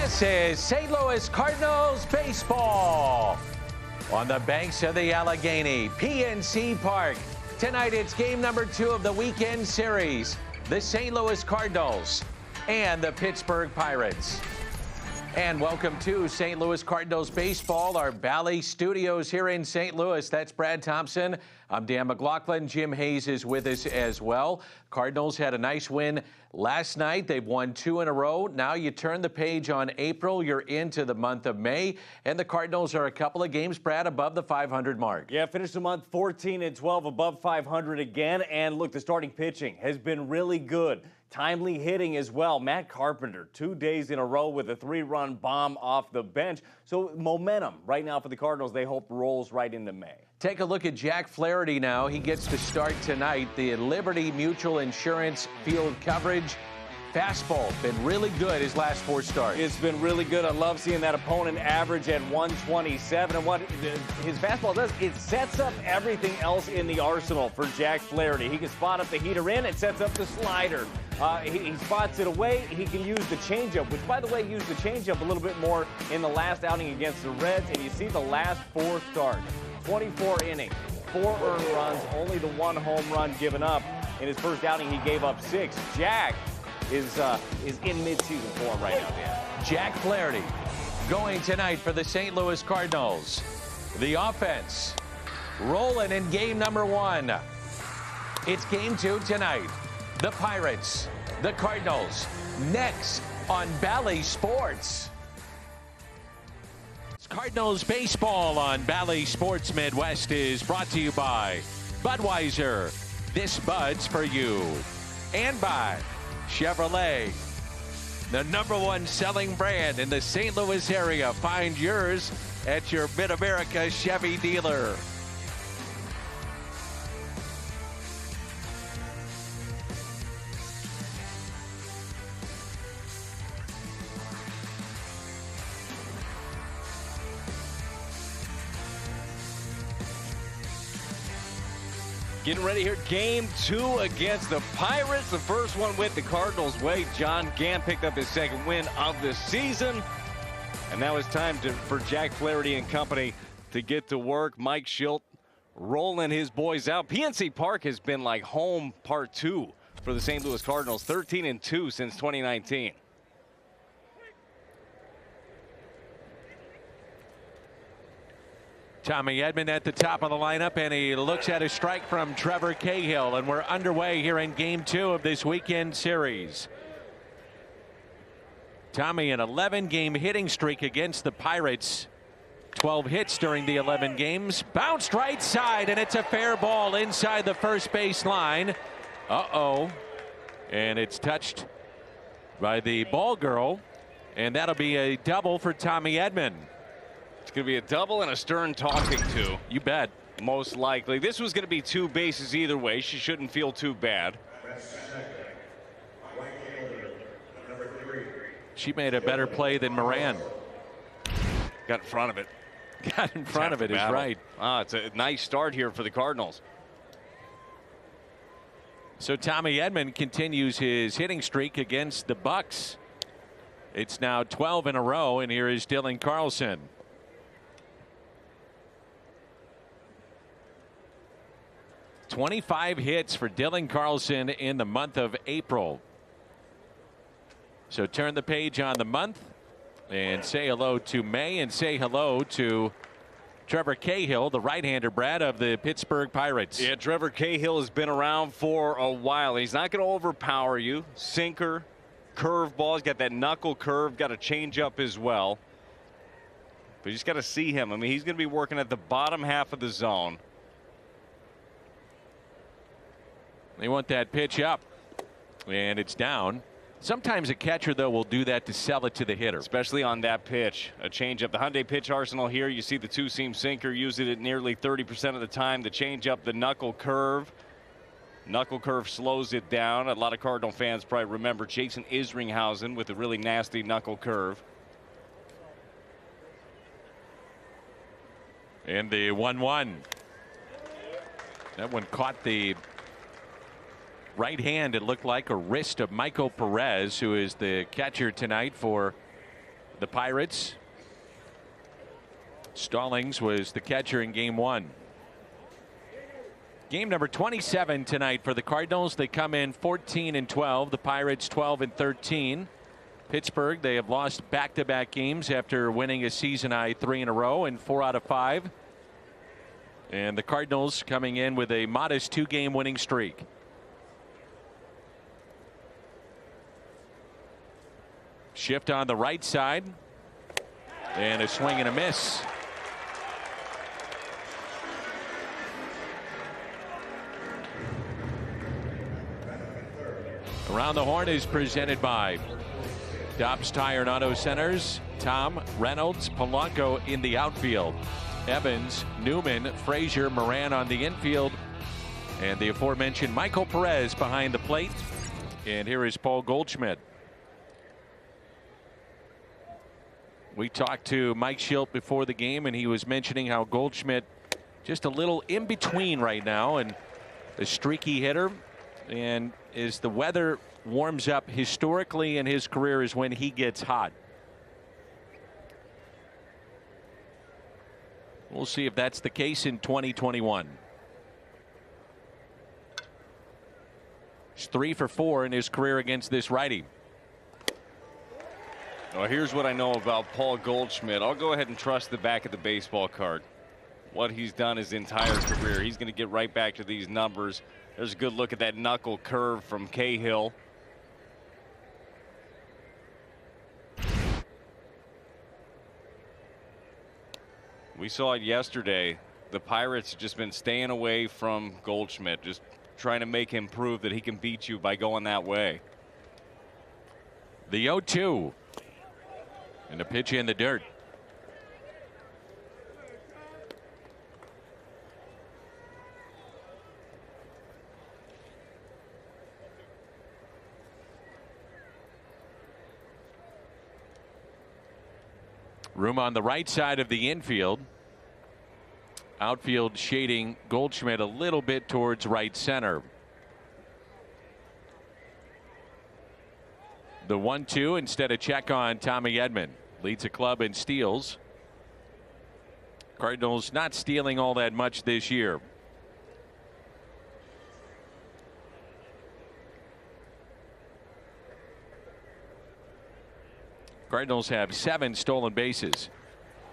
This is St. Louis Cardinals baseball on the banks of the Allegheny, PNC Park. Tonight it's game number 2 of the weekend series. The St. Louis Cardinals and the Pittsburgh Pirates. And welcome to St. Louis Cardinals baseball, our Bally Studios here in St. Louis. That's Brad Thompson. I'm Dan McLaughlin. Jim Hayes is with us as well. Cardinals had a nice win last night. They've won 2 in a row. Now you turn the page on April. You're into the month of May. And the Cardinals are a couple of games, Brad, above the 500 mark. Yeah, finished the month 14-12, above 500 again. And look, the starting pitching has been really good. Timely hitting as well. Matt Carpenter, 2 days in a row with a 3-run bomb off the bench. So momentum right now for the Cardinals, they hope rolls right into May. Take a look at Jack Flaherty now. He gets to start tonight. The Liberty Mutual Insurance field coverage. Fastball, been really good his last 4 starts. It's been really good. I love seeing that opponent average at 127. And what his fastball does, it sets up everything else in the arsenal for Jack Flaherty. He can spot up the heater in, it sets up the slider. He spots it away. He can use the changeup, which, by the way, used the changeup a little bit more in the last outing against the Reds. And you see the last 4 starts, 24 innings, 4 earned runs, only the 1 home run given up. In his first outing, he gave up 6. Jack is in midseason form right now, Dan. Jack Flaherty going tonight for the St. Louis Cardinals. The offense rolling in game number 1. It's game 2 tonight. The Pirates, the Cardinals, next on Bally Sports. Cardinals baseball on Bally Sports Midwest is brought to you by Budweiser. This Bud's for you. And by Chevrolet, the #1 selling brand in the St. Louis area. Find yours at your Mid-America Chevy dealer. Getting ready here, game 2 against the Pirates. The first one went the Cardinals' way. John Gant picked up his 2nd win of the season. And now it's time for Jack Flaherty and company to get to work. Mike Schilt rolling his boys out. PNC Park has been like home part 2 for the St. Louis Cardinals. 13-2 since 2019. Tommy Edman at the top of the lineup, and he looks at a strike from Trevor Cahill, and we're underway here in game 2 of this weekend series. Tommy, an 11-game hitting streak against the Pirates. 12 hits during the 11 games. Bounced right side, and it's a fair ball inside the first base line. Uh-oh. And it's touched by the ball girl, and that'll be a double for Tommy Edman. It's going to be a double and a stern talking to. You bet. Most likely. This was going to be 2 bases either way. She shouldn't feel too bad. She made a better play than Moran. Got in front of it. Got in front of it is right. It's a nice start here for the Cardinals. So Tommy Edman continues his hitting streak against the Bucks. It's now 12 in a row, and here is Dylan Carlson. 25 hits for Dylan Carlson in the month of April. So turn the page on the month and say hello to May, and say hello to Trevor Cahill, the right-hander, Brad, of the Pittsburgh Pirates. Yeah, Trevor Cahill has been around for a while. He's not going to overpower you. Sinker, curveball. He's got that knuckle curve, got a changeup as well. But you just got to see him. I mean, he's going to be working at the bottom half of the zone. They want that pitch up, and it's down. Sometimes a catcher, though, will do that to sell it to the hitter. Especially on that pitch. A changeup. The Hyundai pitch arsenal here. You see the 2-seam sinker. Use it at nearly 30% of the time. The changeup, the knuckle curve. Knuckle curve slows it down. A lot of Cardinal fans probably remember Jason Isringhausen with a really nasty knuckle curve. And the 1-1. That one caught the right hand. It looked like a wrist of Michael Perez, who is the catcher tonight for the Pirates. Stallings was the catcher in game 1. Game number 27 tonight for the Cardinals. They come in 14-12. The Pirates 12-13. Pittsburgh, they have lost back-to-back games after winning a season high 3 in a row and 4 out of 5. And the Cardinals coming in with a modest 2-game winning streak. Shift on the right side. And a swing and a miss. Around the Horn is presented by Dobbs Tire and Auto Centers. Tom, Reynolds, Polanco in the outfield. Evans, Newman, Frazier, Moran on the infield. And the aforementioned Michael Perez behind the plate. And here is Paul Goldschmidt. We talked to Mike Schilt before the game, and he was mentioning how Goldschmidt just a little in between right now, and a streaky hitter. And as the weather warms up, historically in his career is when he gets hot. We'll see if that's the case in 2021. He's 3 for 4 in his career against this righty. Well, here's what I know about Paul Goldschmidt. I'll go ahead and trust the back of the baseball card. What he's done his entire career. He's going to get right back to these numbers. There's a good look at that knuckle curve from Cahill. We saw it yesterday. The Pirates have just been staying away from Goldschmidt, just trying to make him prove that he can beat you by going that way. The 0-2. And a pitch in the dirt. Room on the right side of the infield. Outfield shading Goldschmidt a little bit towards right center. The 1-2 instead of check on Tommy Edman. Leads the club in steals. Cardinals not stealing all that much this year. Cardinals have 7 stolen bases.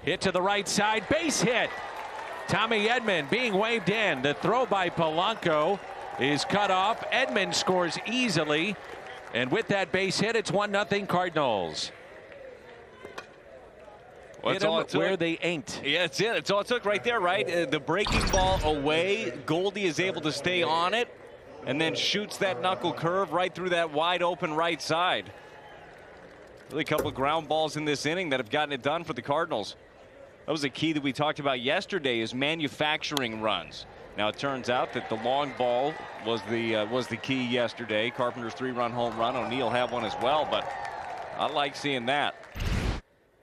Hit to the right side, base hit. Tommy Edman being waved in. The throw by Polanco is cut off. Edman scores easily. And with that base hit, it's 1-0 Cardinals. Well, hit them where they ain't. Yeah, that's it. It's all it took right there, right? The breaking ball away. Goldie is able to stay on it and then shoots that knuckle curve right through that wide open right side. Really a couple of ground balls in this inning that have gotten it done for the Cardinals. That was a key that we talked about yesterday, is manufacturing runs. Now it turns out that the long ball was the key yesterday. Carpenter's 3-run home run. O'Neill had one as well, but I like seeing that.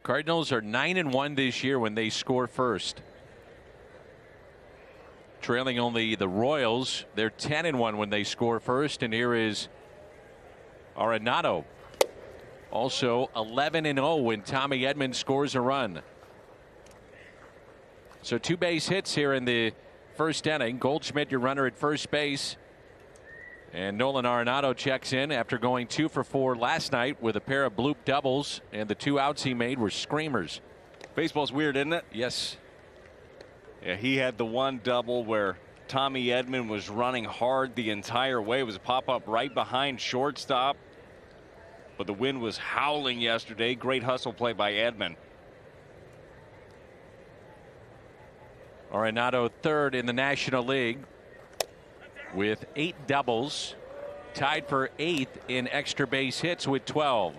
Cardinals are 9-1 this year when they score first. Trailing only the Royals. They're 10-1 when they score first. And here is Arenado. Also 11-0 when Tommy Edman scores a run. So 2 base hits here in the first inning. Goldschmidt, your runner at first base. And Nolan Arenado checks in after going 2 for 4 last night with a pair of bloop doubles, and the 2 outs he made were screamers. Baseball's weird, isn't it? Yes. Yeah, he had the 1 double where Tommy Edman was running hard the entire way. It was a pop-up right behind shortstop. But the wind was howling yesterday. Great hustle play by Edman. Arenado third in the National League with 8 doubles, tied for 8th in extra base hits with 12.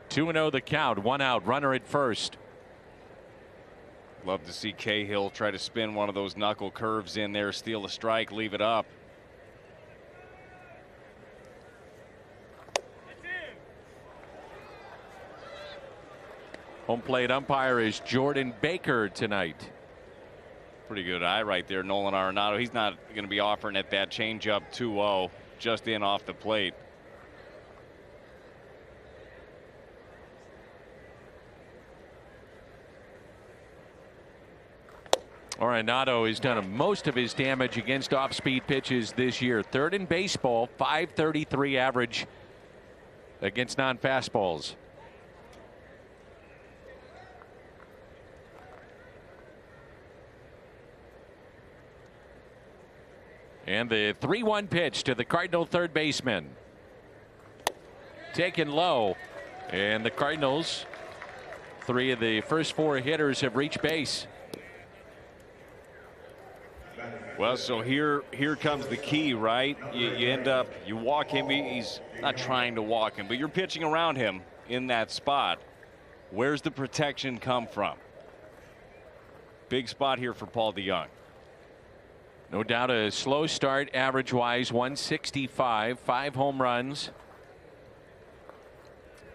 Two and 0 the count, 1 out, runner at first. Love to see Cahill try to spin one of those knuckle curves in there, steal a strike, leave it up. Home plate umpire is Jordan Baker tonight. Pretty good eye right there, Nolan Arenado. He's not going to be offering at that changeup 2-0. just in off the plate. Arenado has done most of his damage against off-speed pitches this year. Third in baseball, .533 average against non-fastballs. And the 3-1 pitch to the Cardinal third baseman. Taken low. And the Cardinals, 3 of the first 4 hitters have reached base. Well, so here comes the key, right? You walk him. He's not trying to walk him, but you're pitching around him in that spot. Where's the protection come from? Big spot here for Paul DeJong. No doubt a slow start, average-wise 165, 5 home runs,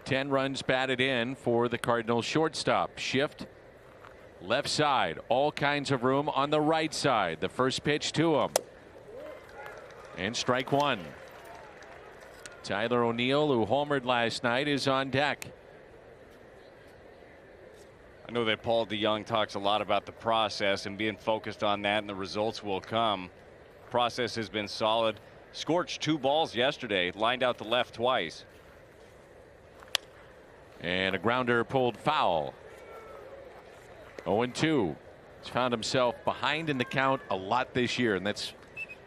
10 runs batted in for the Cardinals shortstop. Shift left side, all kinds of room on the right side. The first pitch to him. And strike 1. Tyler O'Neill, who homered last night, is on deck. I know that Paul DeJong talks a lot about the process and being focused on that, and the results will come. Process has been solid. Scorched 2 balls yesterday, lined out to left twice. And a grounder pulled foul. 0-2. He's found himself behind in the count a lot this year, and that's,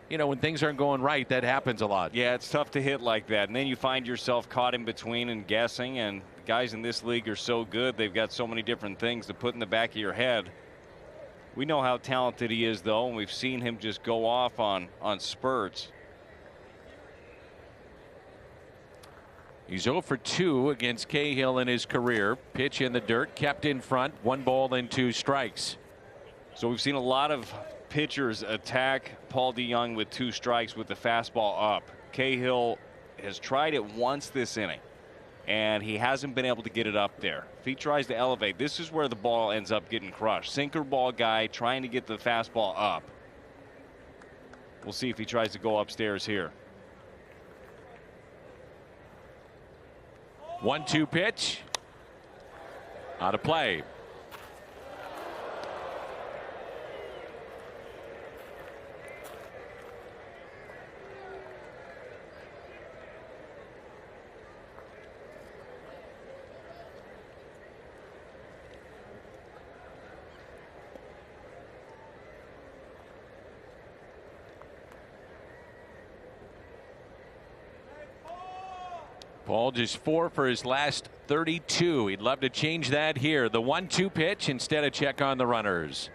you know, when things aren't going right, that happens a lot. Yeah, it's tough to hit like that, and then you find yourself caught in between and guessing, and guys in this league are so good. They've got so many different things to put in the back of your head. We know how talented he is, though, and we've seen him just go off on spurts. He's 0 for 2 against Cahill in his career. Pitch in the dirt, kept in front, 1 ball and 2 strikes. So we've seen a lot of pitchers attack Paul DeJong with 2 strikes with the fastball up. Cahill has tried it once this inning, and he hasn't been able to get it up there. If he tries to elevate, this is where the ball ends up getting crushed. Sinker ball guy trying to get the fastball up. We'll see if he tries to go upstairs here. 1-2 pitch. Out of play. Paul just 4 for his last 32. He'd love to change that here. The 1-2 pitch instead of check on the runners.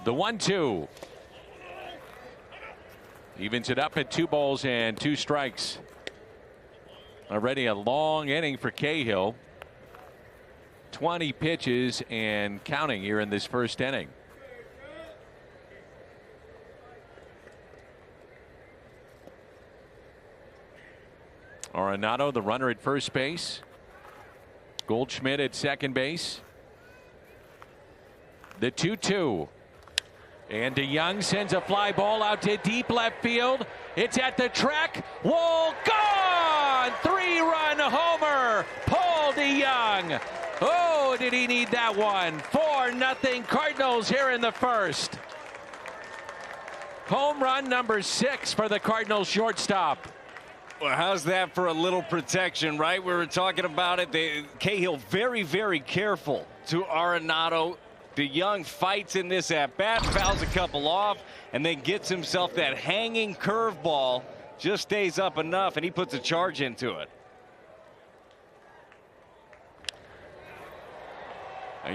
The 1-2. Evens it up at 2 balls and 2 strikes. Already a long inning for Cahill. 20 pitches and counting here in this first inning. Arenado, the runner at first base. Goldschmidt at second base. The 2-2. And DeJong sends a fly ball out to deep left field. It's at the track. Wall gone! 3-run homer. Paul DeJong. Oh, did he need that one? 4-0 Cardinals here in the first. Home run number 6 for the Cardinals shortstop. Well, how's that for a little protection, right? We were talking about it. Cahill very, very careful to Arenado. DeJong fights in this at bat, fouls a couple off, and then gets himself that hanging curveball. Just stays up enough, and he puts a charge into it.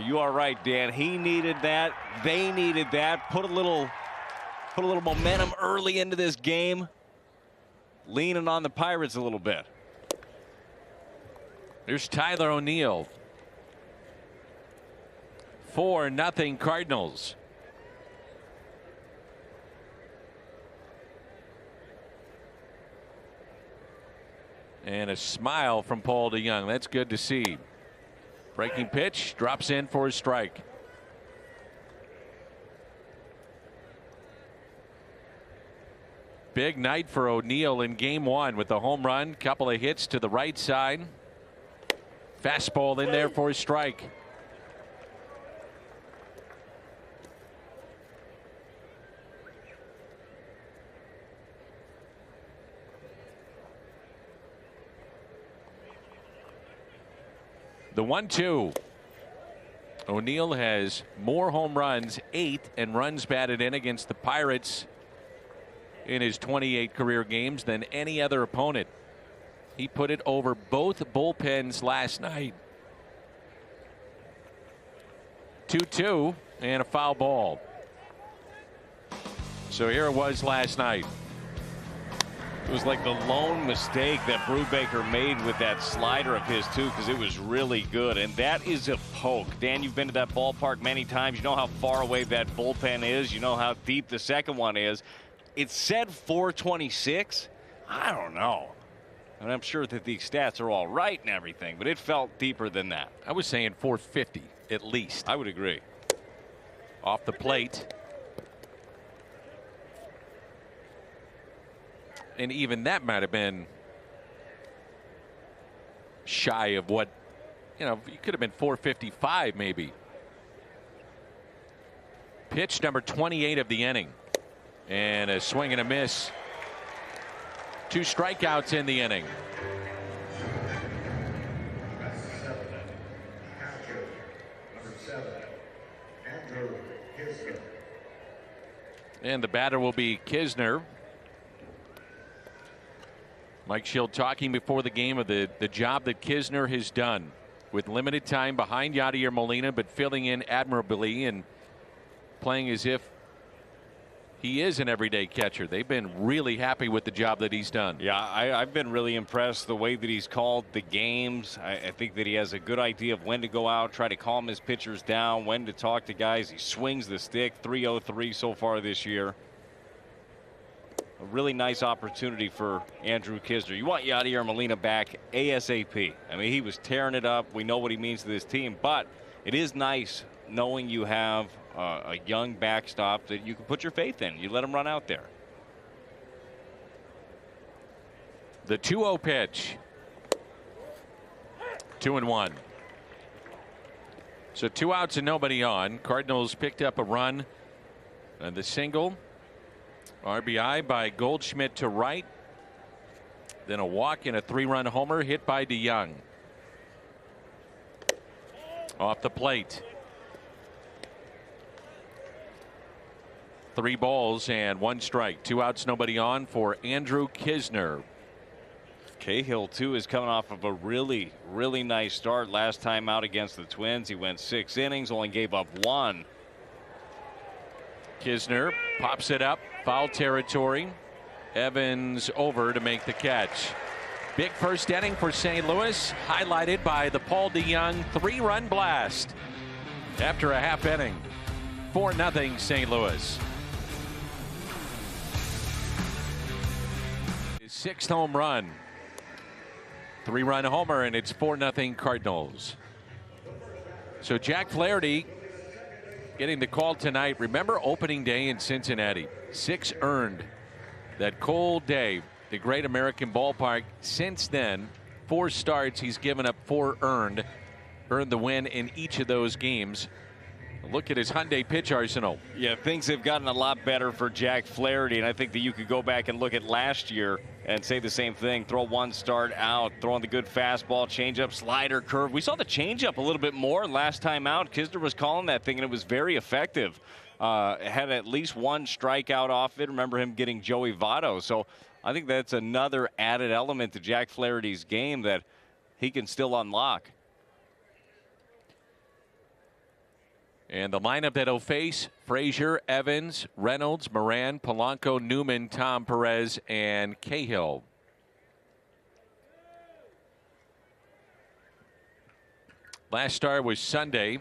You are right, Dan. He needed that. They needed that. Put a little momentum early into this game. Leaning on the Pirates a little bit. There's Tyler O'Neill. 4-0 Cardinals. And a smile from Paul DeYoung. That's good to see. Breaking pitch, drops in for a strike. Big night for O'Neill in game 1 with the home run, couple of hits to the right side. Fastball in there for a strike. The 1-2. O'Neill has more home runs, 8, and runs batted in against the Pirates in his 28 career games than any other opponent. He put it over both bullpens last night. 2-2 and a foul ball. So here it was last night. It was like the lone mistake that Brubaker made with that slider of his, too, because it was really good. And that is a poke. Dan, you've been to that ballpark many times. You know how far away that bullpen is. You know how deep the second one is. It said 426. I don't know. And I'm sure that the stats are all right and everything, but it felt deeper than that. I was saying 450 at least. I would agree. Off the plate. And even that might have been shy of what, it could have been 455 maybe. Pitch number 28 of the inning. And a swing and a miss. 2 strikeouts in the inning. And the batter will be Kisner. Mike Schill talking before the game of the job that Kisner has done with limited time behind Yadier Molina, but filling in admirably and playing as if he is an everyday catcher. They've been really happy with the job that he's done. Yeah, I've been really impressed the way that he's called the games. I think that he has a good idea of when to go out, try to calm his pitchers down, when to talk to guys. He swings the stick. 303 so far this year. A really nice opportunity for Andrew Kisner. You want Yadier Molina back ASAP. I mean, he was tearing it up. We know what he means to this team, but it is nice knowing you have a young backstop that you can put your faith in. You let him run out there. The 2-0 pitch. 2-1. So 2 outs and nobody on. Cardinals picked up a run and the single. RBI by Goldschmidt to right. Then a walk and a 3-run homer hit by DeYoung. Off the plate. 3 balls and 1 strike. 2 outs, nobody on for Andrew Kisner. Cahill, too, is coming off of a really, really nice start. Last time out against the Twins, he went 6 innings, only gave up 1. Kisner pops it up, foul territory. Evans over to make the catch. Big first inning for St. Louis, highlighted by the Paul DeYoung 3-run blast. After a half inning, 4-0 St. Louis. His 6th home run. 3-run homer, and it's 4-0 Cardinals. So Jack Flaherty getting the call tonight. Remember opening day in Cincinnati? 6 earned. That cold day, the Great American Ballpark. Since then, 4 starts, he's given up 4 earned. Earned the win in each of those games. Look at his Hyundai pitch arsenal. Yeah, things have gotten a lot better for Jack Flaherty, and I think that you could go back and look at last year and say the same thing. Throw 1 start out, throwing the good fastball, changeup, slider, curve. We saw the changeup a little bit more last time out. Kisner was calling that thing, and it was very effective. Had at least 1 strikeout off it. Remember him getting Joey Votto. So I think that's another added element to Jack Flaherty's game that he can still unlock. And the lineup that'll face Frazier, Evans, Reynolds, Moran, Polanco, Newman, Tom Perez, and Cahill. Last start was Sunday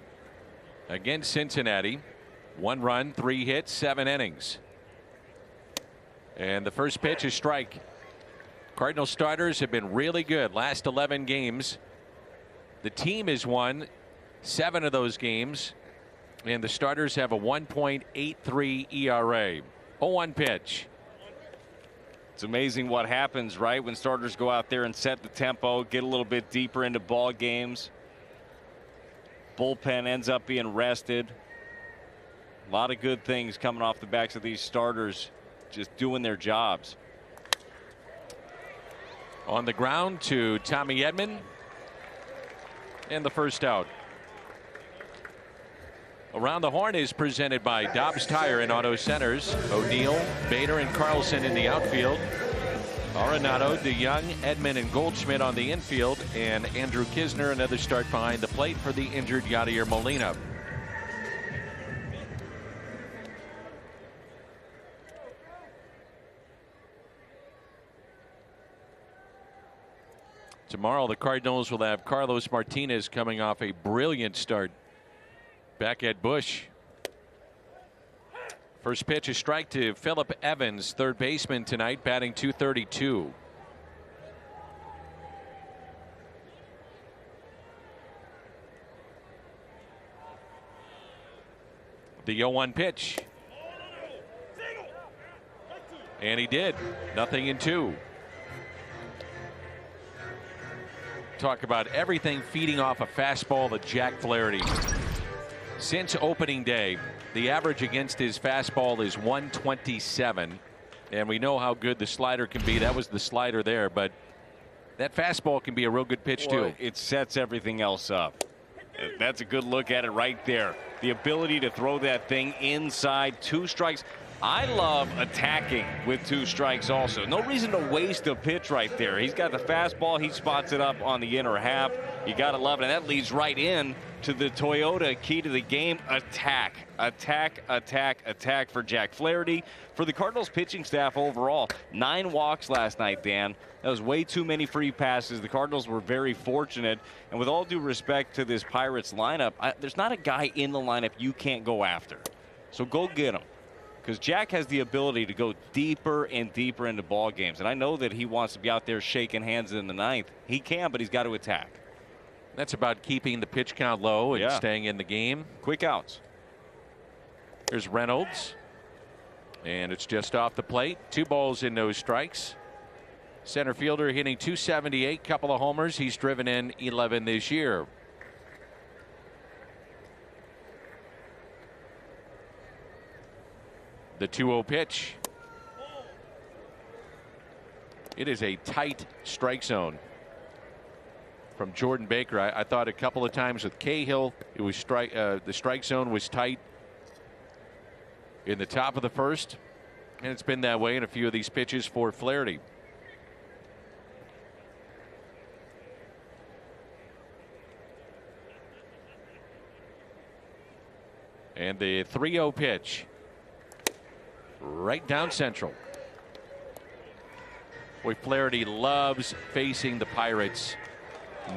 against Cincinnati. 1 run, 3 hits, 7 innings. And the first pitch is strike. Cardinal starters have been really good. Last 11 games, the team has won 7 of those games, and the starters have a 1.83 ERA. 0-1 pitch. It's amazing what happens, right, when starters go out there and set the tempo, get a little bit deeper into ball games. Bullpen ends up being rested. A lot of good things coming off the backs of these starters, just doing their jobs. On the ground to Tommy Edman, and the first out. Around the Horn is presented by Dobbs Tire and Auto Centers. O'Neill, Bader, and Carlson in the outfield. Arenado, DeYoung, Edman, and Goldschmidt on the infield. And Andrew Kisner, another start behind the plate for the injured Yadier Molina. Tomorrow, the Cardinals will have Carlos Martinez coming off a brilliant start back at Busch. First pitch, a strike to Phillip Evans, third baseman tonight, batting .232. The 0-1 pitch. And he did. Nothing in 2. Talk about everything feeding off a fastball to Jack Flaherty. Since opening day, the average against his fastball is 127, and we know how good the slider can be. That was the slider there, but that fastball can be a real good pitch too. It sets everything else up. That's a good look at it right there. The ability to throw that thing inside, 2 strikes. I love attacking with 2 strikes also. No reason to waste a pitch right there. He's got the fastball. He spots it up on the inner half. You got to love it. And that leads right in to the Toyota key to the game. Attack, attack, attack, attack for Jack Flaherty. For the Cardinals pitching staff overall, 9 walks last night, Dan. That was way too many free passes. The Cardinals were very fortunate. And with all due respect to this Pirates lineup, there's not a guy in the lineup you can't go after. So go get him. Because Jack has the ability to go deeper and deeper into ball games. And I know that he wants to be out there shaking hands in the 9th. He can, but he's got to attack. That's about keeping the pitch count low and staying in the game. Quick outs. Here's Reynolds. And it's just off the plate. 2 balls and no strikes. Center fielder hitting .278, couple of homers. He's driven in 11 this year. The 2-0 pitch. It is a tight strike zone from Jordan Baker. I thought a couple of times with Cahill, it was the strike zone was tight in the top of the first, and it's been that way in a few of these pitches for Flaherty. And the 3-0 pitch. Right down central. Boy, Flaherty loves facing the Pirates.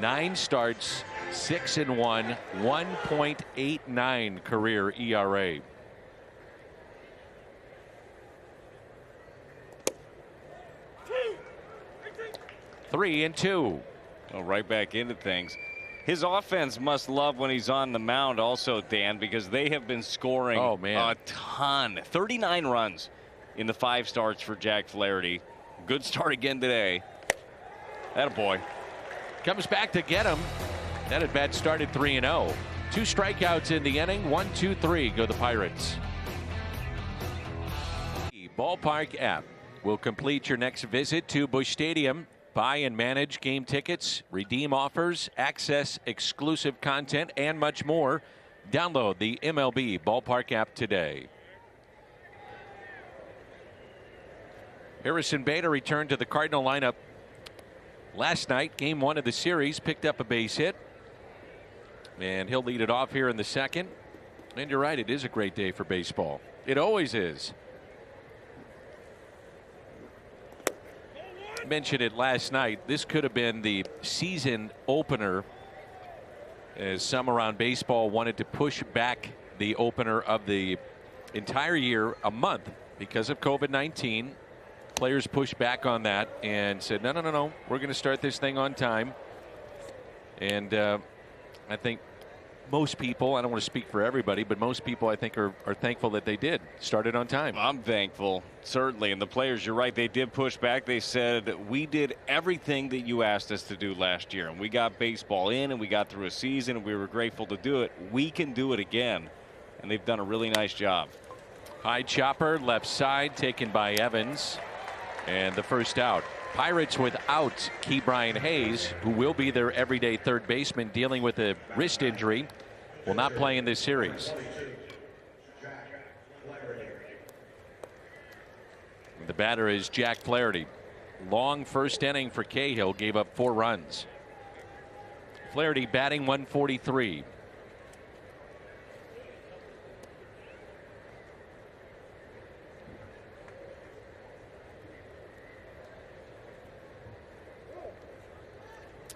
9 starts, 6-1, 1.89 career ERA. Three and 2. Oh, right back into things. His offense must love when he's on the mound also, Dan, because they have been scoring a ton. 39 runs in the 5 starts for Jack Flaherty. Good start again today. Attaboy. Comes back to get him. That at bat started 3-0. 2 strikeouts in the inning. 1, 2, 3 go the Pirates. The Ballpark app will complete your next visit to Busch Stadium. Buy and manage game tickets, redeem offers, access exclusive content, and much more. Download the MLB Ballpark app today. Harrison Bader returned to the Cardinal lineup last night. Game 1 of the series, picked up a base hit. And he'll lead it off here in the second. And you're right, it is a great day for baseball. It always is. Mentioned it last night. This could have been the season opener, as some around baseball wanted to push back the opener of the entire year a month because of COVID-19. Players pushed back on that and said, no, we're going to start this thing on time. And I think most people, I don't want to speak for everybody, but most people I think are thankful that they did start it on time. I'm thankful, certainly. And the players, you're right, they did push back. They said, we did everything that you asked us to do last year. And we got baseball in and we got through a season and we were grateful to do it. We can do it again. And they've done a really nice job. High chopper left side taken by Evans. And the first out. Pirates without Ke'Bryan Hayes, who will be their everyday third baseman dealing with a wrist injury, will not play in this series. The batter is Jack Flaherty. Long first inning for Cahill, gave up 4 runs. Flaherty batting 143.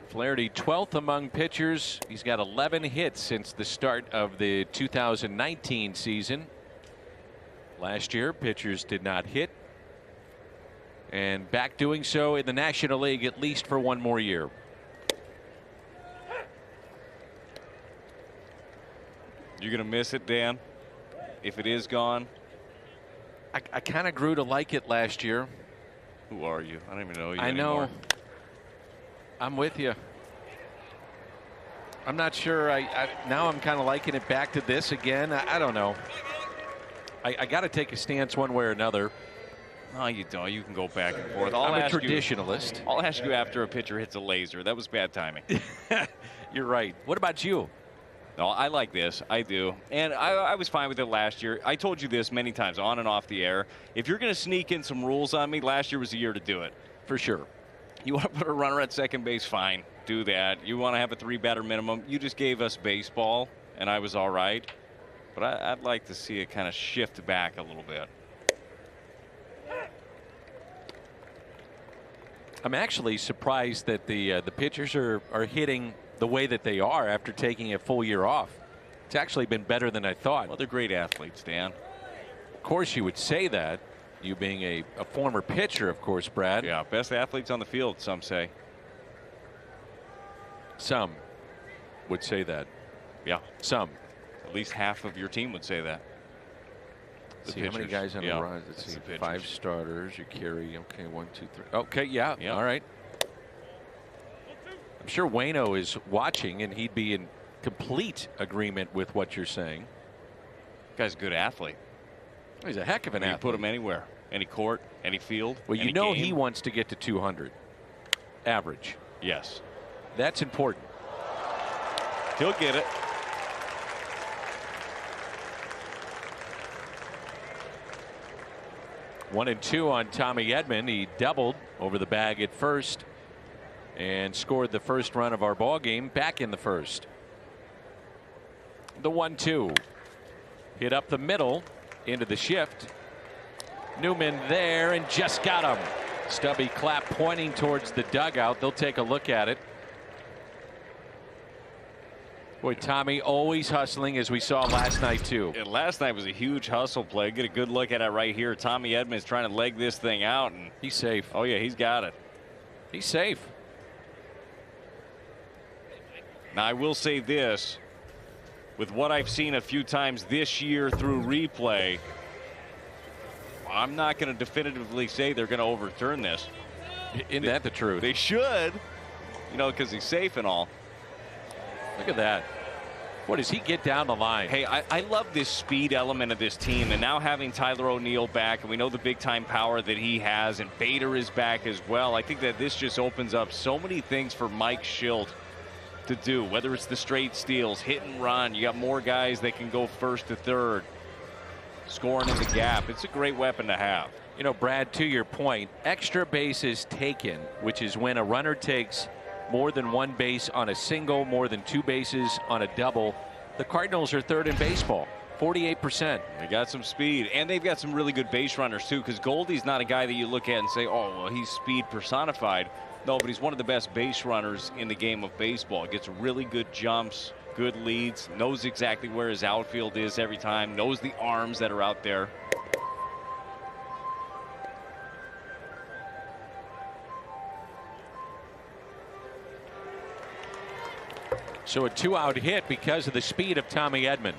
Flaherty 12th among pitchers. He's got 11 hits since the start of the 2019 season. Last year, pitchers did not hit. And back doing so in the National League at least for one more year. You're going to miss it, Dan, if it is gone? I kind of grew to like it last year. Who are you? I don't even know you I anymore. know. I'm with you. I'm not sure. Now I'm kind of liking it back to this again. I don't know. I got to take a stance one way or another. No, you don't. You can go back and forth. I'm a traditionalist. I'll ask you after a pitcher hits a laser. That was bad timing. You're right. What about you? No, I like this. I do. And I was fine with it last year. I told you this many times on and off the air. If you're going to sneak in some rules on me, last year was the year to do it. For sure. You want to put a runner at second base, fine. Do that. You want to have a 3-batter minimum. You just gave us baseball, and I was all right. But I'd like to see it kind of shift back a little bit. I'm actually surprised that the pitchers are hitting the way that they are after taking a full year off. It's actually been better than I thought. Well, they're great athletes, Dan. Of course, you would say that. You being a former pitcher, of course, Brad. Yeah, best athletes on the field, some say. Some would say that. Yeah. Some. At least half of your team would say that. Let's see how many guys on the rise. Let's see. 5 starters. You carry. Okay, 1, 2, 3. Okay, yeah. All right. I'm sure Waino is watching, and he'd be in complete agreement with what you're saying. Guy's a good athlete. He's a heck of an athlete. You put him anywhere, any court, any field. Well, you know he wants to get to 200 average. Yes, that's important. He'll get it. One and 2 on Tommy Edman. He doubled over the bag at first and scored the first run of our ball game back in the first. The 1-2 hit up the middle into the shift. Newman there and just got him. Stubby clap pointing towards the dugout. They'll take a look at it. Boy, Tommy always hustling, as we saw last night too. And last night was a huge hustle play. Get a good look at it right here. Tommy Edmonds trying to leg this thing out, and he's safe. Oh yeah, he's got it. He's safe. Now I will say this, with what I've seen a few times this year through replay, I'm not going to definitively say they're going to overturn this. Isn't that the truth? They should, you know, because he's safe and all. Look at that. What does he get down the line? Hey, I love this speed element of this team, and now having Tyler O'Neill back, and we know the big time power that he has, and Bader is back as well. I think that this just opens up so many things for Mike Schilt to do, whether it's the straight steals, hit and run. You got more guys that can go first to third, scoring in the gap. It's a great weapon to have. You know, Brad, to your point, extra bases taken, which is when a runner takes more than 1 base on a single, more than 2 bases on a double. The Cardinals are third in baseball, 48%. They got some speed, and they've got some really good base runners too, because Goldie's not a guy that you look at and say, oh, well, he's speed personified. No, but he's one of the best base runners in the game of baseball. Gets really good jumps, good leads, knows exactly where his outfield is every time, knows the arms that are out there. So a 2-out hit because of the speed of Tommy Edman.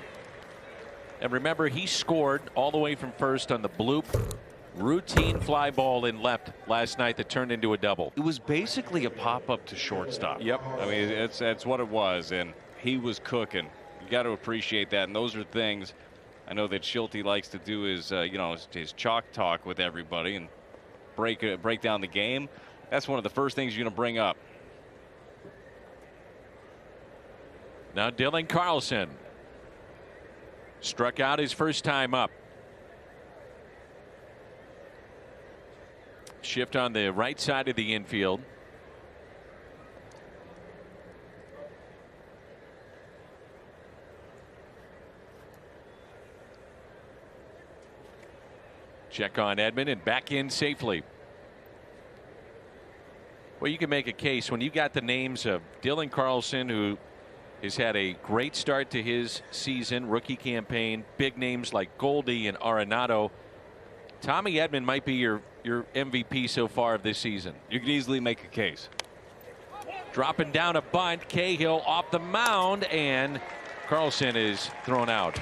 And remember, he scored all the way from first on the bloop routine fly ball in left last night that turned into a double. It was basically a pop-up to shortstop. Yep. I mean, that's what it was, and he was cooking. You got to appreciate that, and those are things I know that Schulte likes to do his chalk talk with everybody and break down the game. That's one of the first things you're going to bring up. Now Dylan Carlson struck out his first time up. Shift on the right side of the infield. Check on Edman and back in safely. Well, you can make a case when you got the names of Dylan Carlson, who has had a great start to his season, rookie campaign, big names like Goldie and Arenado. Tommy Edman might be your MVP so far of this season. You can easily make a case. Dropping down a bunt, Cahill off the mound, and Carlson is thrown out.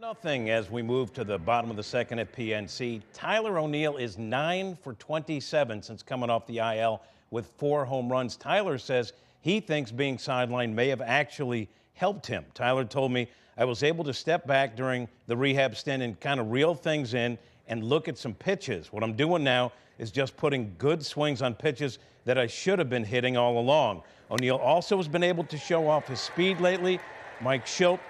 Nothing as we move to the bottom of the second at PNC. Tyler O'Neill is 9 for 27 since coming off the IL with 4 home runs. Tyler says he thinks being sidelined may have actually helped him. Tyler told me, I was able to step back during the rehab stint and kind of reel things in and look at some pitches. What I'm doing now is just putting good swings on pitches that I should have been hitting all along. O'Neill also has been able to show off his speed lately. Mike Schulte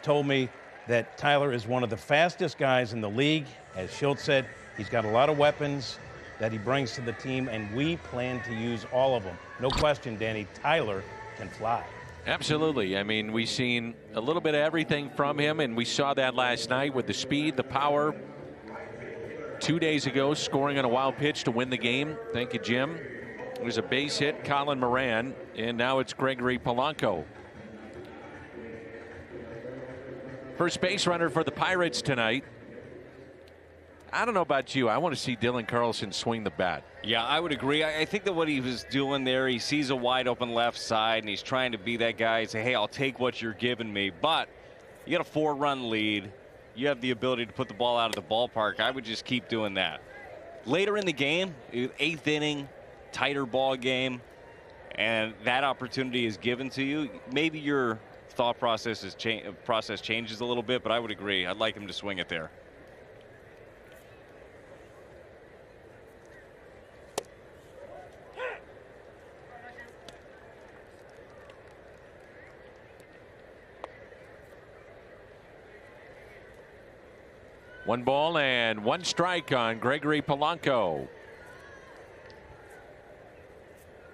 told me that Tyler is one of the fastest guys in the league. As Schulte said, he's got a lot of weapons that he brings to the team, and we plan to use all of them. No question, Danny, Tyler can fly. Absolutely. I mean, we've seen a little bit of everything from him, and we saw that last night with the speed, the power. 2 days ago, scoring on a wild pitch to win the game. Thank you, Jim. It was a base hit, Colin Moran, and now it's Gregory Polanco. First base runner for the Pirates tonight. I don't know about you. I want to see Dylan Carlson swing the bat. Yeah, I would agree. I think that what he was doing there, he sees a wide open left side, and he's trying to be that guy and say, hey, I'll take what you're giving me. But you got a 4-run lead. You have the ability to put the ball out of the ballpark. I would just keep doing that. Later in the game, 8th inning, tighter ball game, and that opportunity is given to you. Maybe your thought process changes a little bit, but I would agree. I'd like him to swing it there. One ball and one strike on Gregory Polanco.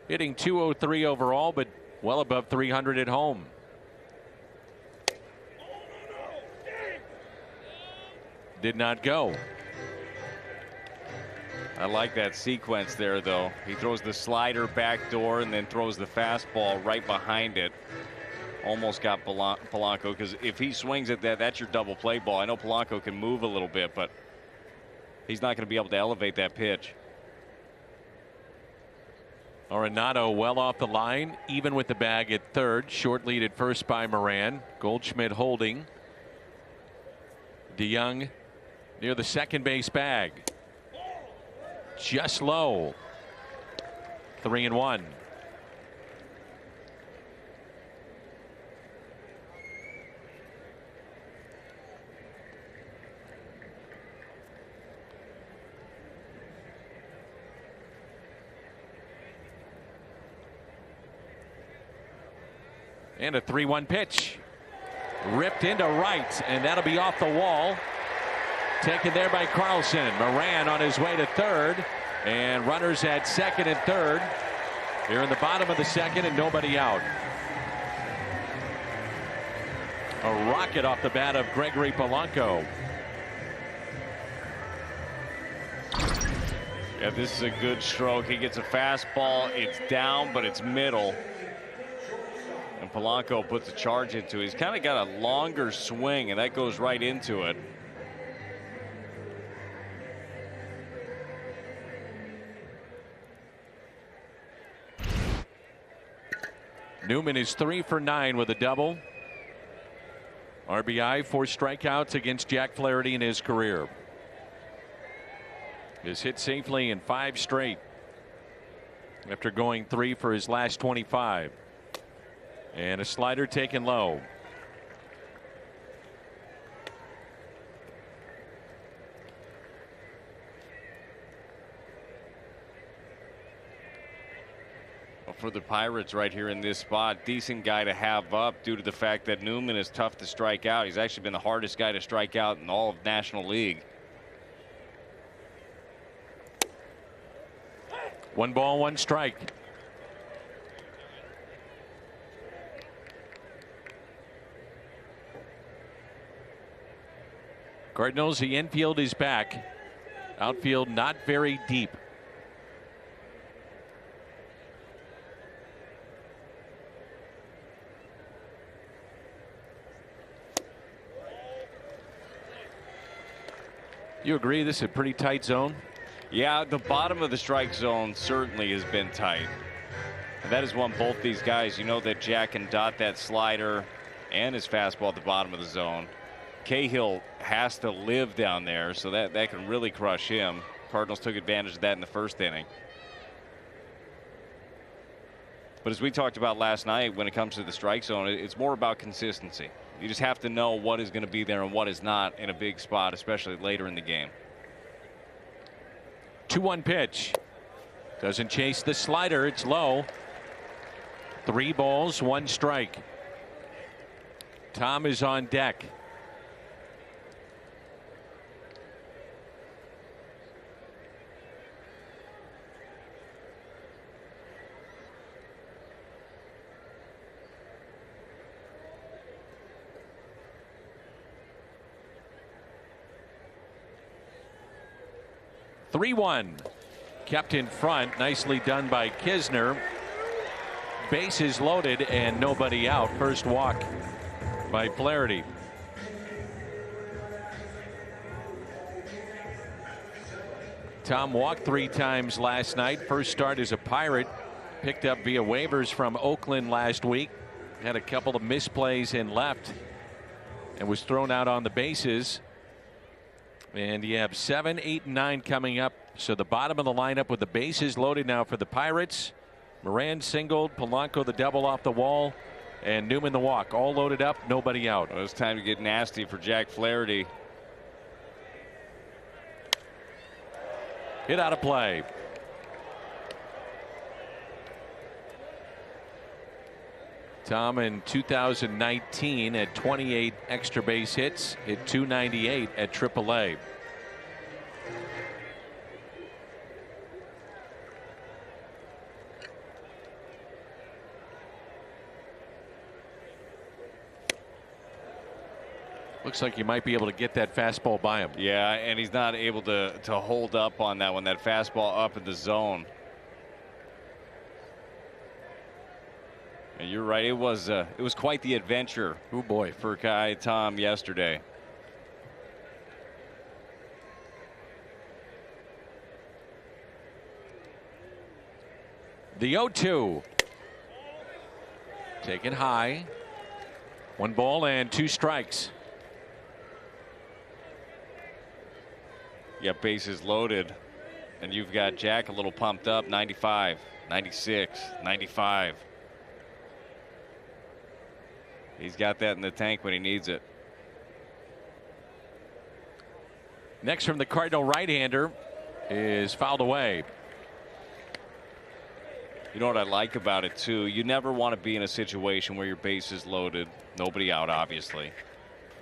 Hitting .203 overall, but well above 300 at home. Did not go. I like that sequence there, though. He throws the slider back door and then throws the fastball right behind it. Almost got Polanco, because if he swings at that, that's your double play ball. I know Polanco can move a little bit, but he's not going to be able to elevate that pitch. Arenado well off the line, even with the bag at third. Short lead at first by Moran. Goldschmidt holding. DeYoung near the second base bag. Just low. 3-1. And a 3-1 pitch. Ripped into right, and that'll be off the wall. Taken there by Carlson. Moran on his way to third, and runners at second and third. Here in the bottom of the second, and nobody out. A rocket off the bat of Gregory Polanco. Yeah, this is a good stroke. He gets a fastball. It's down, but it's middle. And Polanco puts a charge into it. He's kind of got a longer swing, and that goes right into it. Newman is 3 for 9 with a double. RBI, 4 strikeouts against Jack Flaherty in his career. Has hit safely in 5 straight after going 3 for his last 25. And a slider taken low. For the Pirates right here in this spot, decent guy to have up due to the fact that Newman is tough to strike out. He's actually been the hardest guy to strike out in all of National League. 1 ball, 1 strike. Cardinals, the infield is back. Outfield not very deep. You agree this is a pretty tight zone? Yeah, the bottom of the strike zone certainly has been tight. And that is one both these guys, you know that Jack can dot that slider and his fastball at the bottom of the zone. Cahill has to live down there, so that can really crush him. Cardinals took advantage of that in the first inning. But as we talked about last night, when it comes to the strike zone, it's more about consistency. You just have to know what is going to be there and what is not in a big spot, especially later in the game. 2-1 pitch. Doesn't chase the slider. It's low. 3 balls, 1 strike. Tom is on deck. Three-1. Kept in front. Nicely done by Kisner. Bases loaded and nobody out. First walk by Flaherty. Tom walked 3 times last night. First start as a Pirate. Picked up via waivers from Oakland last week. Had a couple of misplays in left and was thrown out on the bases. And you have 7, 8, and 9 coming up. So the bottom of the lineup with the bases loaded now for the Pirates. Moran singled, Polanco the double off the wall, and Newman the walk. All loaded up, nobody out. Well, it's time to get nasty for Jack Flaherty. Hit out of play. Tom in 2019 had 28 extra base hits, hit 298 at AAA. Looks like you might be able to get that fastball by him. Yeah, and he's not able to hold up on that one. That fastball up in the zone. And you're right. It was quite the adventure. Oh boy, for Kai Tom yesterday. The 0-2. Taken high. 1 ball and 2 strikes. Yeah, bases loaded. And you've got Jack a little pumped up. 95, 96, 95. He's got that in the tank when he needs it. Next from the Cardinal right-hander is fouled away. You know what I like about it too? You never want to be in a situation where your base is loaded, nobody out obviously.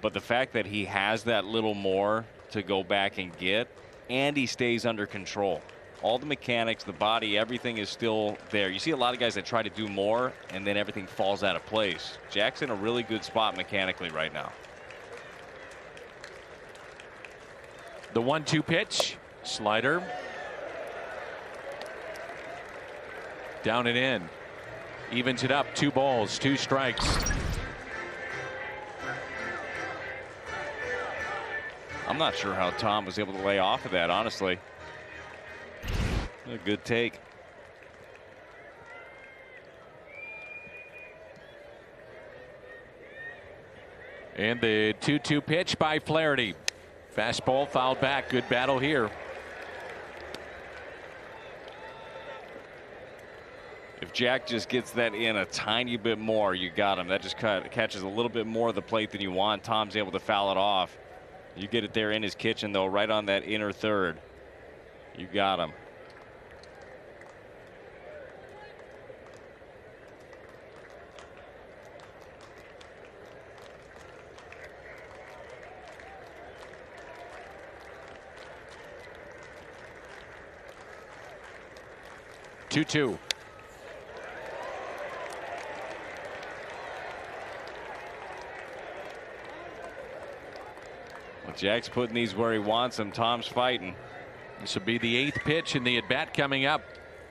But the fact that he has that little more to go back and get, and he stays under control. All the mechanics, the body, everything is still there. You see a lot of guys that try to do more and then everything falls out of place. Jack's in a really good spot mechanically right now. The 1-2 pitch, slider. Down and in. Evens it up. 2 balls, 2 strikes. I'm not sure how Tom was able to lay off of that, honestly. A good take. And the 2-2 pitch by Flaherty. Fastball fouled back. Good battle here. If Jack just gets that in a tiny bit more, you got him. That just catches a little bit more of the plate than you want. Tom's able to foul it off. You get it there in his kitchen, though, right on that inner third. You got him. Two. Well, Jack's putting these where he wants them. Tom's fighting. This will be the 8th pitch in the at-bat coming up.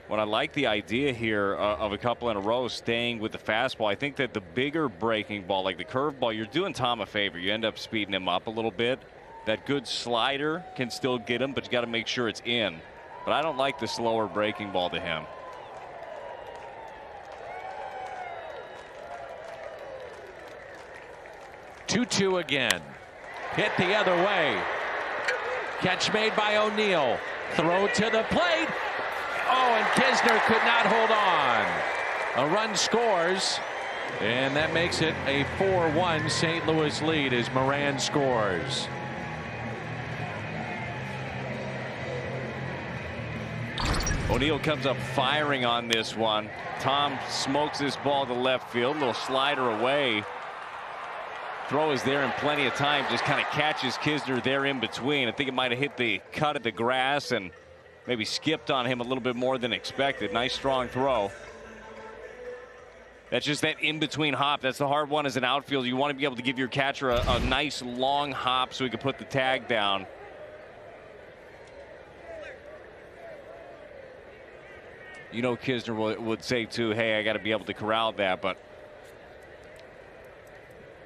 What I like the idea here of a couple in a row staying with the fastball. I think that the bigger breaking ball, like the curveball, you're doing Tom a favor. You end up speeding him up a little bit. That good slider can still get him, but you got to make sure it's in. But I don't like the slower breaking ball to him. Two again. Hit the other way. Catch made by O'Neill. Throw to the plate. Oh, and Kisner could not hold on. A run scores, and that makes it a 4-1 St. Louis lead as Moran scores. O'Neill comes up firing on this one. Tom smokes this ball to left field. Little slider away. Throw is there in plenty of time. Just kind of catches Kisner there in between. I think it might have hit the cut of the grass and maybe skipped on him a little bit more than expected. Nice strong throw. That's just that in-between hop. That's the hard one as an outfielder. You want to be able to give your catcher a nice long hop so he can put the tag down. You know, Kisner would say too, hey, I got to be able to corral that, but.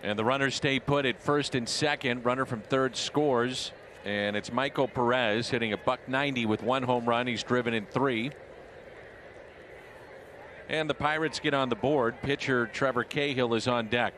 And the runners stay put at first and second. Runner from third scores, and it's Michael Perez hitting a .190 with 1 home run. He's driven in 3. And the Pirates get on the board. Pitcher Trevor Cahill is on deck.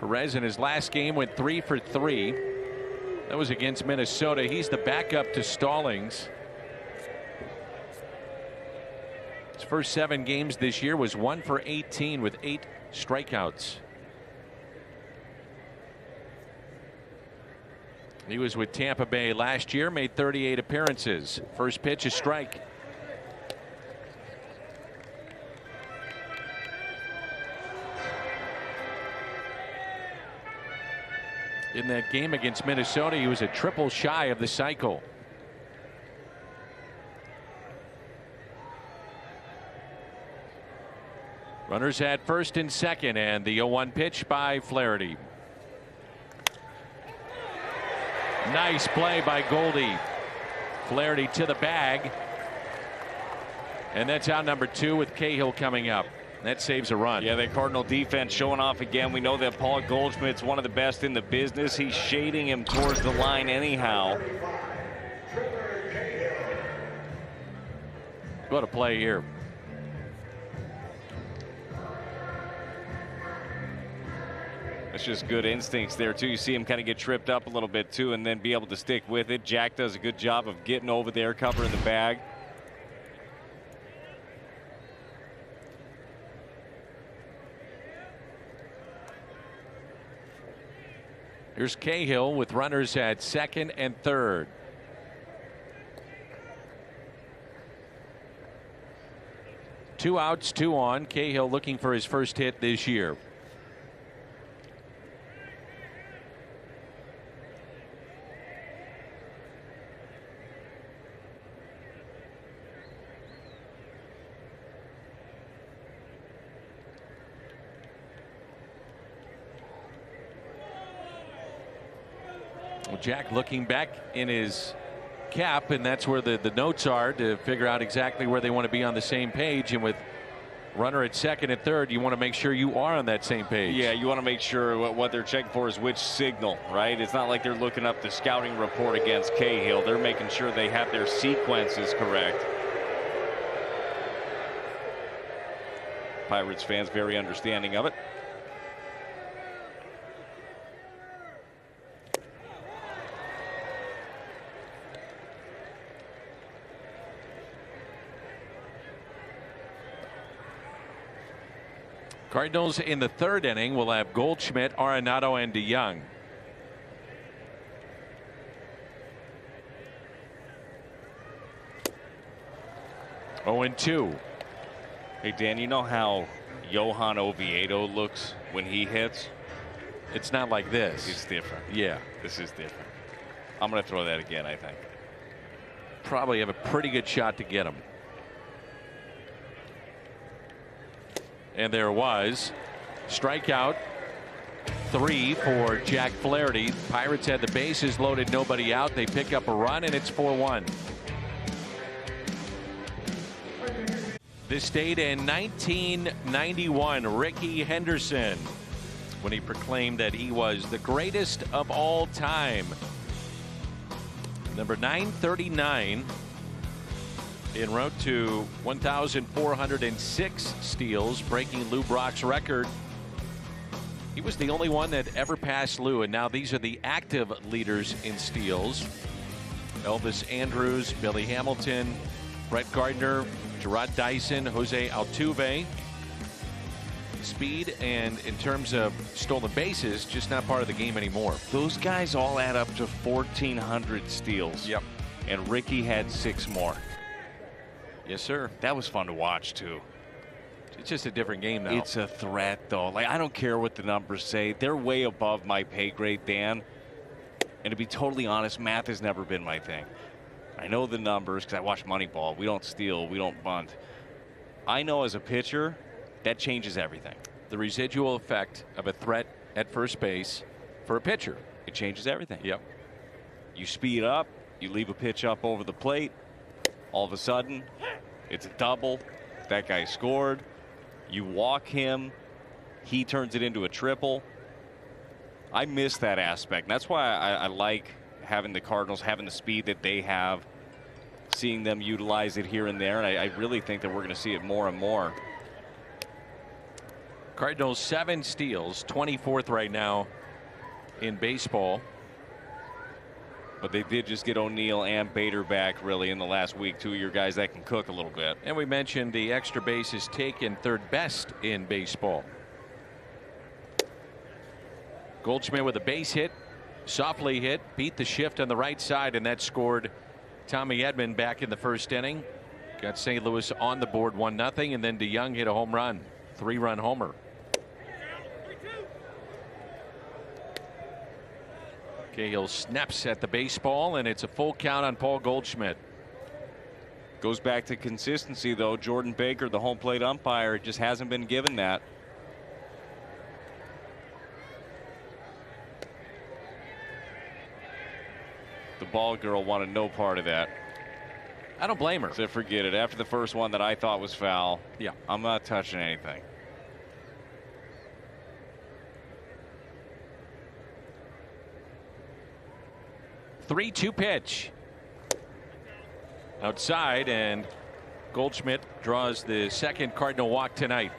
Perez in his last game went 3 for 3. That was against Minnesota. He's the backup to Stallings. His first 7 games this year was 1 for 18 with 8 strikeouts. He was with Tampa Bay last year, made 38 appearances. First pitch, a strike. In that game against Minnesota, he was a triple shy of the cycle. Runners at first and second, and the 0-1 pitch by Flaherty. Nice play by Goldie. Flaherty to the bag. And that's out number 2 with Cahill coming up. That saves a run. Yeah, the Cardinal defense showing off again. We know that Paul Goldschmidt's one of the best in the business. He's shading him towards the line anyhow. What a play here. That's just good instincts there, too. You see him kind of get tripped up a little bit, too, and then be able to stick with it. Jack does a good job of getting over there, covering the bag. Here's Cahill with runners at second and third. Two outs, 2 on. Cahill looking for his first hit this year. Well, Jack looking back in his cap, and that's where the notes are to figure out exactly where they want to be on the same page. And with runner at second and third, you want to make sure you are on that same page. Yeah, you want to make sure what they're checking for is which signal, right? It's not like they're looking up the scouting report against Cahill. They're making sure they have their sequences correct. Pirates fans very understanding of it. Cardinals in the third inning will have Goldschmidt, Arenado, and DeYoung. Oh, and 2. Hey, Dan, you know how Johan Oviedo looks when he hits? It's not like this. It's different. Yeah. This is different. I'm going to throw that again, I think. Probably have a pretty good shot to get him. And there was strikeout 3 for Jack Flaherty. Pirates had the bases loaded, nobody out. They pick up a run, and it's 4-1. This stayed in 1991. Rickey Henderson, when he proclaimed that he was the greatest of all time. Number 939 en route to 1,406 steals, breaking Lou Brock's record. He was the only one that ever passed Lou, and now these are the active leaders in steals. Elvis Andrus, Billy Hamilton, Brett Gardner, Gerard Dyson, Jose Altuve. Speed and in terms of stolen bases, just not part of the game anymore. Those guys all add up to 1,400 steals. Yep. And Rickey had 6 more. Yes, sir. That was fun to watch, too. It's just a different game now. It's a threat, though. Like, I don't care what the numbers say. They're way above my pay grade, Dan. And to be totally honest, math has never been my thing. I know the numbers because I watch Moneyball. We don't steal. We don't bunt. I know as a pitcher, that changes everything. The residual effect of a threat at first base for a pitcher. It changes everything. Yep. You speed up. You leave a pitch up over the plate. All of a sudden, it's a double. That guy scored. You walk him. He turns it into a triple. I miss that aspect. That's why I like having the Cardinals, having the speed that they have, seeing them utilize it here and there. And I really think that we're going to see it more and more. Cardinals 7 steals, 24th right now in baseball. But they did just get O'Neill and Bader back really in the last week. 2 of your guys that can cook a little bit. And we mentioned the extra bases taken, third best in baseball. Goldschmidt with a base hit, softly hit, beat the shift on the right side, and that scored Tommy Edman back in the first inning. Got St. Louis on the board 1-0, and then DeYoung hit a home run, 3-run homer. Cahill snaps at the baseball, and it's a full count on Paul Goldschmidt. Goes back to consistency, though. Jordan Baker, the home plate umpire, just hasn't been given that. The ball girl wanted no part of that. I don't blame her. So forget it. After the first one that I thought was foul, yeah, I'm not touching anything. Three-two pitch. Outside, and Goldschmidt draws the second Cardinal walk tonight.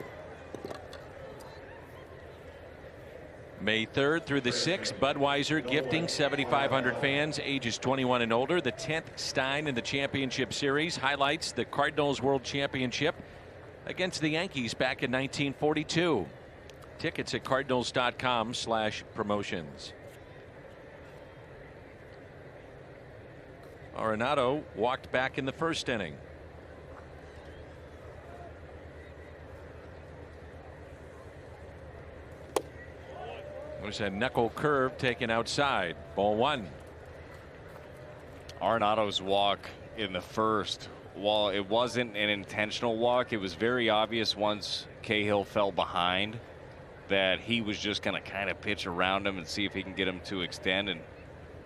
May 3rd through the 6th, Budweiser gifting 7,500 fans ages 21 and older. The 10th Stein in the championship series highlights the Cardinals World Championship against the Yankees back in 1942. Tickets at cardinals.com/promotions. Arenado walked back in the first inning. There's a knuckle curve taken outside. Ball 1. Arenado's walk in the first, while it wasn't an intentional walk, it was very obvious once Cahill fell behind that he was just going to kind of pitch around him and see if he can get him to extend, and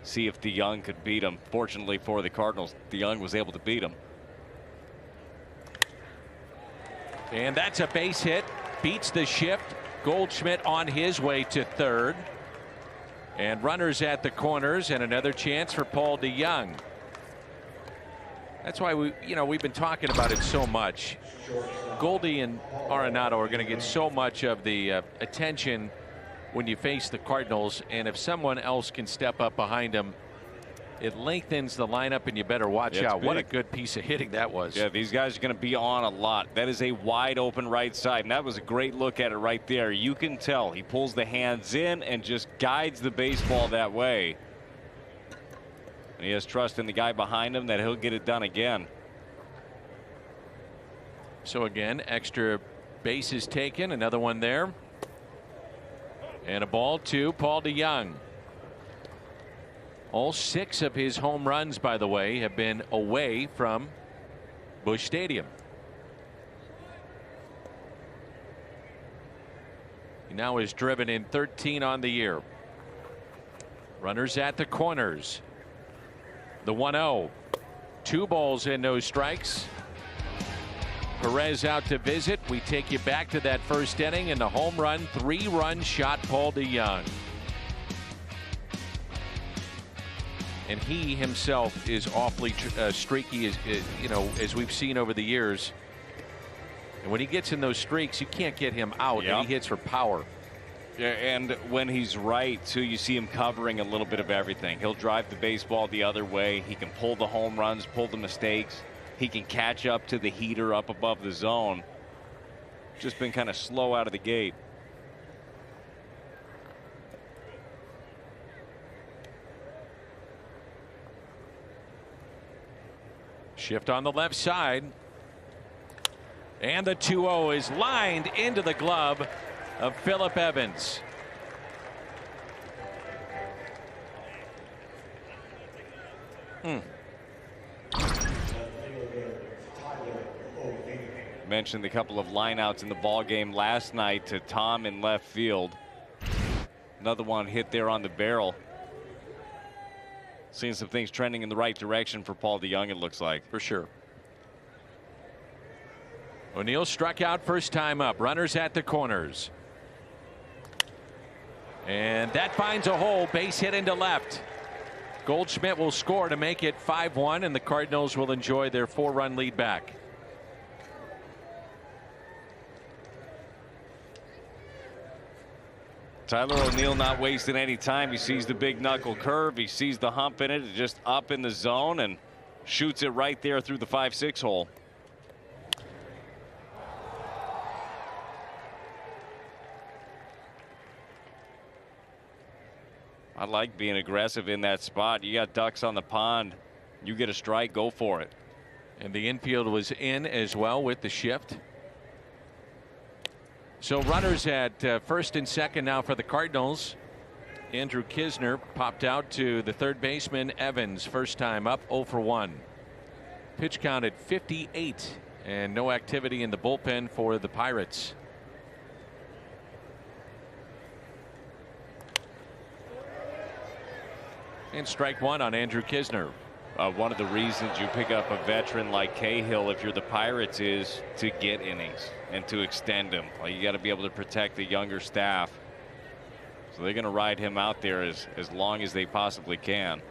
see if DeYoung could beat him. Fortunately for the Cardinals, DeYoung was able to beat him. And that's a base hit. Beats the shift. Goldschmidt on his way to third. And runners at the corners, and another chance for Paul DeYoung. That's why we've been talking about it so much. Goldie and Arenado are going to get so much of the attention when you face the Cardinals, and if someone else can step up behind them, it lengthens the lineup, and you better watch out. What a good piece of hitting that was. Yeah, these guys are going to be on a lot. That is a wide open right side, and that was a great look at it right there. You can tell he pulls the hands in and just guides the baseball that way. And he has trust in the guy behind him that he'll get it done again. So again, extra bases taken, another one there. And a ball to Paul DeYoung. All 6 of his home runs, by the way, have been away from Busch Stadium. He now is driven in 13 on the year. Runners at the corners. The 1-0. 2 balls and no strikes. Perez out to visit. We take you back to that first inning and the home run, 3-run shot, Paul DeYoung. And he himself is awfully streaky, as we've seen over the years. And when he gets in those streaks, you can't get him out. And he hits for power. Yeah, and when he's right, too, you see him covering a little bit of everything. He'll drive the baseball the other way. He can pull the home runs, pull the mistakes. He can catch up to the heater up above the zone. Just been kind of slow out of the gate. Shift on the left side. And the 2-0 is lined into the glove of Phillip Evans. Mentioned a couple of lineouts in the ball game last night to Tom in left field. Another one hit there on the barrel. Seeing some things trending in the right direction for Paul DeYoung, it looks like. For sure. O'Neill struck out first time up. Runners at the corners. And that finds a hole. Base hit into left. Goldschmidt will score to make it 5-1, and the Cardinals will enjoy their 4-run lead back. Tyler O'Neill not wasting any time. He sees the big knuckle curve. He sees the hump in it. It's just up in the zone and shoots it right there through the 5-6 hole. I like being aggressive in that spot. You got ducks on the pond. You get a strike, go for it. And the infield was in as well with the shift. So runners at first and second now for the Cardinals. Andrew Knizner popped out to the third baseman Evans, first time up, 0 for 1. Pitch count at 58, and no activity in the bullpen for the Pirates. And strike one on Andrew Knizner. One of the reasons you pick up a veteran like Cahill if you're the Pirates is to get innings and to extend them. You got to be able to protect the younger staff. So they're going to ride him out there as long as they possibly can.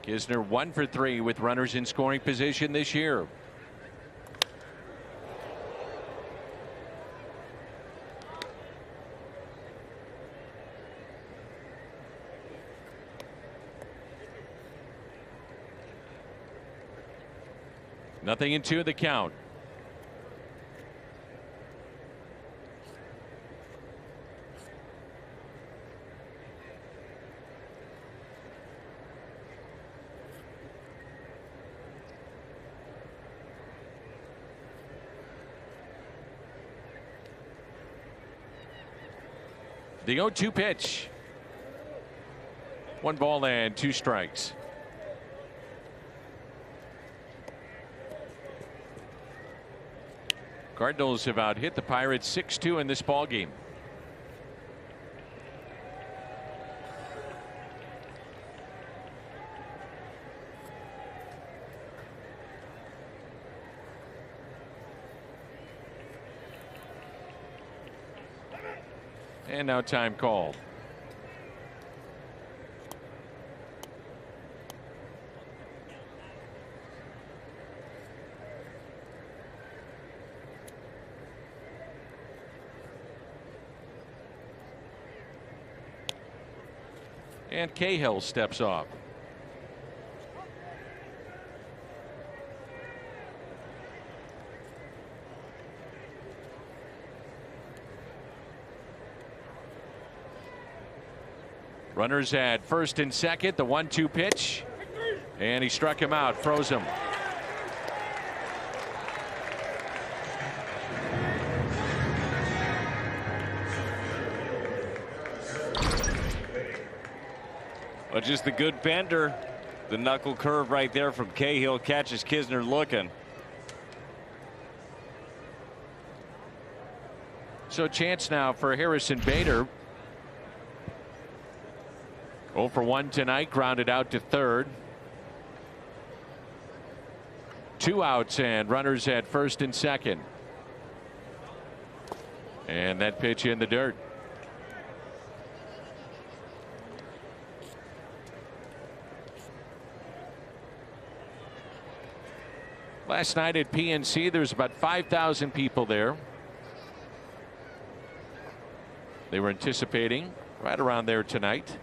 Knizner 1 for 3 with runners in scoring position this year. Nothing in 2 the count. The 0-2 pitch. 1 ball and 2 strikes. Cardinals have out hit the Pirates 6-2 in this ball game. And now time called. And Cahill steps off. Runners at first and second, the 1-2 pitch, and he struck him out, froze him. Well, just the good bender. The knuckle curve right there from Cahill catches Kisner looking. So chance now for Harrison Bader. 0 for 1 tonight, grounded out to third. 2 outs and runners at first and second. And that pitch in the dirt. Last night at PNC, there's about 5,000 people there. They were anticipating right around there tonight.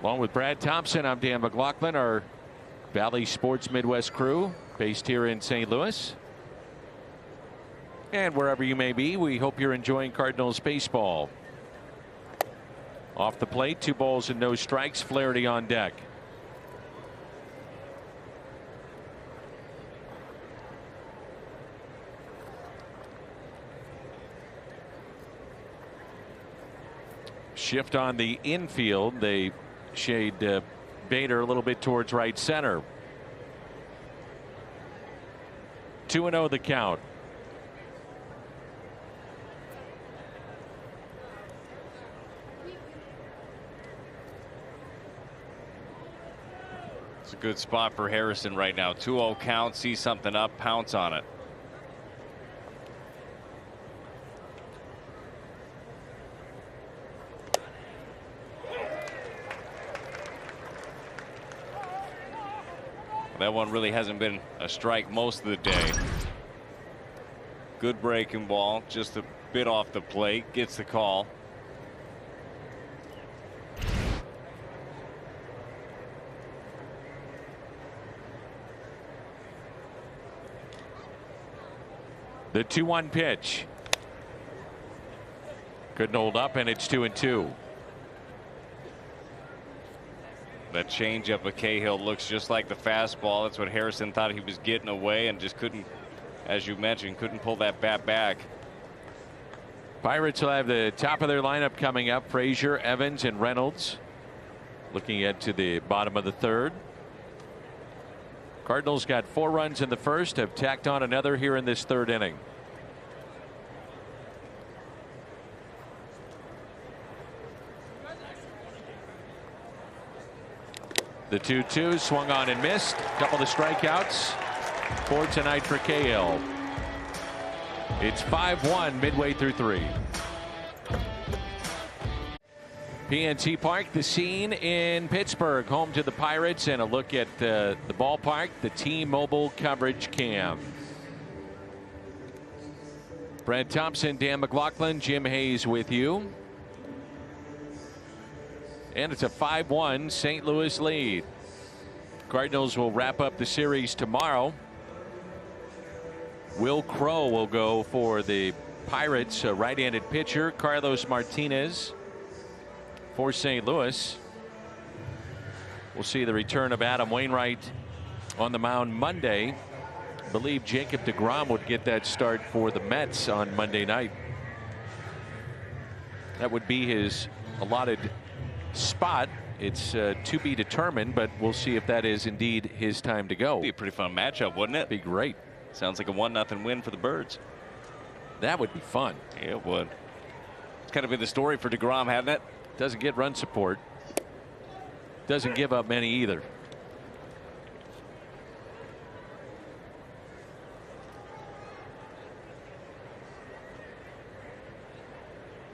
Along with Brad Thompson, I'm Dan McLaughlin, our Bally Sports Midwest crew based here in St. Louis. And wherever you may be, we hope you're enjoying Cardinals baseball. Off the plate, 2 balls and no strikes. Flaherty on deck. Shift on the infield. They shade Bader a little bit towards right center. 2-0 the count. It's a good spot for Harrison right now. 2-0 count, see something up, pounce on it. That one really hasn't been a strike most of the day. Good breaking ball, just a bit off the plate, gets the call. The 2-1 pitch. Couldn't hold up, and it's 2-2. That changeup of Cahill looks just like the fastball. That's what Harrison thought he was getting away and just couldn't, as you mentioned, couldn't pull that bat back. Pirates will have the top of their lineup coming up. Frazier, Evans, and Reynolds. Looking ahead to the bottom of the third. Cardinals got 4 runs in the first, have tacked on another here in this third inning. The 2-2 swung on and missed. Couple of strikeouts for tonight for Cahill. It's 5-1 midway through 3. PNC Park, the scene in Pittsburgh, home to the Pirates, and a look at the ballpark, the T-Mobile coverage cam. Brad Thompson, Dan McLaughlin, Jim Hayes with you. And it's a 5-1 St. Louis lead. Cardinals will wrap up the series tomorrow. Will Crowe will go for the Pirates, a right-handed pitcher. Carlos Martinez for St. Louis. We'll see the return of Adam Wainwright on the mound Monday. I believe Jacob deGrom would get that start for the Mets on Monday night. That would be his allotted spot. It's to be determined, but we'll see if that is indeed his time to go. Be a pretty fun matchup, wouldn't it? Be great. Sounds like a 1-0 win for the Birds. That would be fun. Yeah, it would. It's kind of been the story for DeGrom, hasn't it? Doesn't get run support. Doesn't give up many either.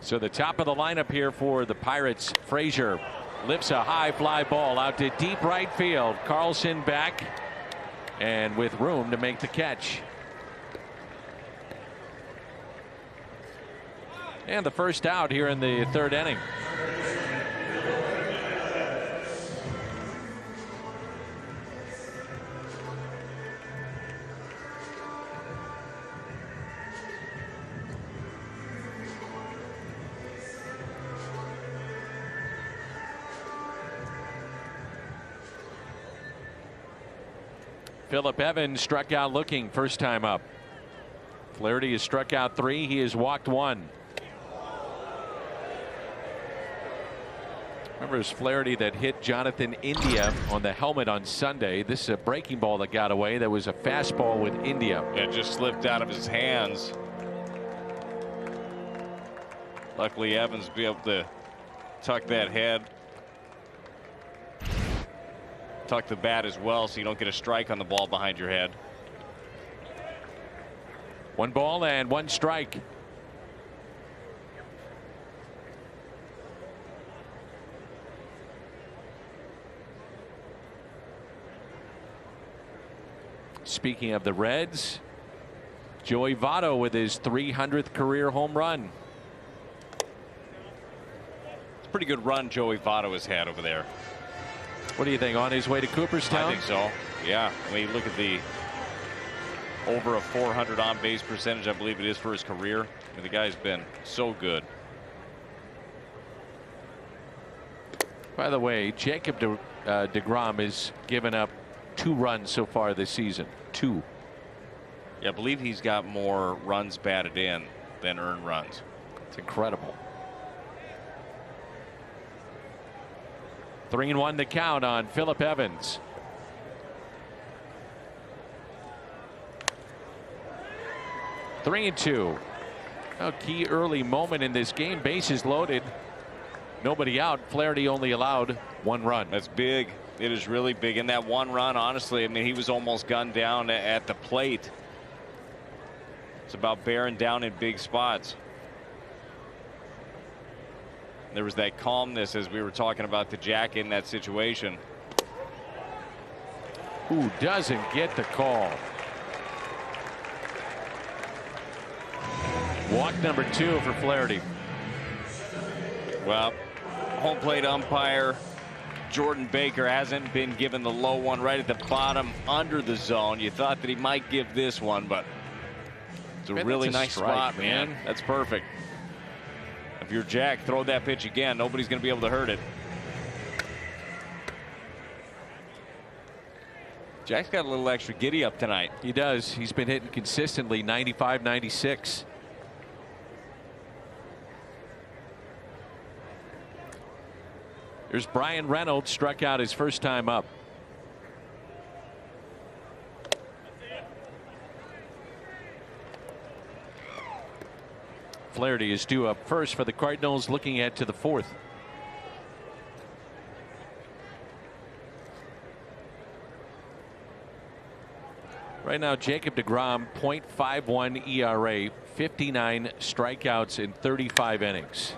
So the top of the lineup here for the Pirates. Frazier lifts a high fly ball out to deep right field. Carlson back and with room to make the catch. And the first out here in the third inning. Phillip Evans struck out looking first time up. Flaherty has struck out 3. He has walked 1. Remember, it was Flaherty that hit Jonathan India on the helmet on Sunday. This is a breaking ball that got away. That was a fastball with India. It just slipped out of his hands. Luckily, Evans be able to tuck that head. Tuck the bat as well so you don't get a strike on the ball behind your head. 1 ball and 1 strike. Speaking of the Reds, Joey Votto with his 300th career home run. It's a pretty good run Joey Votto has had over there. What do you think? On his way to Cooperstown? I think so. Yeah. I mean, look at the over a 400 on base percentage, I believe it is, for his career. I mean, the guy's been so good. By the way, Jacob DeGrom has given up 2 runs so far this season. 2. Yeah, I believe he's got more runs batted in than earned runs. It's incredible. 3-1 the count on Phillip Evans. Three and 2. A key early moment in this game. Bases loaded. Nobody out. Flaherty only allowed 1 run. That's big. It is really big. In that 1 run, honestly, I mean, he was almost gunned down at the plate. It's about bearing down in big spots. There was that calmness as we were talking about the Jack in that situation. Who doesn't get the call? Walk number 2 for Flaherty. Well, home plate umpire Jordan Baker hasn't been given the low one right at the bottom under the zone. You thought that he might give this one, but it's a really nice spot, man. That's perfect. If you're Jack, throw that pitch again. Nobody's going to be able to hurt it. Jack's got a little extra giddy up tonight. He does. He's been hitting consistently 95, 96. There's Brian Reynolds, struck out his first time up. Flaherty is due up first for the Cardinals, looking ahead to the 4th. Right now, Jacob DeGrom, .51 ERA, 59 strikeouts in 35 innings.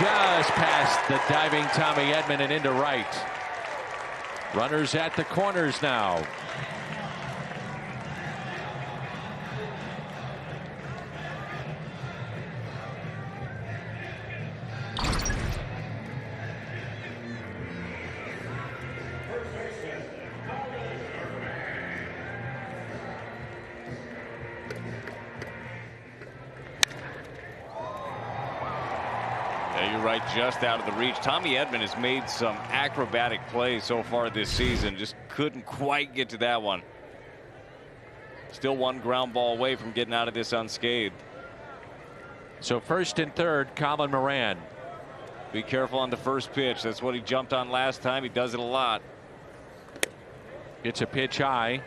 Just past the diving Tommy Edman and into right. Runners at the corners now. Just out of the reach. Tommy Edman has made some acrobatic plays so far this season. Just couldn't quite get to that one. Still 1 ground ball away from getting out of this unscathed. So 1st and 3rd, Colin Moran. Be careful on the first pitch. That's what he jumped on last time. He does it a lot. Gets a pitch high.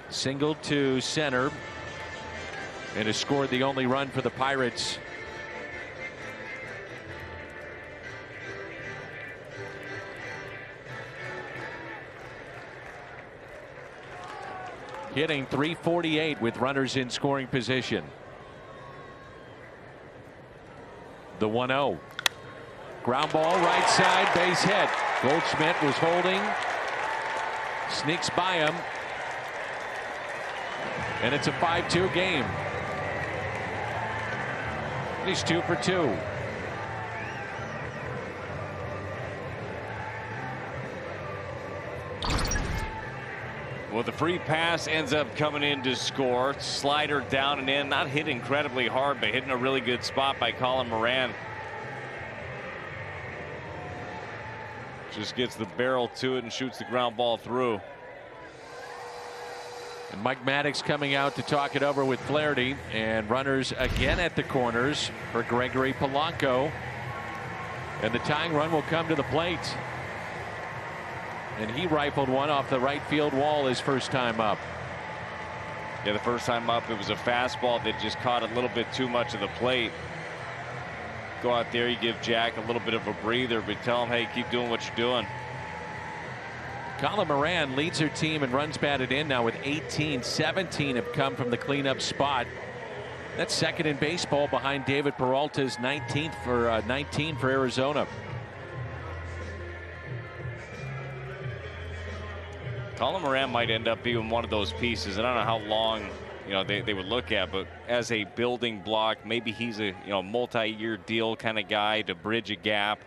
Single to center and has scored the only run for the Pirates. Hitting .348 with runners in scoring position. The 1-0. Ground ball right side, base hit. Goldschmidt was holding. Sneaks by him. And it's a 5-2 game. He's 2 for 2. Well, the free pass ends up coming in to score. Slider down and in, not hit incredibly hard, but hitting a really good spot by Colin Moran. Just gets the barrel to it and shoots the ground ball through. And Mike Maddox coming out to talk it over with Flaherty, and runners again at the corners for Gregory Polanco. And the tying run will come to the plate. And he rifled one off the right field wall his first time up. Yeah, the first time up, it was a fastball that just caught a little bit too much of the plate. Go out there, you give Jack a little bit of a breather, but tell him, hey, keep doing what you're doing. Colin Moran leads her team in runs batted in now with 18. 17 have come from the cleanup spot. That's second in baseball behind David Peralta's 19 for Arizona. Colin Moran might end up being one of those pieces. I don't know how long they would look at, but as a building block, maybe he's a multi-year deal kind of guy to bridge a gap.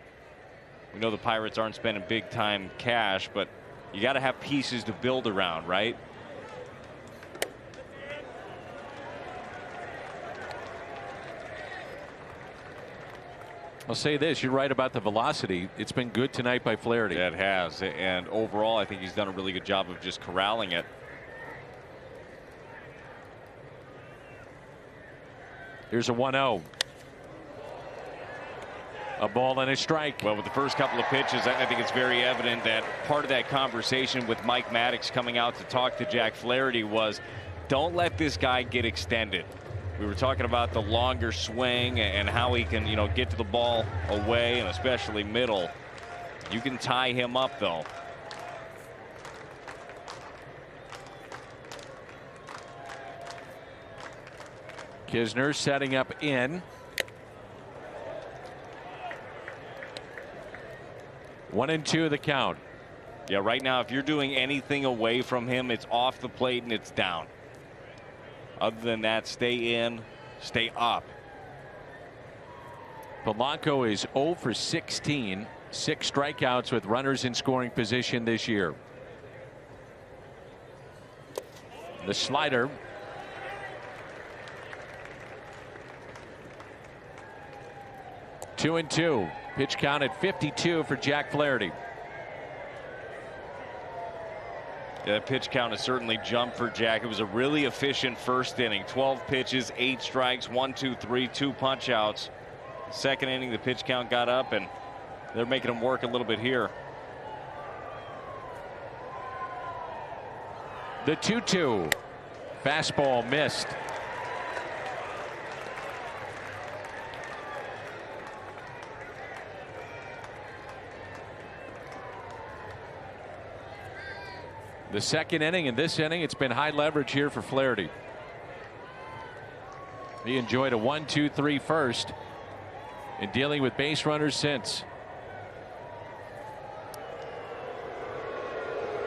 We know the Pirates aren't spending big time cash, but you got to have pieces to build around, right? I'll say this, you're right about the velocity. It's been good tonight by Flaherty. Yeah, it has, and overall I think he's done a really good job of just corralling it. Here's a 1-0. A ball and a strike. Well, with the first couple of pitches, I think it's very evident that part of that conversation with Mike Maddox coming out to talk to Jack Flaherty was, don't let this guy get extended. We were talking about the longer swing and how he can, get to the ball away and especially middle. You can tie him up, though. Kisner setting up in. 1-2 the count. Yeah, right now, if you're doing anything away from him, it's off the plate and it's down. Other than that, stay in, stay up. Polanco is 0 for 16, 6 strikeouts with runners in scoring position this year. The slider. Two and two. Pitch count at 52 for Jack Flaherty. Yeah, that pitch count has certainly jumped for Jack. It was a really efficient first inning. 12 pitches, 8 strikes, 1, 2, 3, 2 punch outs. Second inning, the pitch count got up, and they're making him work a little bit here. The 2-2. Fastball missed. The second inning, and this inning, it's been high leverage here for Flaherty. He enjoyed a 1-2-3 first in dealing with base runners since.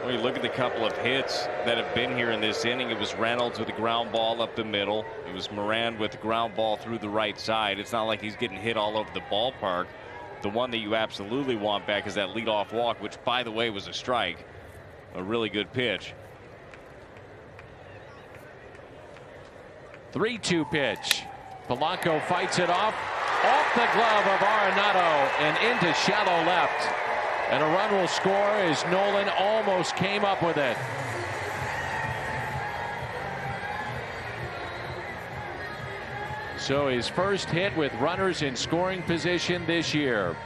When you look at the couple of hits that have been here in this inning, it was Reynolds with a ground ball up the middle. It was Moran with a ground ball through the right side. It's not like he's getting hit all over the ballpark. The one that you absolutely want back is that leadoff walk, which, by the way, was a strike. A really good pitch. 3-2 pitch. Polanco fights it off the glove of Arenado and into shallow left. And a run will score as Nolan almost came up with it. So his first hit with runners in scoring position this year.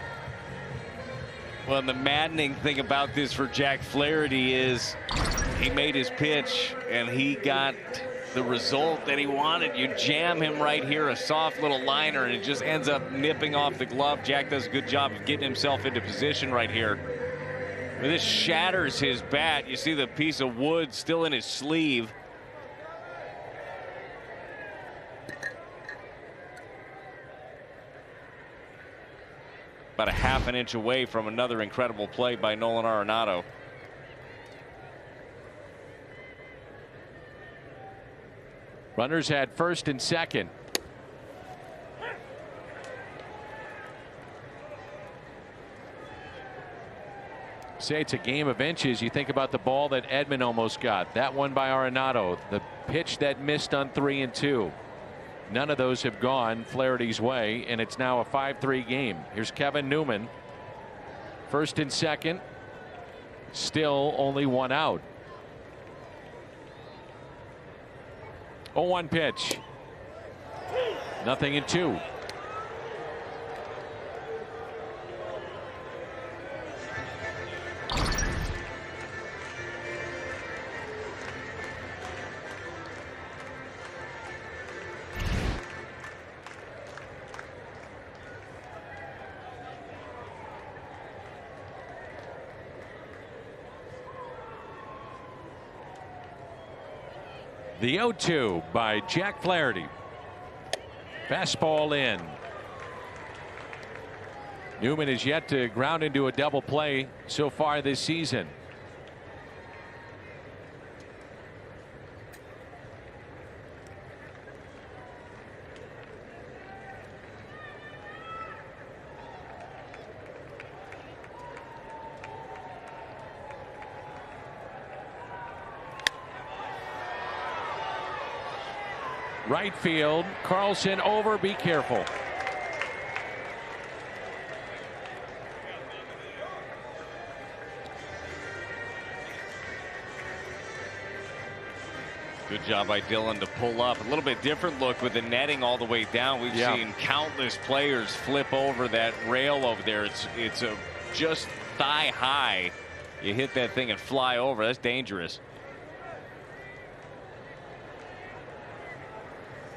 Well, and the maddening thing about this for Jack Flaherty is He made his pitch, and he got the result that he wanted. You jam him right here, a soft little liner, and it just ends up nipping off the glove. Jack does a good job of getting himself into position right here. But this shatters his bat. You see the piece of wood still in his sleeve. About a half an inch away from another incredible play by Nolan Arenado. Runners at first and second. Say it's a game of inches. You think about the ball that Edman almost got. That one by Arenado. The pitch that missed on 3 and 2. None of those have gone Flaherty's way, and it's now a 5-3 game. Here's Kevin Newman. First and second. Still only 1 out. 0-1 pitch. Nothing in 2. The 0-2 by Jack Flaherty. Fastball in. Newman is yet to ground into a double play so far this season. Right field, Carlson over, be careful. Good job by Dillon to pull up. A little bit different look with the netting all the way down. We've seen countless players flip over that rail over there. It's a just thigh high. You hit that thing and fly over. That's dangerous.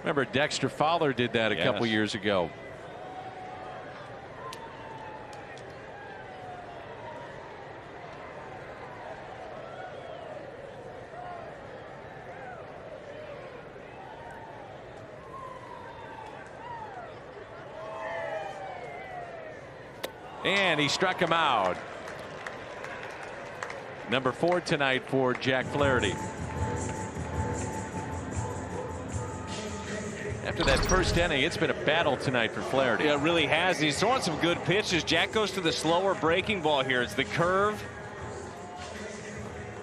Remember Dexter Fowler did that a couple years ago. And he struck him out. Number 4 tonight for Jack Flaherty. After that first inning, it's been a battle tonight for Flaherty. Yeah, it really has. He's throwing some good pitches. Jack goes to the slower breaking ball here. It's the curve.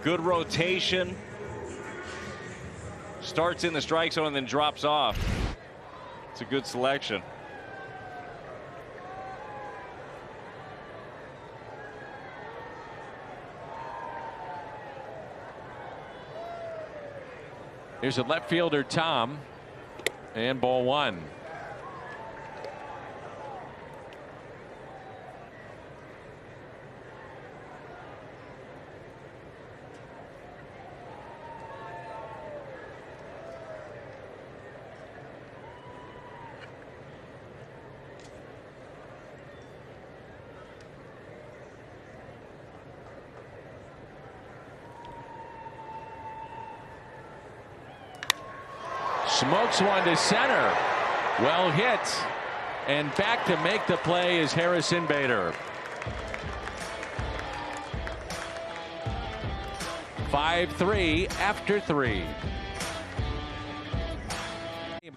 Good rotation. Starts in the strike zone and then drops off. It's a good selection. Here's a left fielder, Tom. And ball 1. Smokes one to center. Well hit. And back to make the play is Harrison Bader. 5-3 after 3.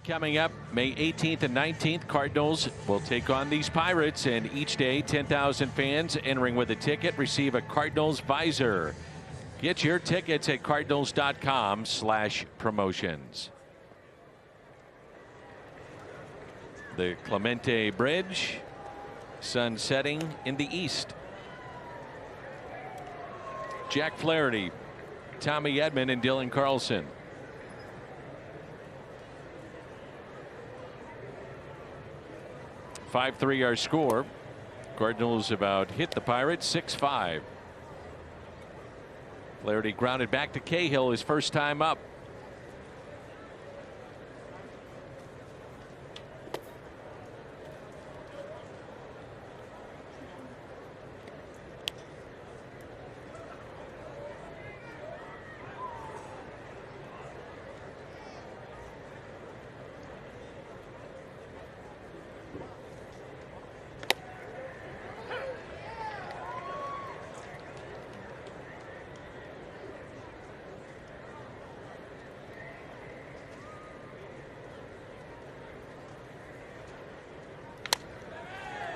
Coming up May 18th and 19th, Cardinals will take on these Pirates, and each day 10,000 fans entering with a ticket receive a Cardinals visor. Get your tickets at cardinals.com/promotions. The Clemente Bridge, sun setting in the east. Jack Flaherty, Tommy Edman, and Dylan Carlson. (5-3) our score. Cardinals about hit the Pirates 6-5. Flaherty grounded back to Cahill his first time up.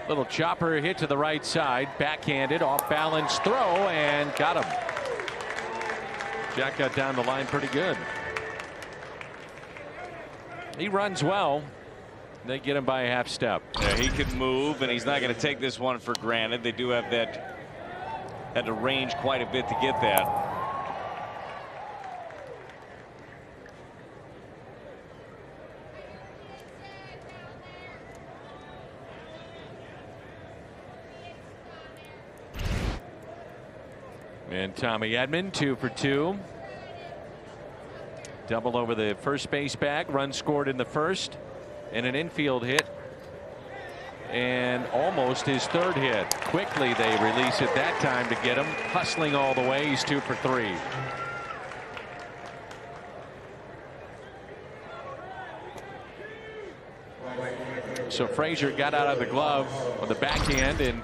Little chopper hit to the right side, backhanded, off balance throw, and got him. Jack got down the line pretty good. He runs well. They get him by a half step. Yeah, he can move, and he's not going to take this one for granted. They do have that, had to range quite a bit to get that. And Tommy Edman 2 for 2. Double over the first base bag. Run scored in the first. And an infield hit. And almost his third hit. Quickly they release it that time to get him. Hustling all the way. He's 2 for 3. So Frazier got out of the glove on the backhand, and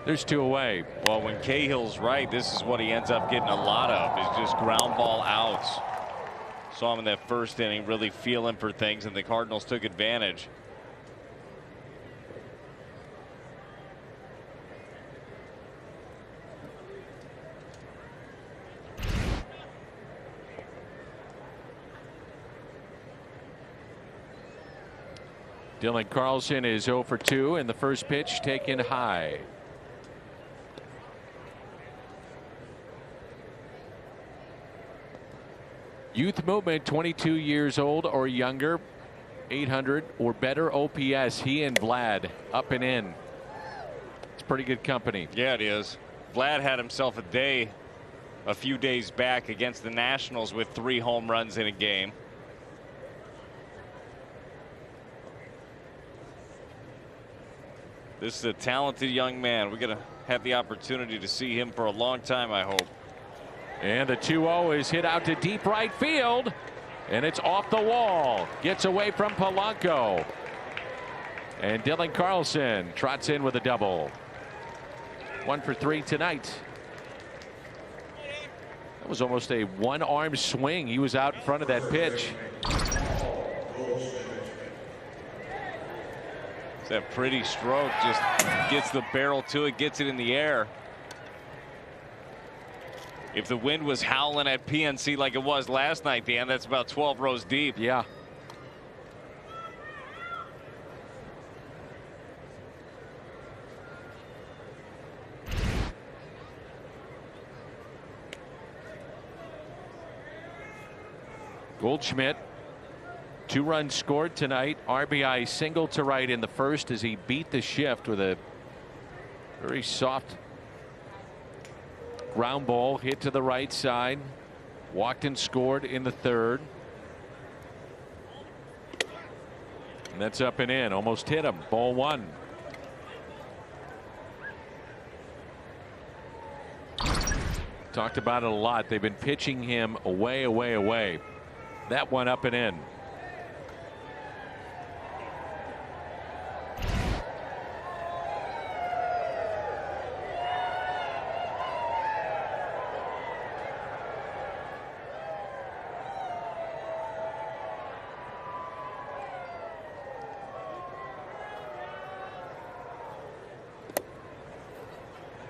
there's 2 away. Well, when Cahill's right, this is what he ends up getting a lot of, is just ground ball outs. Saw him in that first inning really feeling for things, and the Cardinals took advantage. Dylan Carlson is 0 for 2, and the first pitch taken high. Youth movement, 22 years old or younger, 800 or better OPS. He and Vlad up and in. It's pretty good company. Yeah, it is. Vlad had himself a day a few days back against the Nationals with 3 home runs in a game. This is a talented young man. We're going to have the opportunity to see him for a long time, I hope. And the 2-0 is hit out to deep right field, and it's off the wall. Gets away from Polanco. And Dylan Carlson trots in with a double. 1 for 3 tonight. That was almost a one-arm swing. He was out in front of that pitch. That pretty stroke, just gets the barrel to it, gets it in the air. If the wind was howling at PNC like it was last night, Dan, that's about 12 rows deep. Yeah. Goldschmidt, 2 runs scored tonight. RBI single to right in the first as he beat the shift with a very soft ground ball hit to the right side. Walked and scored in the third. And that's up and in. Almost hit him. Ball 1. Talked about it a lot. They've been pitching him away, away, away. That one up and in.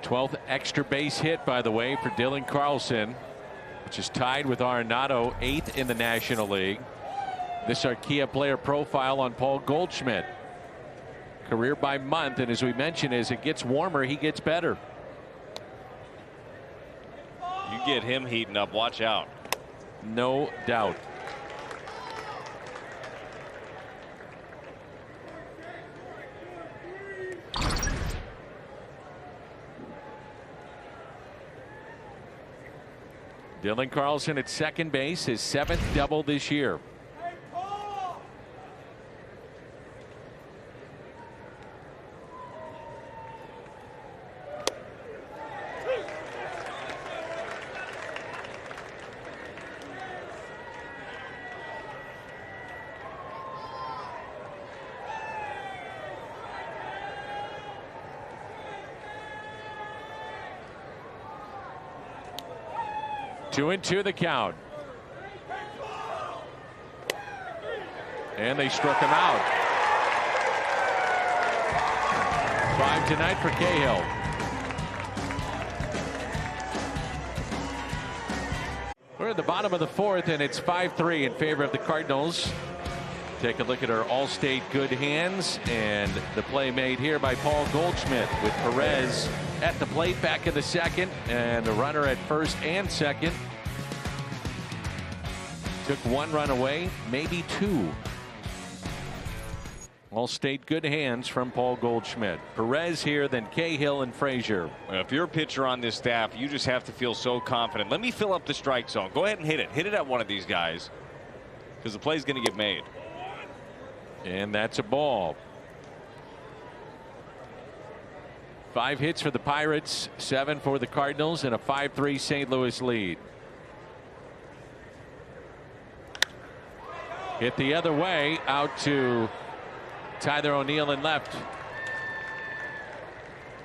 Twelfth extra base hit, by the way, for Dylan Carlson, which is tied with Arenado, 8th in the National League. This Archaea player profile on Paul Goldschmidt. Career by month, and as we mentioned, as it gets warmer, he gets better. You get him heating up, watch out. No doubt. Dylan Carlson at second base, his 7th double this year. Two and two the count. And they struck him out. 5 tonight for Cahill. We're at the bottom of the 4th, and it's 5-3 in favor of the Cardinals. Take a look at our All-State good hands, and the play made here by Paul Goldschmidt with Perez at the plate back in the 2nd, and the runner at 1st and 2nd. Took 1 run away, maybe 2. All-State good hands from Paul Goldschmidt. Perez here, then Cahill and Frazier. Well, if you're a pitcher on this staff, you just have to feel so confident. Let me fill up the strike zone. Go ahead and hit it. Hit it at one of these guys, because the play's going to get made. And that's a ball. 5 hits for the Pirates, 7 for the Cardinals, and a 5-3 St. Louis lead. Hit the other way, out to Tyler O'Neill in left.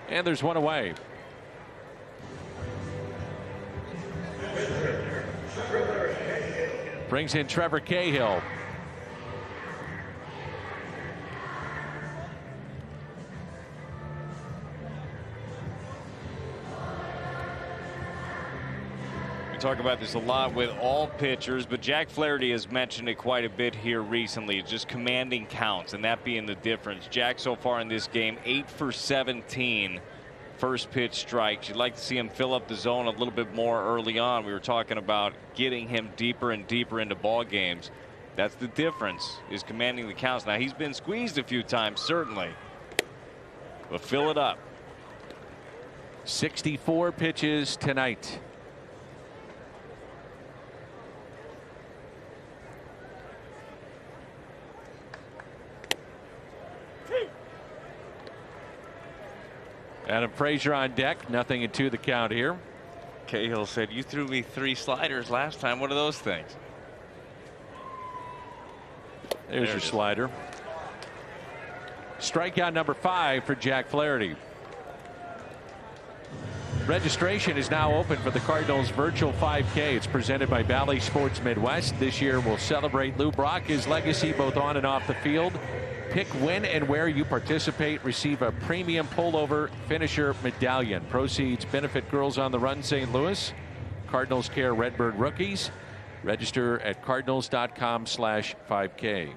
And there's 1 away. Brings in Trevor Cahill. We talk about this a lot with all pitchers, but Jack Flaherty has mentioned it quite a bit here recently. Just commanding counts, and that being the difference. Jack so far in this game, 8 for 17 first pitch strikes. You'd like to see him fill up the zone a little bit more early on. We were talking about getting him deeper and deeper into ball games. That's the difference, is commanding the counts. Now, he's been squeezed a few times, certainly, but fill it up. 64 pitches tonight. Adam Frazier on deck, 0-2 the count here. Cahill said, "You threw me 3 sliders last time. What are those things?" There's your slider. Strikeout number 5 for Jack Flaherty. Registration is now open for the Cardinals virtual 5K. It's presented by Bally Sports Midwest. This year we'll celebrate Lou Brock, his legacy both on and off the field. Pick when and where you participate. Receive a premium pullover finisher medallion. Proceeds benefit Girls on the Run St. Louis. Cardinals Care Redbird Rookies. Register at cardinals.com/5K.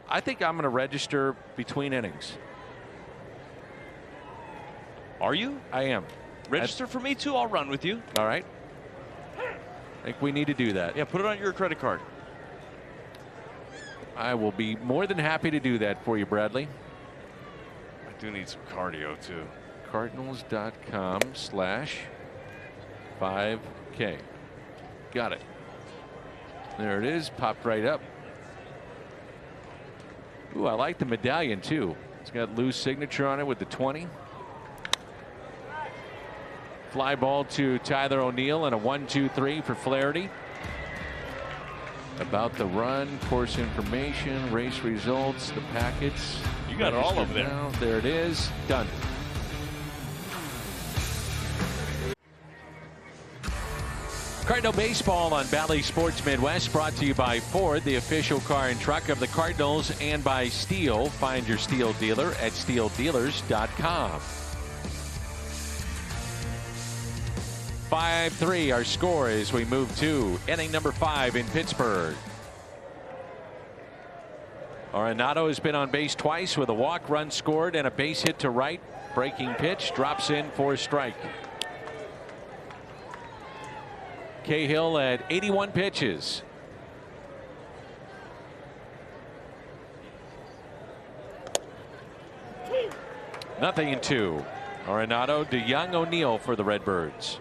I think I'm going to register between innings. Are you? I am. Register for me too. I'll run with you. All right. I think we need to do that. Yeah, put it on your credit card. I will be more than happy to do that for you, Bradley. I do need some cardio too. Cardinals.com/5K. Got it. There it is. Popped right up. Ooh, I like the medallion too. It's got Lou's signature on it with the 20. Fly ball to Tyler O'Neill and a 1-2-3 for Flaherty. About the run, course information, race results, the packets. You got it all over there. Now. There it is. Done. Cardinal baseball on Bally Sports Midwest, brought to you by Ford, the official car and truck of the Cardinals, and by Steel. Find your Steel dealer at steeldealers.com. 5-3 our score as we move to inning number 5 in Pittsburgh. Arenado has been on base twice with a walk, run scored, and a base hit to right. Breaking pitch drops in for a strike. Cahill at 81 pitches. Nothing in 2. Arenado, DeYoung, O'Neill for the Redbirds.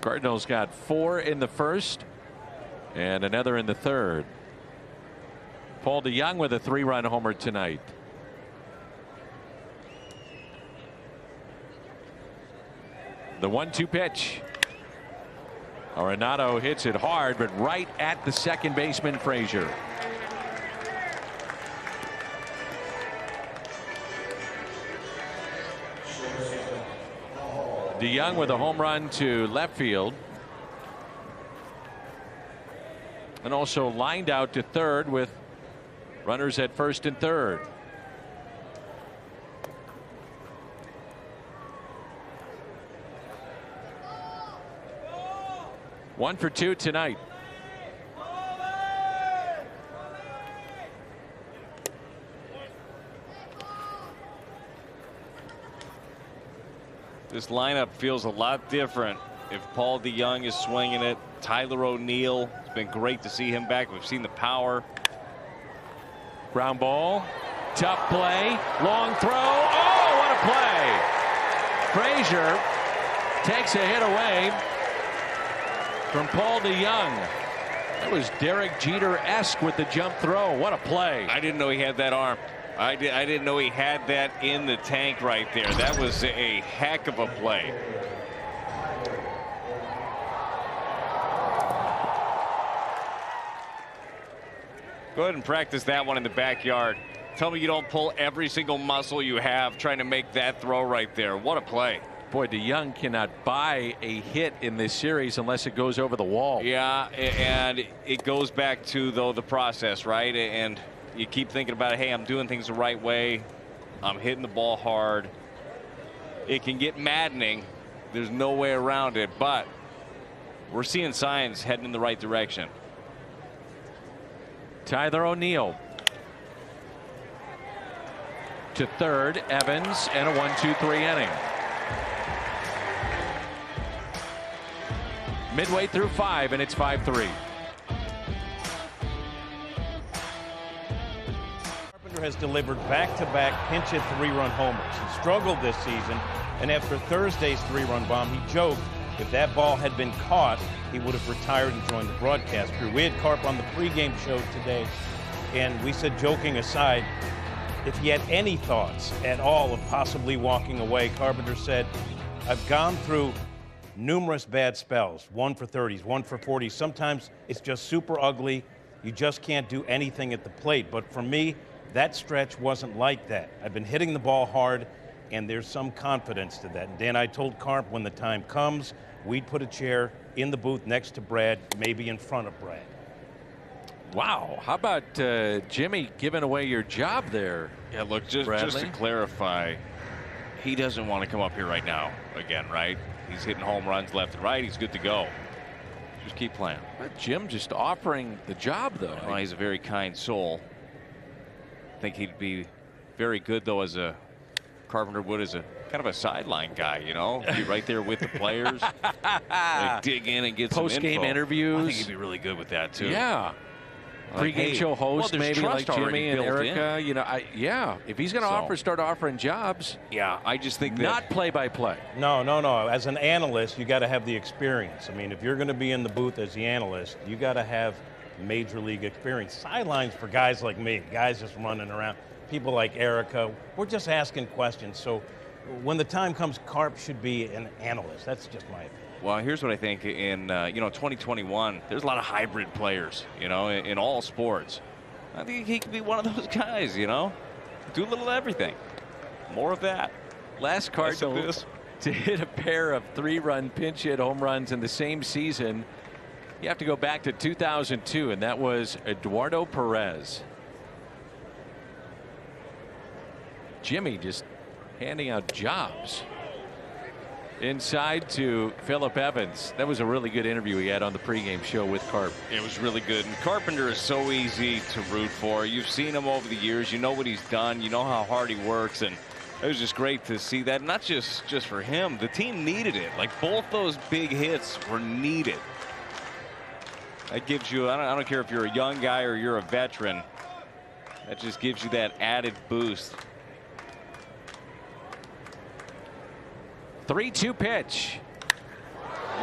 Cardinals got 4 in the first and another in the third. Paul DeJong with a 3-run homer tonight. The 1-2 pitch. Arenado hits it hard, but right at the second baseman, Frazier. DeJong with a home run to left field. And also lined out to third with runners at first and third. One for 2 tonight. This lineup feels a lot different if Paul DeJong is swinging it. Tyler O'Neill, it's been great to see him back. We've seen the power. Ground ball, tough play, long throw. Oh, what a play! Frazier takes a hit away from Paul DeJong. That was Derek Jeter-esque with the jump throw. What a play! I didn't know he had that arm. I didn't know he had that in the tank right there. That was a heck of a play. Go ahead and practice that one in the backyard. Tell me you don't pull every single muscle you have trying to make that throw right there. What a play. Boy, DeJong cannot buy a hit in this series unless it goes over the wall. Yeah, and it goes back to, though, the process, right? And you keep thinking about it. Hey, I'm doing things the right way. I'm hitting the ball hard. It can get maddening. There's no way around it, but we're seeing signs heading in the right direction. Tyler O'Neill to third. Evans, and a 1-2-3 inning. Midway through 5, and it's 5-3. Carpenter has delivered back-to-back pinch-hit 3-run homers. He struggled this season, and after Thursday's 3-run bomb, he joked if that ball had been caught, he would have retired and joined the broadcast crew. We had Carp on the pregame show today, and we said, joking aside, if he had any thoughts at all of possibly walking away. Carpenter said, I've gone through numerous bad spells, 1 for 30s, 1 for 40s. Sometimes it's just super ugly. You just can't do anything at the plate. But for me, that stretch wasn't like that. I've been hitting the ball hard, and there's some confidence to that. And Dan, I told Carp when the time comes, we'd put a chair in the booth next to Brad, maybe in front of Brad. Wow. How about Jimmy giving away your job there? Yeah, look, just to clarify, he doesn't want to come up here right now again, right? He's hitting home runs left and right. He's good to go. Just keep playing. But Jim just offering the job, though. Well, he's a very kind soul. I think he'd be very good, though, as a Carpenter would as a kind of a sideline guy, you know, be right there with the players, like dig in and get post-game interviews. I think he'd be really good with that too. Yeah. Pre-game show host, maybe like Jimmy and Erica. You know, yeah. If he's going to start offering jobs. Yeah, I just think that. Not play-by-play. No. As an analyst, you got to have the experience. I mean, if you're going to be in the booth as the analyst, you got to have major league experience. Sidelines for guys like me, guys just running around. People like Erica, we're just asking questions. So when the time comes, Carp should be an analyst. That's just my opinion. Well, here's what I think. In 2021, there's a lot of hybrid players, in all sports. I think he could be one of those guys, do a little of everything. More of that. Last Cardinal to hit a pair of 3-run pinch hit home runs in the same season, you have to go back to 2002, and that was Eduardo Perez. Jimmy just handing out jobs. Inside to Phillip Evans. That was a really good interview he had on the pregame show with Carp. It was really good. And Carpenter is so easy to root for. You've seen him over the years. You know what he's done. You know how hard he works. And it was just great to see that. Not just for him. The team needed it. Like, both those big hits were needed. That gives you, I don't care if you're a young guy or you're a veteran. That just gives you that added boost. 3-2 pitch.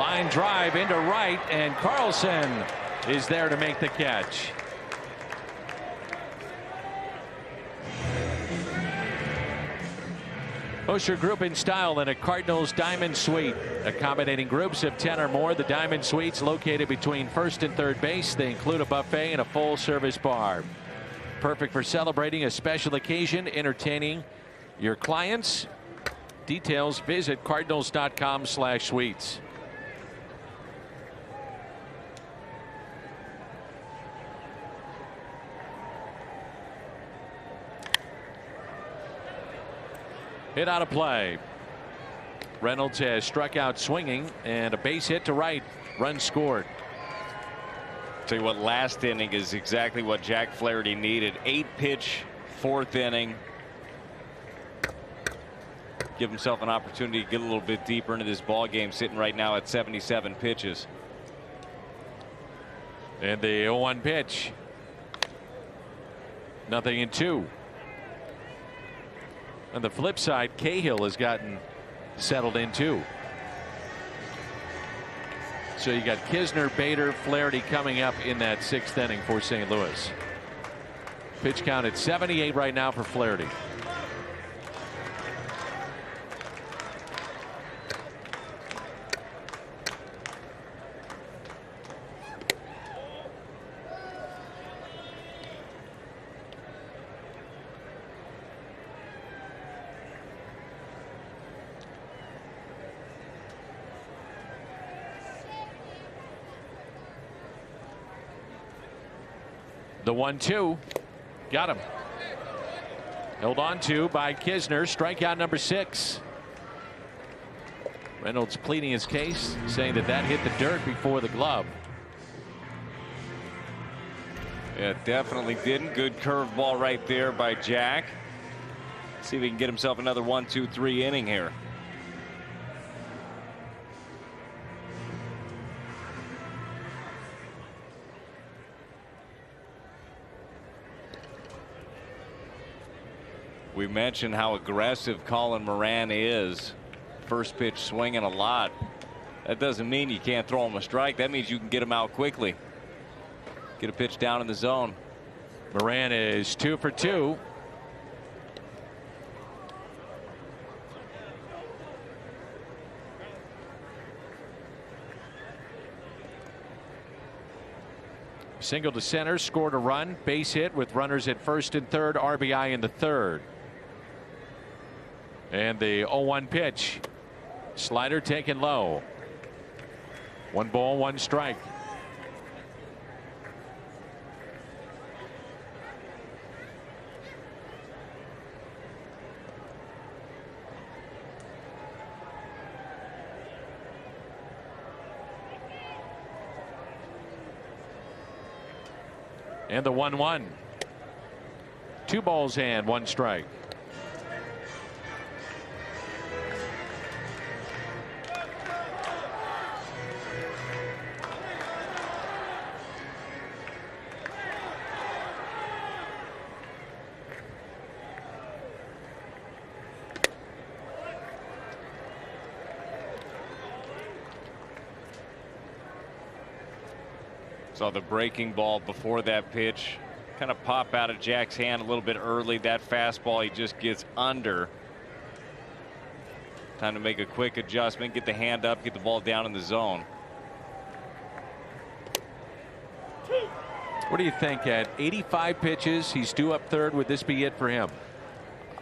Line drive into right, and Carlson is there to make the catch. Osher Group in style in a Cardinals Diamond Suite. Accommodating groups of 10 or more, the Diamond Suite's located between first and third base. They include a buffet and a full-service bar. Perfect for celebrating a special occasion, entertaining your clients. Details, visit cardinals.com/suites. Hit out of play. Reynolds has struck out swinging, and a base hit to right. Run scored. Tell you what, last inning is exactly what Jack Flaherty needed. 8-pitch, 4th inning. Give himself an opportunity to get a little bit deeper into this ball game, sitting right now at 77 pitches. And the 0-1 pitch. 0-2. On the flip side, Cahill has gotten settled in too. So you got Kisner, Bader, Flaherty coming up in that 6th inning for St. Louis. Pitch count at 78 right now for Flaherty. The 1-2. Got him. Held on to by Kisner. Strikeout number 6. Reynolds pleading his case, saying that that hit the dirt before the glove. Yeah, definitely didn't. Good curveball right there by Jack. See if he can get himself another 1-2-3 inning here. We mentioned how aggressive Colin Moran is. First pitch swinging a lot. That doesn't mean you can't throw him a strike. That means you can get him out quickly. Get a pitch down in the zone. Moran is 2 for 2. Single to center, scored a run, base hit with runners at first and third, RBI in the 3rd. And the 0-1 pitch. Slider taken low. 1 ball, 1 strike. And the 1-1. 2 balls and 1 strike. Saw the breaking ball before that pitch kind of pop out of Jack's hand a little bit early. That fastball, he just gets under. Time to make a quick adjustment, get the hand up, get the ball down in the zone. What do you think? At 85 pitches, he's due up 3rd. Would this be it for him?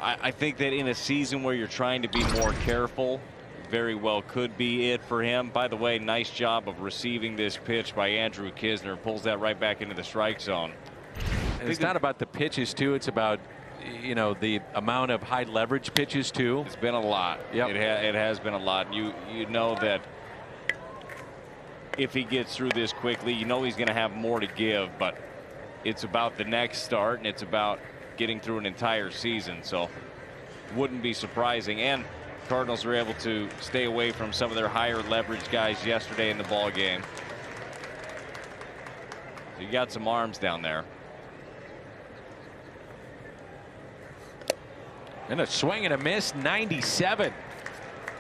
I think that in a season where you're trying to be more careful, very well could be it for him. By the way, nice job of receiving this pitch by Andrew Kisner. Pulls that right back into the strike zone. And it's not about the pitches too. It's about, you know, the amount of high leverage pitches too. It's been a lot. Yep. It has been a lot. You know that if he gets through this quickly, you know he's going to have more to give, but it's about the next start and it's about getting through an entire season. So wouldn't be surprising. And Cardinals were able to stay away from some of their higher leverage guys yesterday in the ball game. So you got some arms down there. And a swing and a miss. 97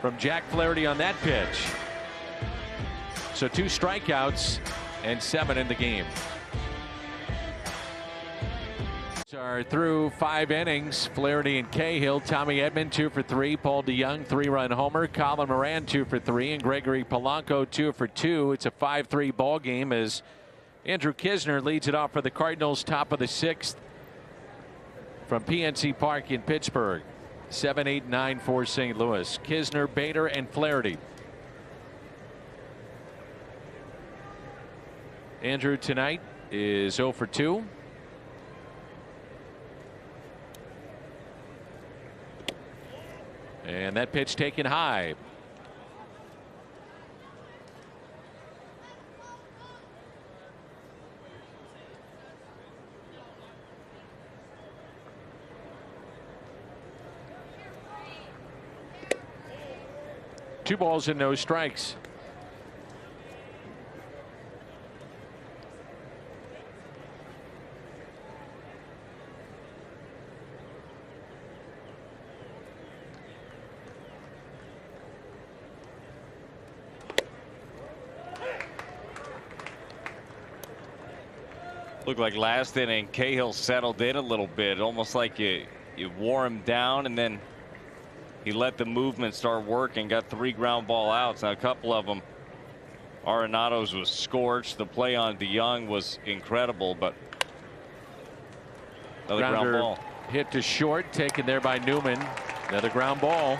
from Jack Flaherty on that pitch. So 2 strikeouts and 7 in the game. Are through 5 innings. Flaherty and Cahill. Tommy Edman 2 for 3. Paul DeYoung 3-run homer. Colin Moran 2 for 3, and Gregory Polanco 2 for 2. It's a 5-3 ball game as Andrew Knizner leads it off for the Cardinals, top of the 6th from PNC Park in Pittsburgh. 7-8-9 for St. Louis. Knizner, Bader, and Flaherty. Andrew tonight is 0 for 2. And that pitch taken high. Two balls and no strikes. Looked like last inning Cahill settled in a little bit, almost like you wore him down, and then he let the movement start working. Got 3 ground ball outs. Now a couple of them, Arenado's was scorched. The play on DeYoung was incredible, but another ground ball hit to short, taken there by Newman. Another ground ball.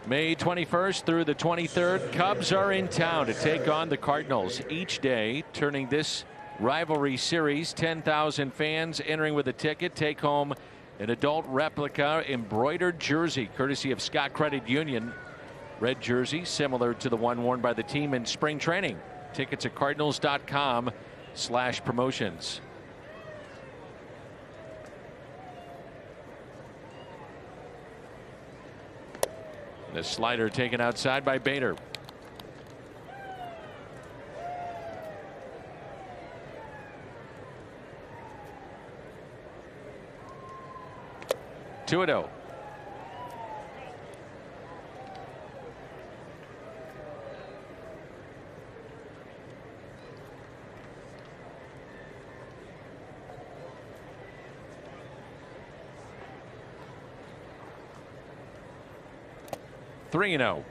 May 21st through the 23rd, Cubs are in town to take on the Cardinals each day, turning this rivalry series. 10,000 fans entering with a ticket. Take home an adult replica embroidered jersey courtesy of Scott Credit Union. Red jersey similar to the one worn by the team in spring training. Tickets at cardinals.com/promotions. The slider taken outside by Bader. Two and 0. Three and 0.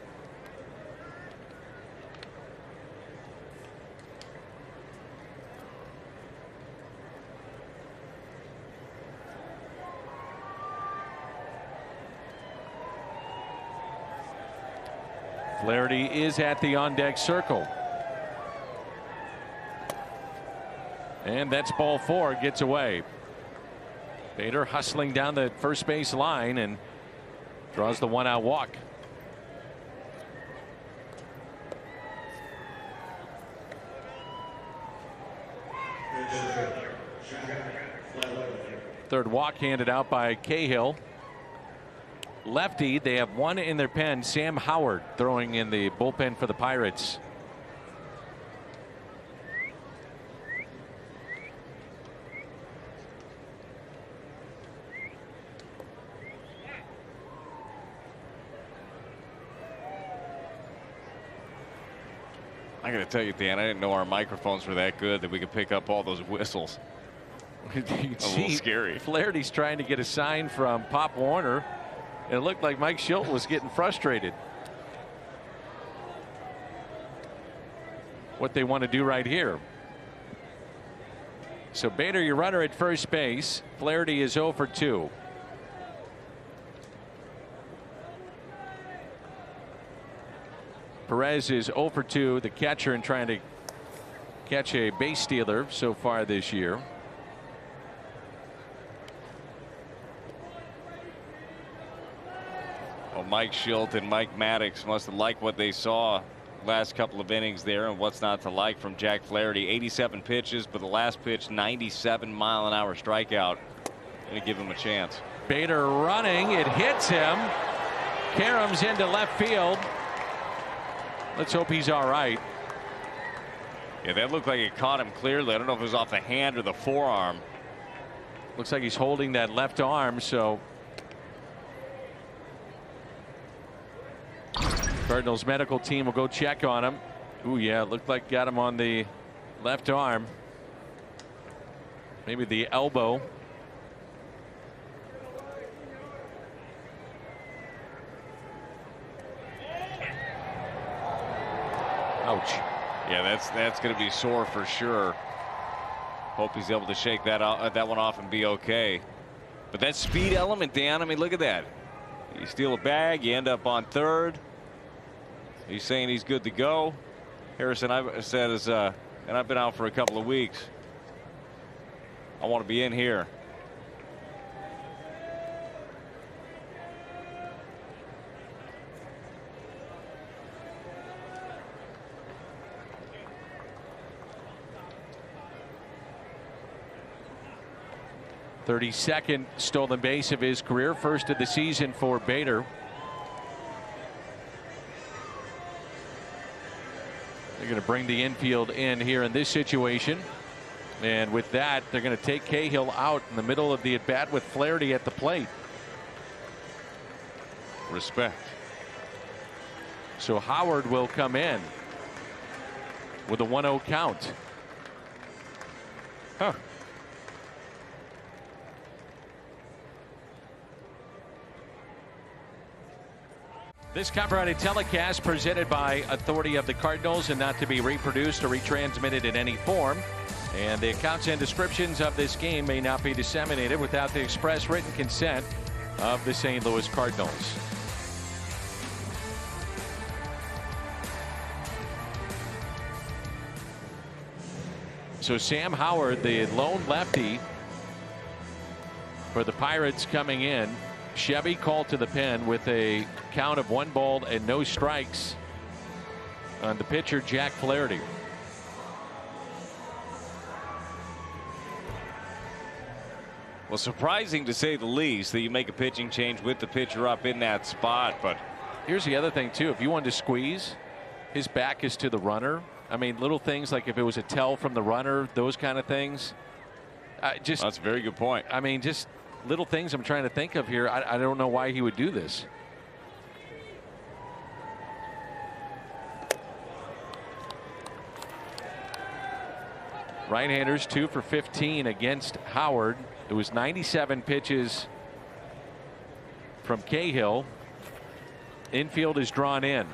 Flaherty is at the on-deck circle. And that's ball 4. Gets away. Bader hustling down the first base line and draws the 1-out walk. Third walk handed out by Cahill. Lefty, they have one in their pen. Sam Howard throwing in the bullpen for the Pirates. I got to tell you, Dan, I didn't know our microphones were that good that we could pick up all those whistles. You can a little scary. Flaherty's trying to get a sign from Pop Warner, and it looked like Mike Schilt was getting frustrated. What they want to do right here. So Bader, your runner at first base. Flaherty is 0 for 2. Perez is 0 for 2, the catcher, and trying to catch a base stealer so far this year. Well, Mike Schilt and Mike Maddox must have liked what they saw last couple of innings there, and what's not to like from Jack Flaherty. 87 pitches, but the last pitch 97-mile-an-hour strikeout. Going to give him a chance. Bader running, it hits him. Karams into left field. Let's hope he's all right. Yeah, that looked like it caught him clearly. I don't know if it was off the hand or the forearm. Looks like he's holding that left arm, so Cardinals medical team will go check on him. Ooh, yeah, looked like got him on the left arm. Maybe the elbow. Ouch. Yeah, that's going to be sore for sure. Hope he's able to shake that one off and be okay. But that speed element, Dan, I mean, look at that. You steal a bag, you end up on third. He's saying he's good to go. Harrison, I've said, and I've been out for a couple of weeks. I want to be in here. .32nd stolen base of his career, first of the season for Bader. They're going to bring the infield in here in this situation, and with that they're going to take Cahill out in the middle of the at bat with Flaherty at the plate. Respect. So Howard will come in with a 1-0 count. Huh. This copyrighted telecast presented by authority of the Cardinals and not to be reproduced or retransmitted in any form. And the accounts and descriptions of this game may not be disseminated without the express written consent of the St. Louis Cardinals. So Sam Howard, the lone lefty for the Pirates, coming in. Chevy called to the pen with a count of 1 ball and no strikes on the pitcher Jack Flaherty. Well, surprising to say the least that you make a pitching change with the pitcher up in that spot. But here's the other thing too. If you wanted to squeeze, his back is to the runner. I mean, little things like if it was a tell from the runner, those kind of things. Just that's a very good point. I mean, just little things I'm trying to think of here. I don't know why he would do this. Right-handers 2 for 15 against Howard. It was 97 pitches from Cahill. Infield is drawn in.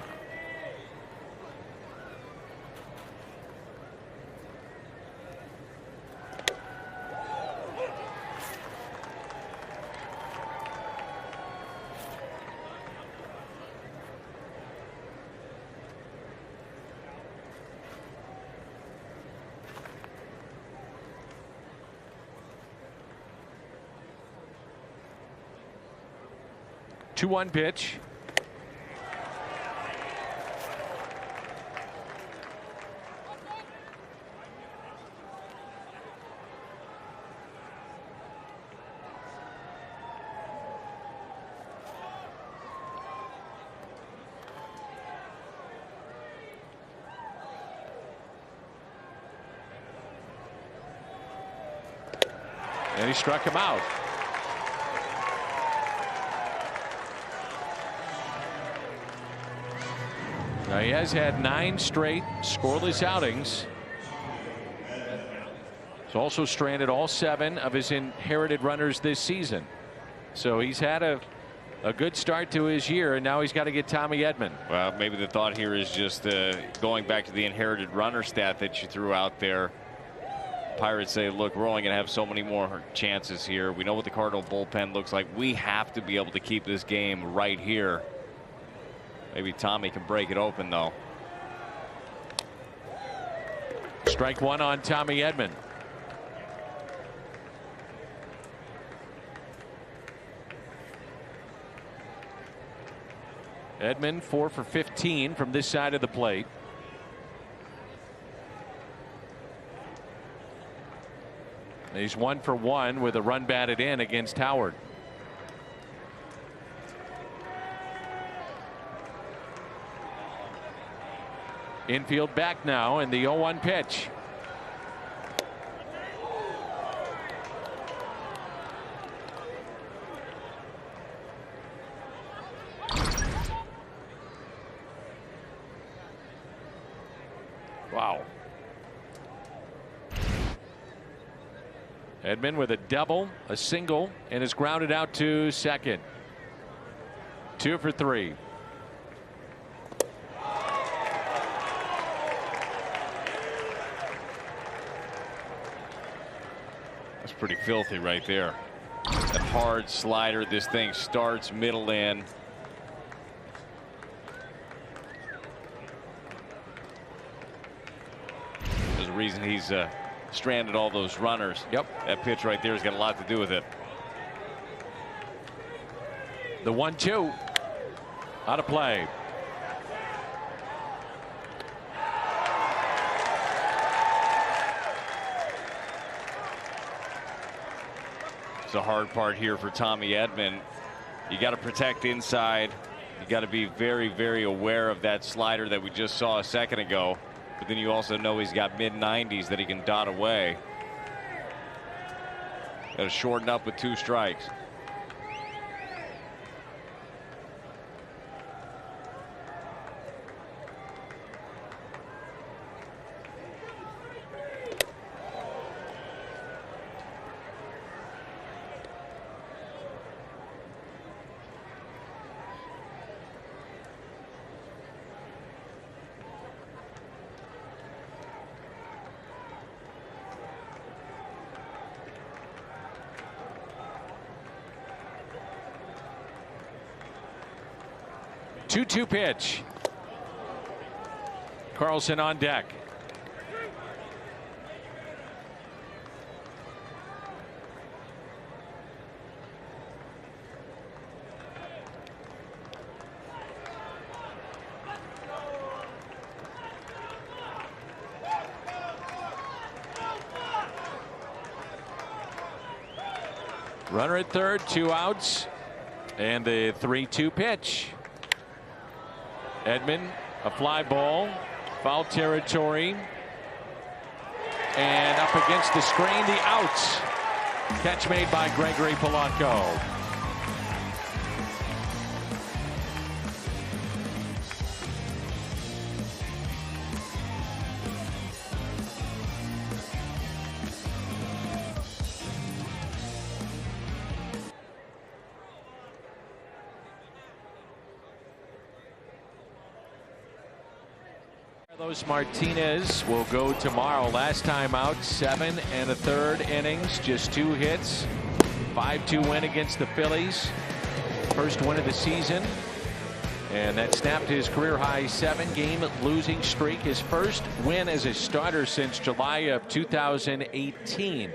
Two 2-1 pitch. And he struck him out. Now he has had 9 straight scoreless outings. He's also stranded all 7 of his inherited runners this season. So he's had a good start to his year, and now he's got to get Tommy Edman. Well, maybe the thought here is just going back to the inherited runner stat that you threw out there. Pirates say, look, we're only going to have so many more chances here. We know what the Cardinal bullpen looks like. We have to be able to keep this game right here. Maybe Tommy can break it open, though. Strike 1 on Tommy Edman. Edman 4 for 15 from this side of the plate. He's 1 for 1 with a run batted in against Howard. Infield back now, and the 0-1 pitch. Edman with a double, a single, and is grounded out to second. 2 for 3. That's pretty filthy right there. A hard slider. This thing starts middle in. There's a reason he's stranded all those runners. Yep. That pitch right there has got a lot to do with it. The 1-2 out of play. It's a hard part here for Tommy Edman. You got to protect inside. You got to be very, very aware of that slider that we just saw a second ago. But then you also know he's got mid-90s that he can dot away. Got to shorten up with 2 strikes. Two pitch. Carlson on deck. Runner at third, 2 outs, and the 3-2 pitch. Edman, a fly ball, foul territory, and up against the screen, the outs. Catch made by Gregory Polanco. Carlos Martinez will go tomorrow. Last time out, 7 1/3 innings, just 2 hits, 5-2 win against the Phillies. First win of the season, and that snapped his career high 7-game losing streak. His first win as a starter since July of 2018.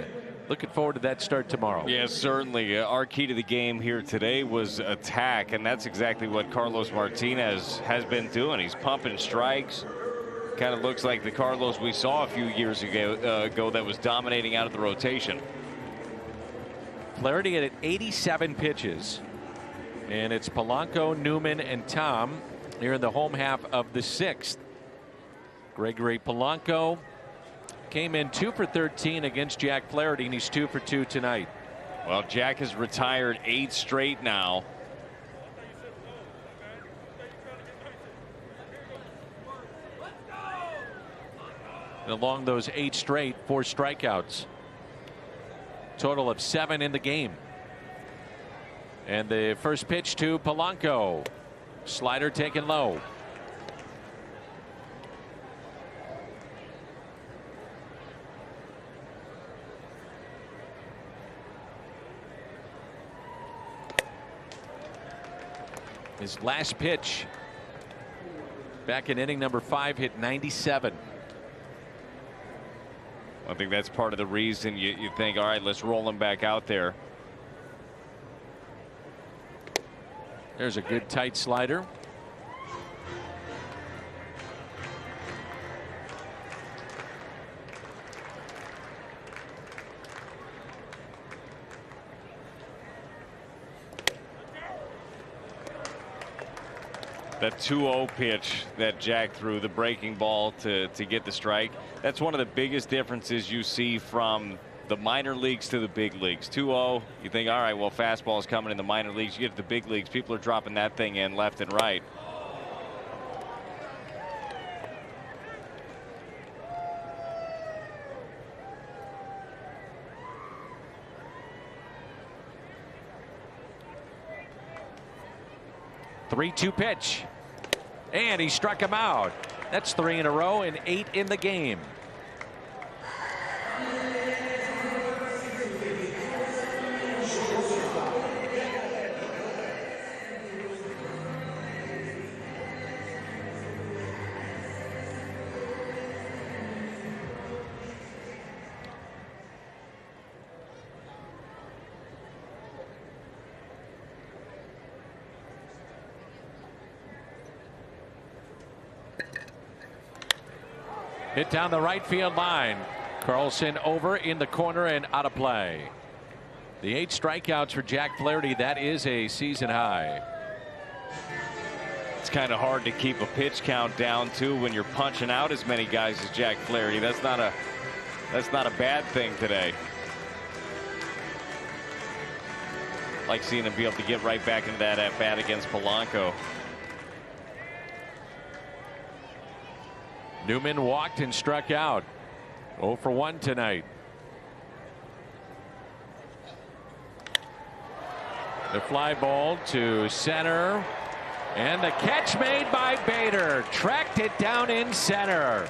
Looking forward to that start tomorrow. Yes, certainly. Our key to the game here today was attack, and that's exactly what Carlos Martinez has been doing. He's pumping strikes. Kind of looks like the Carlos we saw a few years ago that was dominating out of the rotation. Flaherty at 87 pitches, and it's Polanco, Newman, and Tom here in the home half of the 6th. Gregory Polanco came in 2 for 13 against Jack Flaherty, and he's 2 for 2 tonight. Well, Jack has retired 8 straight now. And along those 8 straight, 4 strikeouts. Total of 7 in the game. And the first pitch to Polanco. Slider taken low. His last pitch back in inning number 5 hit 97. I think that's part of the reason you think, all right, let's roll him back out there. There's a good tight slider. That 2-0 pitch that Jack threw, the breaking ball to get the strike. That's one of the biggest differences you see from the minor leagues to the big leagues. 2-0, you think, all right, well, fastball is coming in the minor leagues. You get to the big leagues, people are dropping that thing in left and right. 3-2 pitch. And he struck him out. That's 3 in a row and 8 in the game. Hit down the right field line. Carlson over in the corner and out of play. The 8 strikeouts for Jack Flaherty. That is a season high. It's kind of hard to keep a pitch count down too when you're punching out as many guys as Jack Flaherty. That's not a bad thing today. Like seeing him be able to get right back into that at bat against Polanco. Newman walked and struck out. 0 for 1 tonight. The fly ball to center. And the catch made by Bader. Tracked it down in center.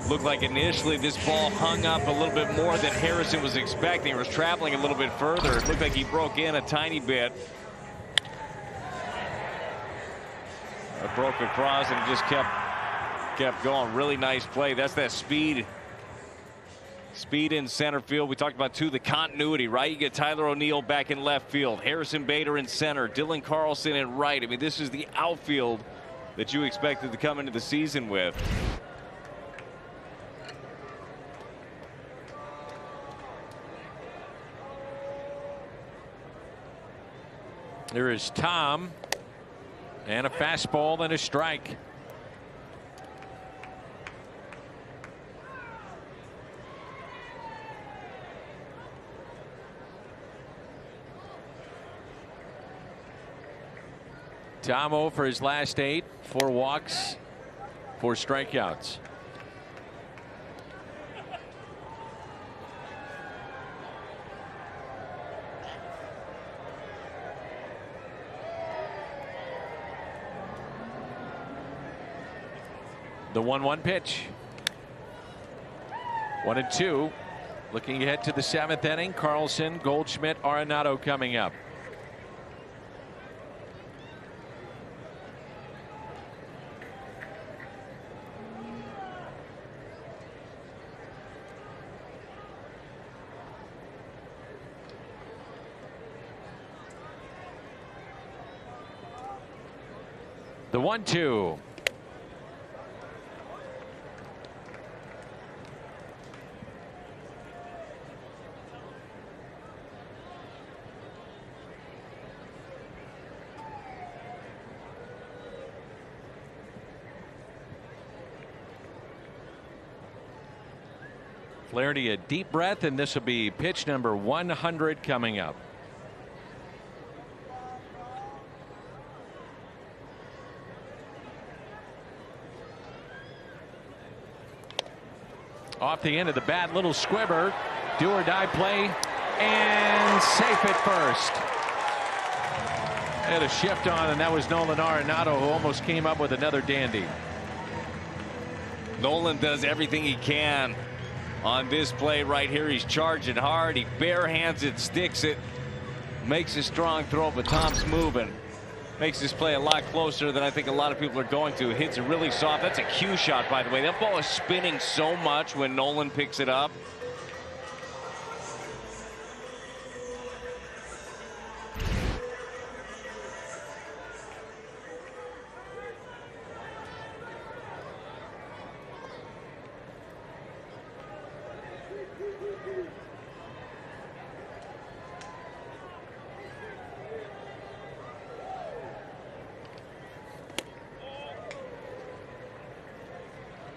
Looked like initially this ball hung up a little bit more than Harrison was expecting. It was traveling a little bit further. It looked like he broke in a tiny bit. It broke across and just kept going. Really nice play. That's that speed in center field. We talked about too the continuity, right? You get Tyler O'Neill back in left field, Harrison Bader in center, Dylan Carlson in right. I mean, this is the outfield that you expected to come into the season with. There is Tom. And a fastball and a strike. Tomo for his last 8, 4 walks, 4 strikeouts. The 1-1 pitch. 1-2. Looking ahead to the 7th inning. Carlson, Goldschmidt, Arenado coming up. The 1-2. Flaherty a deep breath, and this will be pitch number 100 coming up. Off the end of the bat, little squibber, do or die play, and safe at first. Had a shift on, and that was Nolan Arenado, who almost came up with another dandy. Nolan does everything he can on this play right here. He's charging hard. He barehands it, sticks it, makes a strong throw, but Tom's moving. Makes this play a lot closer than I think a lot of people are going to. Hits it really soft. That's a cue shot, by the way. That ball is spinning so much when Nolan picks it up.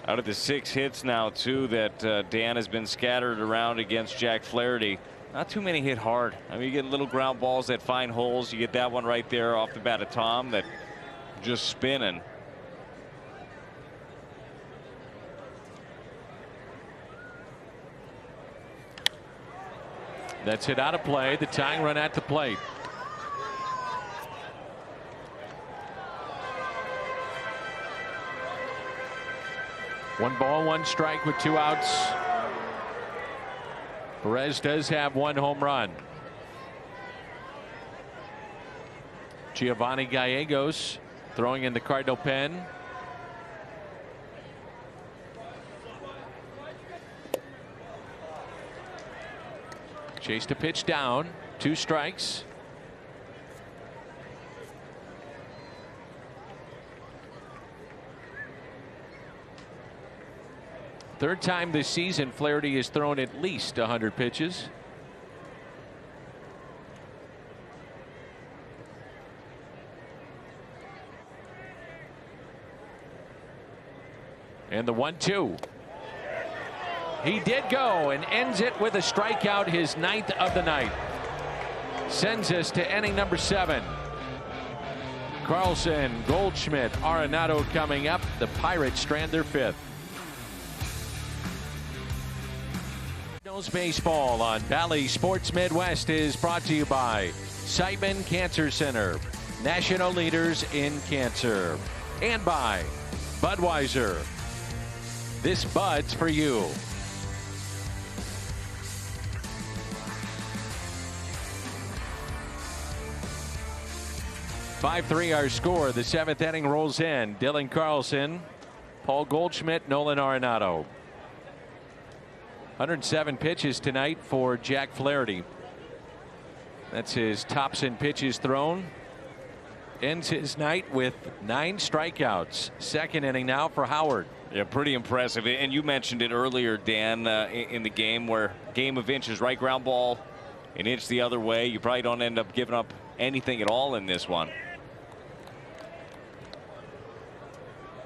Out of the 6 hits now, too, that Dan has been scattered around against Jack Flaherty. Not too many hit hard. I mean, you get little ground balls that find holes. You get that one right there off the bat of Tom that just spinning. That's hit out of play. The tying run at the plate. One ball, one strike with 2 outs. Perez does have 1 home run. Giovanni Gallegos throwing in the Cardinal pen. Chased a pitch down. 2 strikes. Third time this season Flaherty has thrown at least 100 pitches. And the 1-2. He did go and ends it with a strikeout, his 9th of the night. Sends us to inning number 7. Carlson, Goldschmidt, Arenado coming up. The Pirates strand their 5th. Cardinals baseball on Bally Sports Midwest is brought to you by Siteman Cancer Center, national leaders in cancer, and by Budweiser. This Bud's for you. 5-3 our score. The 7th inning rolls in. Dylan Carlson, Paul Goldschmidt, Nolan Arenado. 107 pitches tonight for Jack Flaherty. That's his tops in pitches thrown. Ends his night with 9 strikeouts. 2nd inning now for Howard. Yeah, pretty impressive. And you mentioned it earlier, Dan, in the game where game of inches, right ground ball, an inch the other way. You probably don't end up giving up anything at all in this one.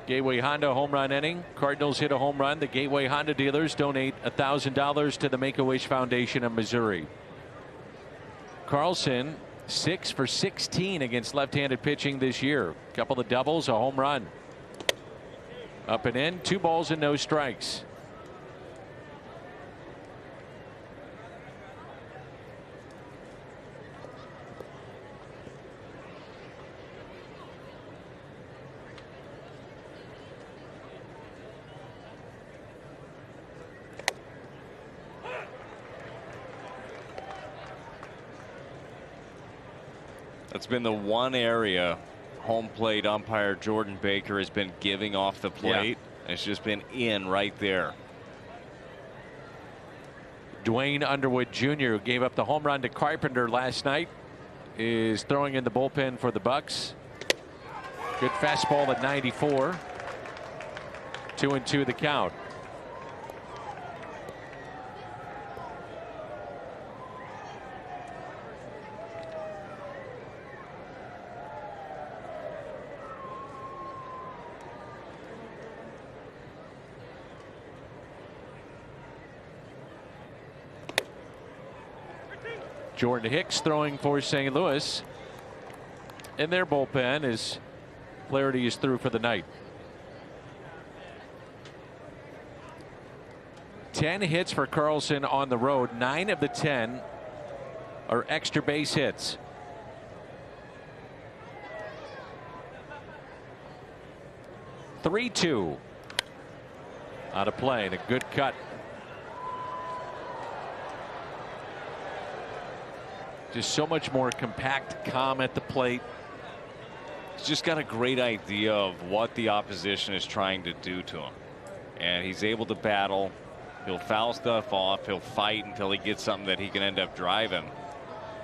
Gateway Honda home run inning. Cardinals hit a home run. The Gateway Honda dealers donate $1,000 to the Make-A-Wish Foundation of Missouri. Carlson 6 for 16 against left-handed pitching this year. A couple of doubles, a home run. Up and in, 2 balls and no strikes. That's been the one area home plate umpire Jordan Baker has been giving off the plate. Yeah. It's just been in right there. Dwayne Underwood Jr., who gave up the home run to Carpenter last night, is throwing in the bullpen for the Bucks. Good fastball at 94. 2-2 the count. Jordan Hicks throwing for St. Louis. In their bullpen as Flaherty is through for the night. 10 hits for Carlson on the road. 9 of the 10 are extra base hits. (3-2) out of play and a good cut. Just so much more compact, calm at the plate. He's just got a great idea of what the opposition is trying to do to him. And he's able to battle. He'll foul stuff off. He'll fight until he gets something that he can end up driving.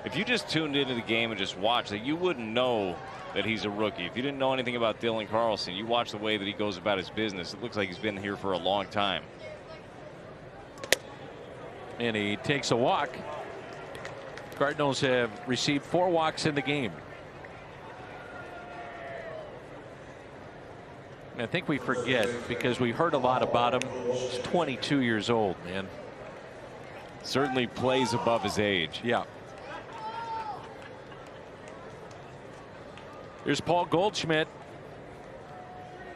If you just tuned into the game and just watched it, you wouldn't know that he's a rookie. If you didn't know anything about Dylan Carlson, you watch the way that he goes about his business. It looks like he's been here for a long time. And he takes a walk. Cardinals have received 4 walks in the game. I think we forget because we heard a lot about him. He's 22 years old, man. Certainly plays above his age. Yeah. Here's Paul Goldschmidt.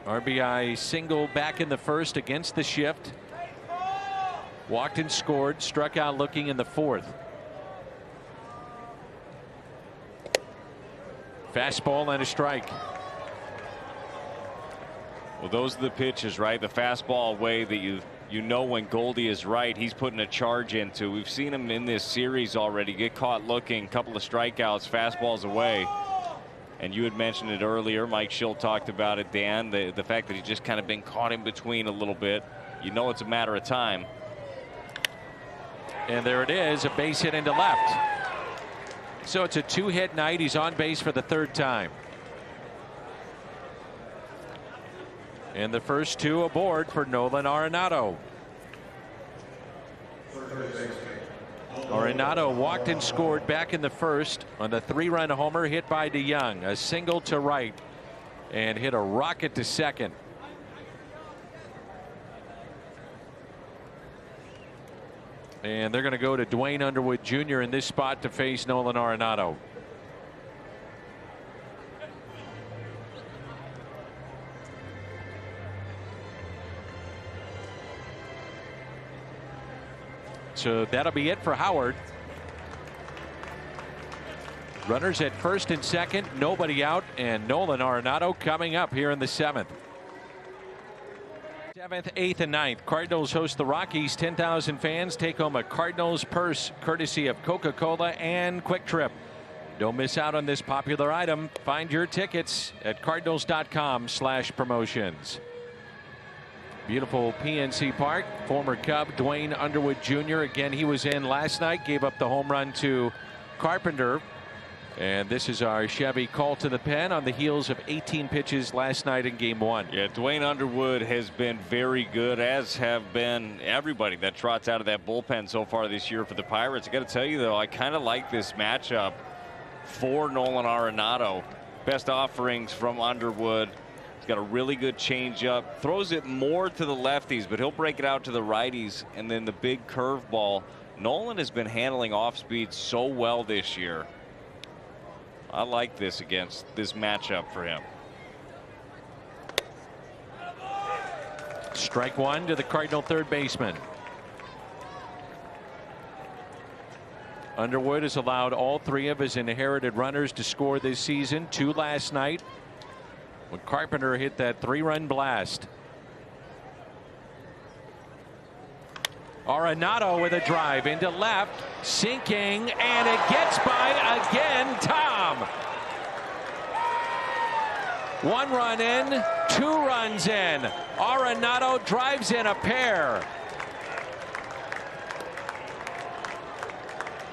RBI single back in the first against the shift. Walked and scored, struck out looking in the 4th. Fastball and a strike. Well, those are the pitches, right? The fastball way that you know when Goldie is right, he's putting a charge into. We've seen him in this series already get caught looking, couple of strikeouts, fastballs away. And you had mentioned it earlier. Mike Schill talked about it, Dan, the fact that he's just kind of been caught in between a little bit. You know it's a matter of time. And there it is, a base hit into left. So it's a 2-hit night. He's on base for the 3rd time. And the first 2 aboard for Nolan Arenado. Arenado walked and scored back in the 1st on the 3-run homer hit by DeYoung. A single to right and hit a rocket to 2nd. And they're going to go to Dwayne Underwood Jr. in this spot to face Nolan Arenado. So that'll be it for Howard. Runners at 1st and 2nd, nobody out, and Nolan Arenado coming up here in the 7th. 7th, 8th, and 9th. Cardinals host the Rockies. 10,000 fans take home a Cardinals purse courtesy of Coca-Cola and Quick Trip. Don't miss out on this popular item. Find your tickets at cardinals.com/promotions. Beautiful PNC Park. Former Cub Dwayne Underwood Jr. Again, he was in last night, gave up the home run to Carpenter. And this is our Chevy call to the pen on the heels of 18 pitches last night in Game 1. Yeah, Dwayne Underwood has been very good, as have been everybody that trots out of that bullpen so far this year for the Pirates. I got to tell you, though, I kind of like this matchup for Nolan Arenado. Best offerings from Underwood. He's got a really good changeup. Throws it more to the lefties, but he'll break it out to the righties. And then the big curveball. Nolan has been handling off speed so well this year. I like this against this matchup for him. Strike 1 to the Cardinal third baseman. Underwood has allowed all 3 of his inherited runners to score this season. 2 last night when Carpenter hit that 3-run blast. Arenado with a drive into left, sinking, and it gets by again. Tom. 1 run in, 2 runs in. Arenado drives in a pair.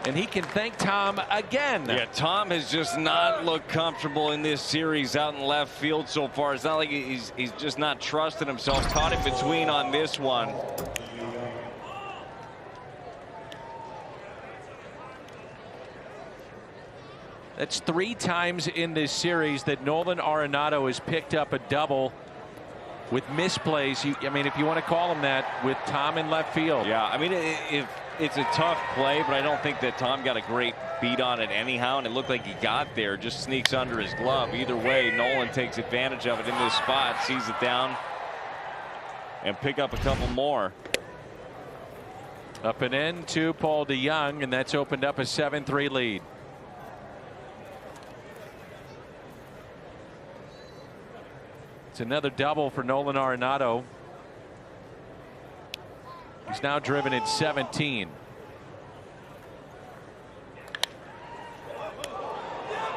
And he can thank Tom again. Yeah, Tom has just not looked comfortable in this series out in left field so far. It's not like he's just not trusting himself. Caught in between on this one. That's 3 times in this series that Nolan Arenado has picked up a double with misplays. I mean, if you want to call him that, with Tom in left field. Yeah, I mean, it's a tough play, but I don't think that Tom got a great beat on it anyhow, and it looked like he got there. Just sneaks under his glove. Either way, Nolan takes advantage of it in this spot, sees it down, and pick up a couple more. Up and in to Paul DeYoung, and that's opened up a 7-3 lead. It's another double for Nolan Arenado. He's now driven in 17.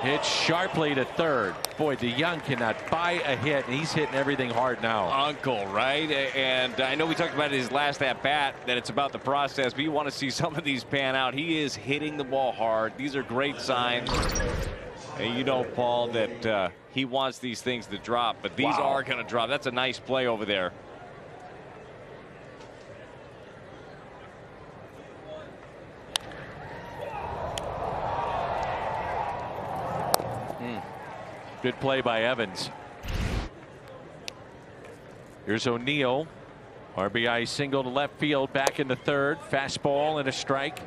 Hit sharply to third. Boy, DeYoung cannot buy a hit, and he's hitting everything hard now. Uncle, right? And I know we talked about his last at bat, that it's about the process, but you want to see some of these pan out. He is hitting the ball hard. These are great signs. And you know, Paul, that he wants these things to drop, but these are going to drop. That's a nice play over there. Good play by Evans. Here's O'Neill. RBI single to left field, back in the 3rd. Fastball and a strike.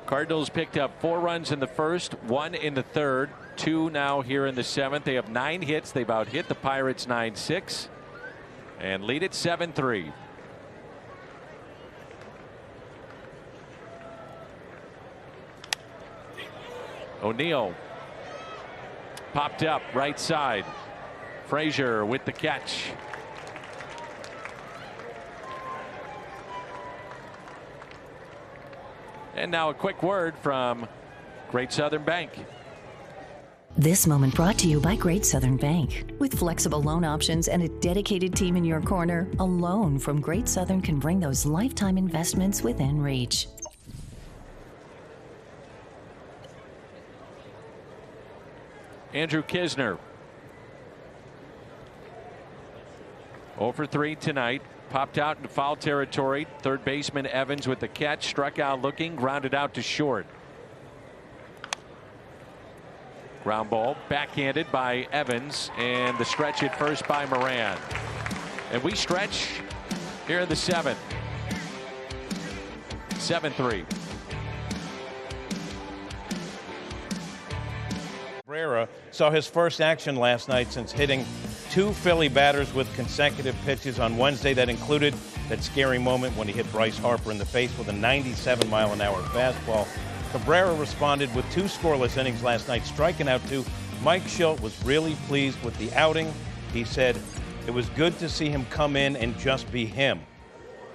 Cardinals picked up 4 runs in the 1st, 1 in the 3rd, 2 now here in the 7th. They have 9 hits. They've out hit the Pirates 9-6 and lead it 7-3. O'Neill Popped up right side. Frazier with the catch. And now a quick word from Great Southern Bank. This moment brought to you by Great Southern Bank. With flexible loan options and a dedicated team in your corner, a loan from Great Southern can bring those lifetime investments within reach. Andrew Kisner. 0 for 3 tonight. Popped out into foul territory. Third baseman Evans with the catch. Struck out looking. Grounded out to short. Ground ball backhanded by Evans, and the stretch at first by Moran. And we stretch here in the 7th. 7-3. Cabrera saw his first action last night since hitting 2 Philly batters with consecutive pitches on Wednesday. That included that scary moment when he hit Bryce Harper in the face with a 97-mile-an-hour fastball. Cabrera responded with 2 scoreless innings last night, striking out 2. Mike Schilt was really pleased with the outing. He said it was good to see him come in and just be him.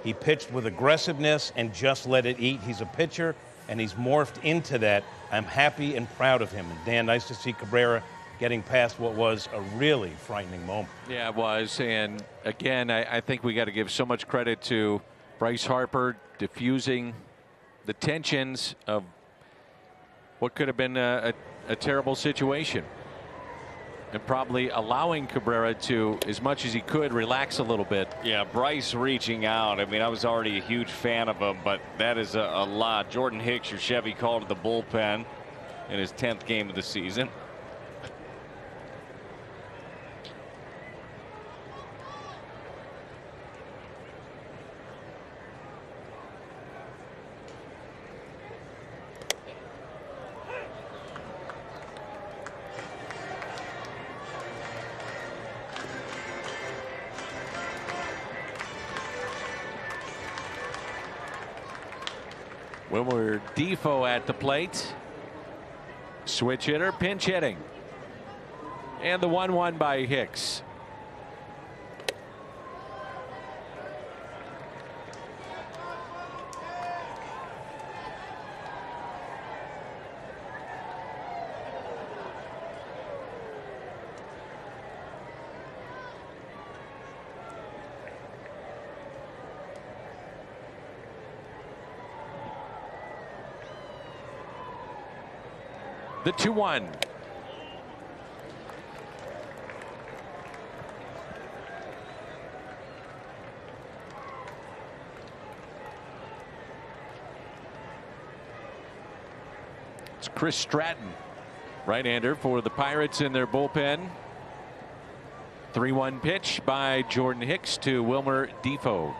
He pitched with aggressiveness and just let it eat. He's a pitcher, and he's morphed into that. I'm happy and proud of him. And Dan, nice to see Cabrera getting past what was a really frightening moment. Yeah, it was. And again, I think we got to give so much credit to Bryce Harper diffusing the tensions of what could have been a terrible situation, and probably allowing Cabrera to, as much as he could, relax a little bit. Yeah, Bryce reaching out. I mean, I was already a huge fan of him, but that is a lot. Jordan Hicks, your Chevy, called to the bullpen in his 10th game of the season. Wilmer Defoe at the plate. Switch hitter, pinch hitting. And the 1-1 by Hicks. The 2-1. It's Chris Stratton, right-hander for the Pirates in their bullpen. 3-1 pitch by Jordan Hicks to Wilmer Defoe.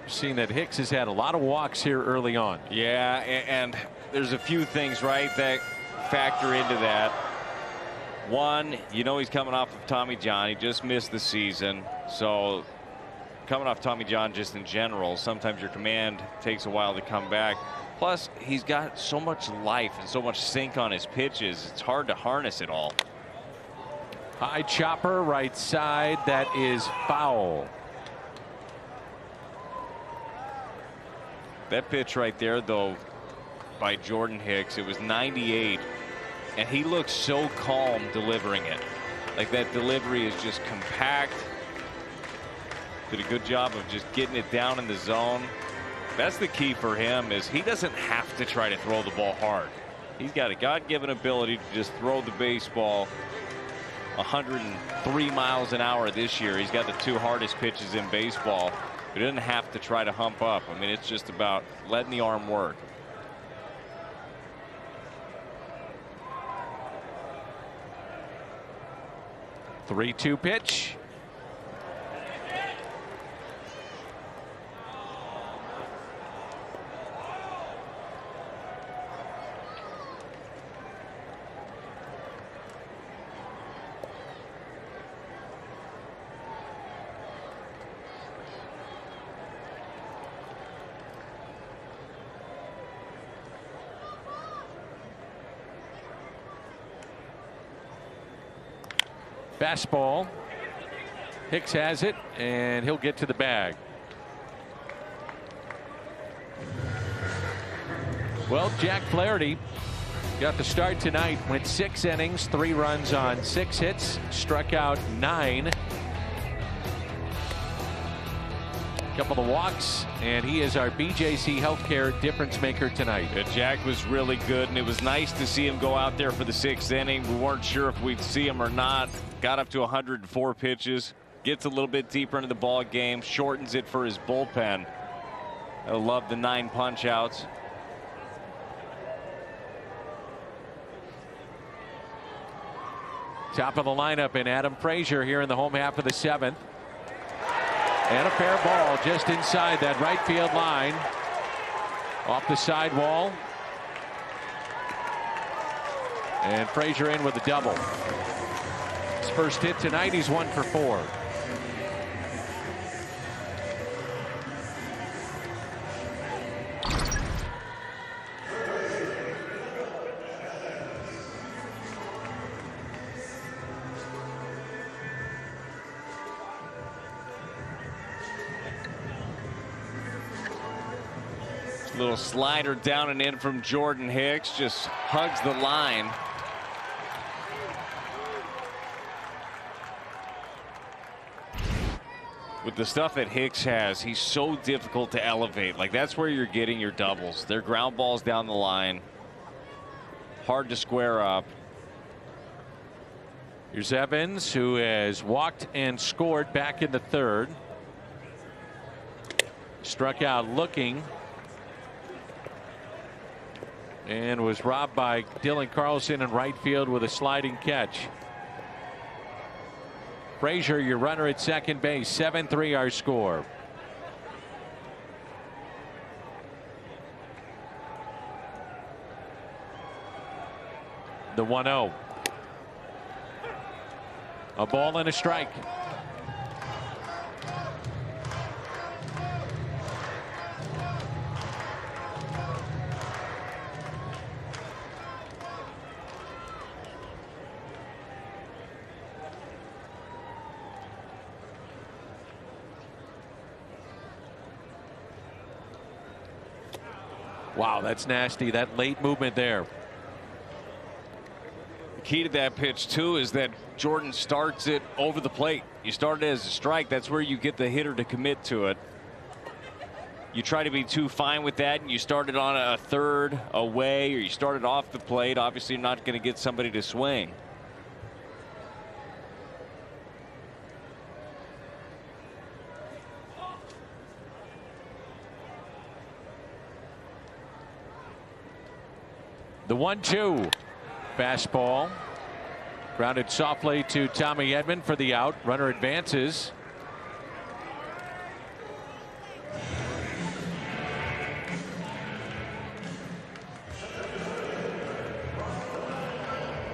Seen that Hicks has had a lot of walks here early on. Yeah, and there's a few things, right, that factor into that. One, you know, he's coming off of Tommy John. He just missed the season. So coming off Tommy John just in general, sometimes your command takes a while to come back. Plus, he's got so much life and so much sink on his pitches. It's hard to harness it all. High chopper right side. That is foul. That pitch right there, though, by Jordan Hicks, it was 98, and he looks so calm delivering it. Like, that delivery is just compact. Did a good job of just getting it down in the zone. That's the key for him, is he doesn't have to try to throw the ball hard. He's got a God-given ability to just throw the baseball 103 miles an hour this year. He's got the 2 hardest pitches in baseball. He doesn't have to try to hump up. I mean, it's just about letting the arm work. The 3-2 pitch. Fastball. Hicks has it, and he'll get to the bag. Well, Jack Flaherty got the start tonight. Went 6 innings, 3 runs on 6 hits, struck out 9. Couple of walks, and he is our BJC Healthcare difference maker tonight. Jack was really good, and it was nice to see him go out there for the 6th inning. We weren't sure if we'd see him or not. Got up to 104 pitches, gets a little bit deeper into the ball game, shortens it for his bullpen. I love the 9 punch outs. Top of the lineup in Adam Frazier here in the home half of the 7th. And a fair ball just inside that right field line. Off the sidewall. And Frazier in with a double. His first hit tonight, he's 1 for 4. Little slider down and in from Jordan Hicks, just hugs the line. With the stuff that Hicks has, he's so difficult to elevate. Like, that's where you're getting your doubles. They're ground balls down the line. Hard to square up. Here's Evans, who has walked and scored back in the 3rd. Struck out looking. And was robbed by Dylan Carlson in right field with a sliding catch. Frazier, your runner at second base. 7-3 our score. The 1-0. A ball and a strike. Wow, that's nasty. That late movement there. The key to that pitch, too, is that Jordan starts it over the plate. You start it as a strike. That's where you get the hitter to commit to it. You try to be too fine with that, and you start it on a third away, or you start it off the plate. Obviously, you're not going to get somebody to swing. The 1-2. Fastball. Grounded softly to Tommy Edman for the out. Runner advances.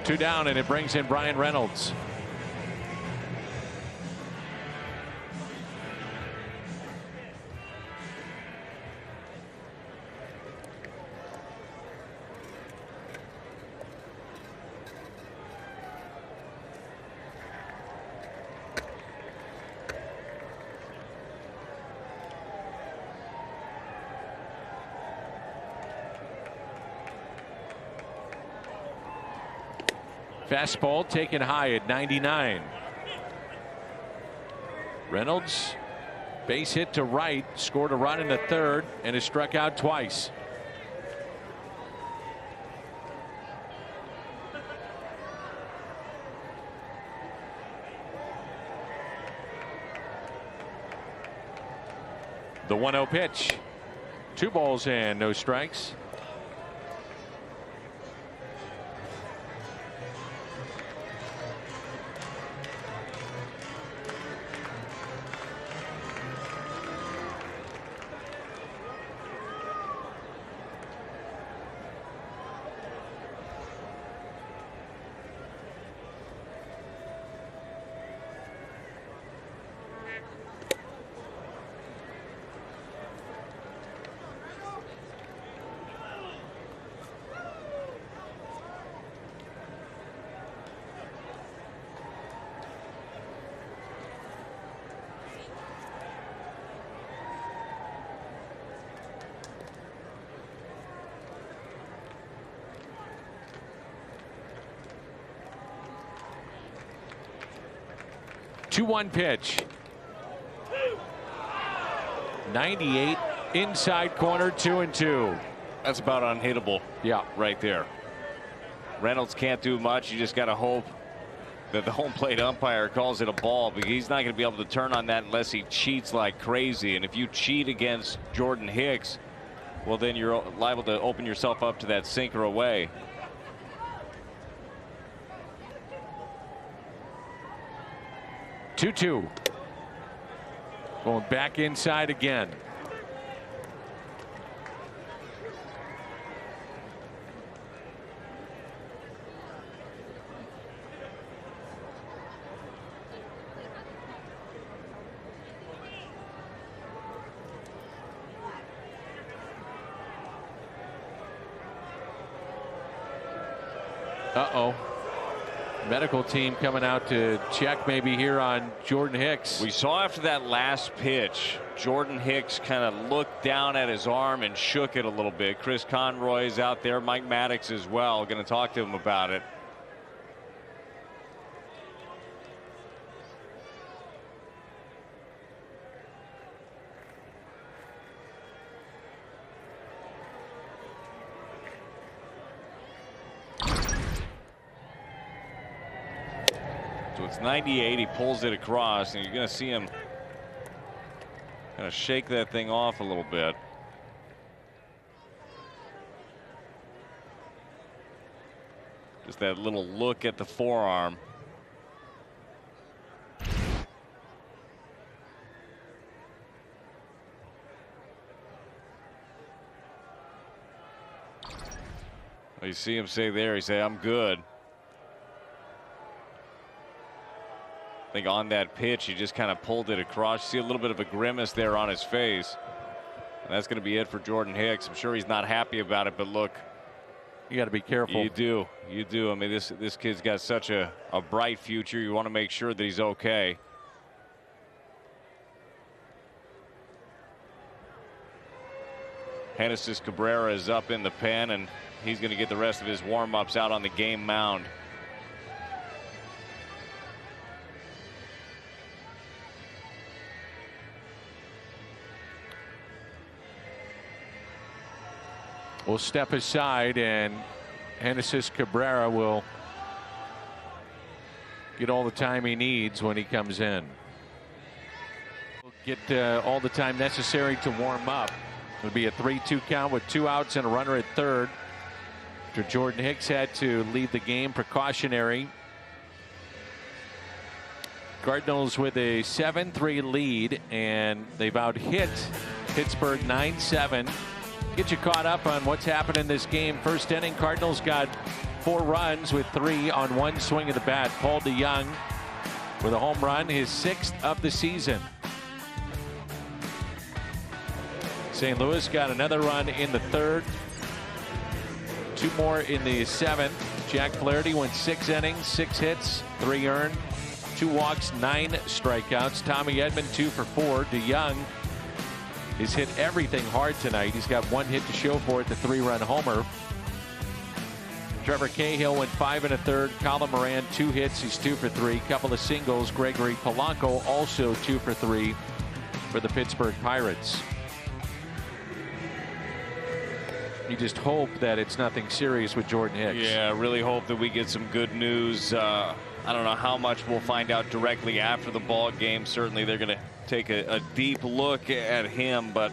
Two down, and it brings in Brian Reynolds. Fastball taken high at 99. Reynolds, base hit to right, scored a run in the 3rd, and has struck out twice. The 1-0 pitch. 2 balls and no strikes. 2-1 pitch. 98 inside corner, 2-2. That's about unhittable. Yeah, right there. Reynolds can't do much. You just got to hope that the home plate umpire calls it a ball, because he's not going to be able to turn on that unless he cheats like crazy. And if you cheat against Jordan Hicks, well, then you're liable to open yourself up to that sinker away. Two. Going back inside again. Uh-oh. Medical team coming out to check maybe here on Jordan Hicks. We saw after that last pitch, Jordan Hicks kind of looked down at his arm and shook it a little bit. Chris Conroy's out there, Mike Maddox as well, going to talk to him about it. So it's 98. He pulls it across, and you're going to see him kind of shake that thing off a little bit. Just that little look at the forearm. You see him say there, he say, "I'm good." I think on that pitch, he just kind of pulled it across. You see a little bit of a grimace there on his face. And that's going to be it for Jordan Hicks. I'm sure he's not happy about it, but look. You got to be careful. You do. You do. I mean, this kid's got such a bright future. You want to make sure that he's okay. Genesis Cabrera is up in the pen, and he's going to get the rest of his warm-ups out on the game mound. Will step aside, and Genesis Cabrera will get all the time he needs when he comes in. Will get all the time necessary to warm up. It'll be a 3-2 count with 2 outs and a runner at third. After Jordan Hicks had to leave the game precautionary. Cardinals with a 7-3 lead, and they've out-hit Pittsburgh 9-7. Get you caught up on what's happened in this game. First inning, Cardinals got 4 runs with 3 on 1 swing of the bat. Paul DeYoung with a home run, his 6th of the season. St. Louis got another run in the 3rd. 2 more in the 7th. Jack Flaherty went 6 innings, 6 hits, 3 earned, 2 walks, 9 strikeouts. Tommy Edman 2 for 4. DeYoung has hit everything hard tonight. He's got 1 hit to show for it, the 3-run homer. Trevor Cahill went 5 1/3. Colin Moran 2 hits. He's 2 for 3. Couple of singles. Gregory Polanco also 2 for 3 for the Pittsburgh Pirates. You just hope that it's nothing serious with Jordan Hicks. Yeah, I really hope that we get some good news. I don't know how much we'll find out directly after the ball game. Certainly they're going to take a deep look at him, but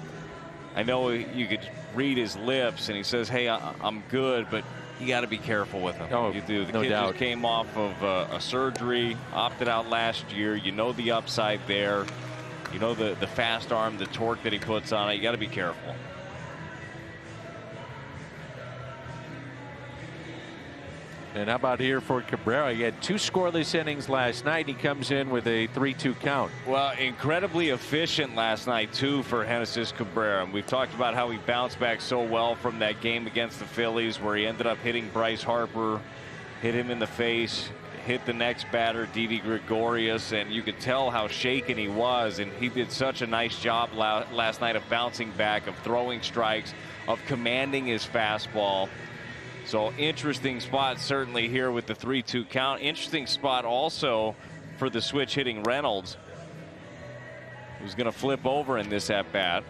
I know you could read his lips, and he says, "Hey, I'm good," but you got to be careful with him. Oh, you do. The no kid doubt. just came off of a surgery, opted out last year. You know the upside there. You know the fast arm, the torque that he puts on it. You got to be careful. And how about here for Cabrera? He had 2 scoreless innings last night. He comes in with a 3-2 count. Well, incredibly efficient last night, too, for Genesis Cabrera. And we've talked about how he bounced back so well from that game against the Phillies, where he ended up hitting Bryce Harper, hit him in the face, hit the next batter, Didi Gregorius, and you could tell how shaken he was. And he did such a nice job last night of bouncing back, of throwing strikes, of commanding his fastball. So interesting spot certainly here with the 3-2 count. Interesting spot also for the switch hitting Reynolds, who's going to flip over in this at bat.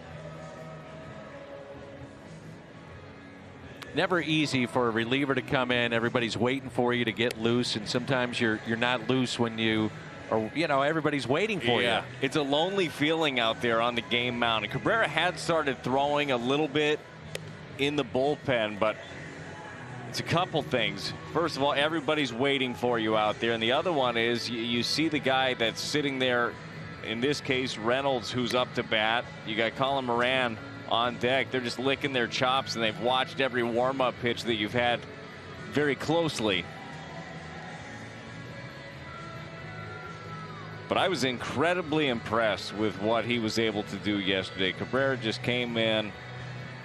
Never easy for a reliever to come in. Everybody's waiting for you to get loose, and sometimes you're not loose when you, or everybody's waiting for you. It's a lonely feeling out there on the game mound. And Cabrera had started throwing a little bit in the bullpen, but it's a couple things. First of all, everybody's waiting for you out there, and the other one is you see the guy that's sitting there, in this case Reynolds, who's up to bat. You got Colin Moran on deck. They're just licking their chops, and they've watched every warm-up pitch that you've had very closely. But I was incredibly impressed with what he was able to do yesterday. Cabrera just came in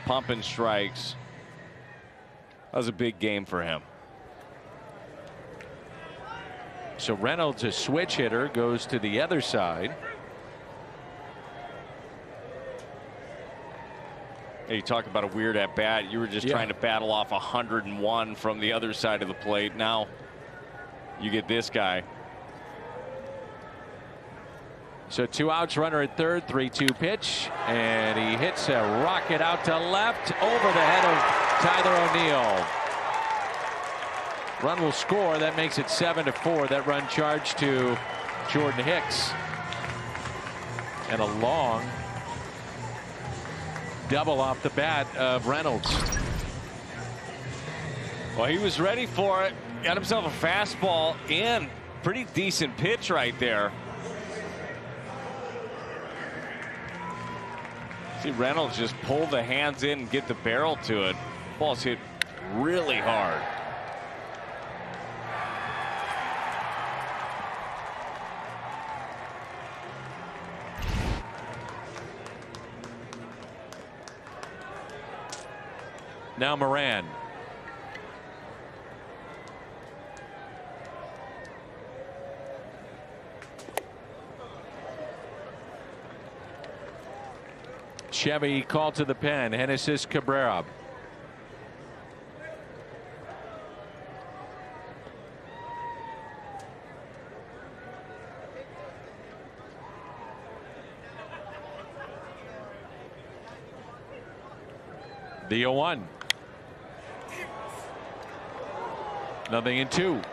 pumping strikes. That was a big game for him. So Reynolds, a switch hitter, goes to the other side. Hey, you talk about a weird at bat. You were just trying to battle off 101 from the other side of the plate. Now you get this guy. So 2 outs, runner at third, 3-2 pitch, and he hits a rocket out to left over the head of Tyler O'Neill. Run will score. That makes it 7-4. That run charged to Jordan Hicks, and a long double off the bat of Reynolds. Well, he was ready for it. Got himself a fastball in. Pretty decent pitch right there. See Reynolds just pull the hands in and get the barrel to it. Ball's hit really hard. Now Moran. Chevy called to the pen. Genesis Cabrera. The 0-1. 0-2.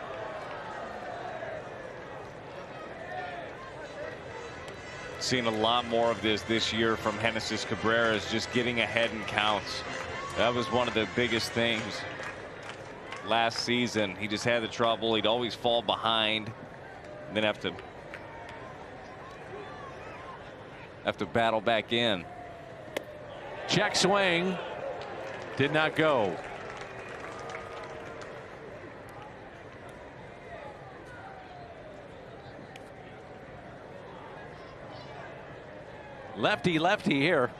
Seen a lot more of this year from Genesis Cabrera, is just getting ahead in counts. That was one of the biggest things last season. He just had the trouble. He'd always fall behind and then have to battle back in. Check swing. Did not go. Lefty here.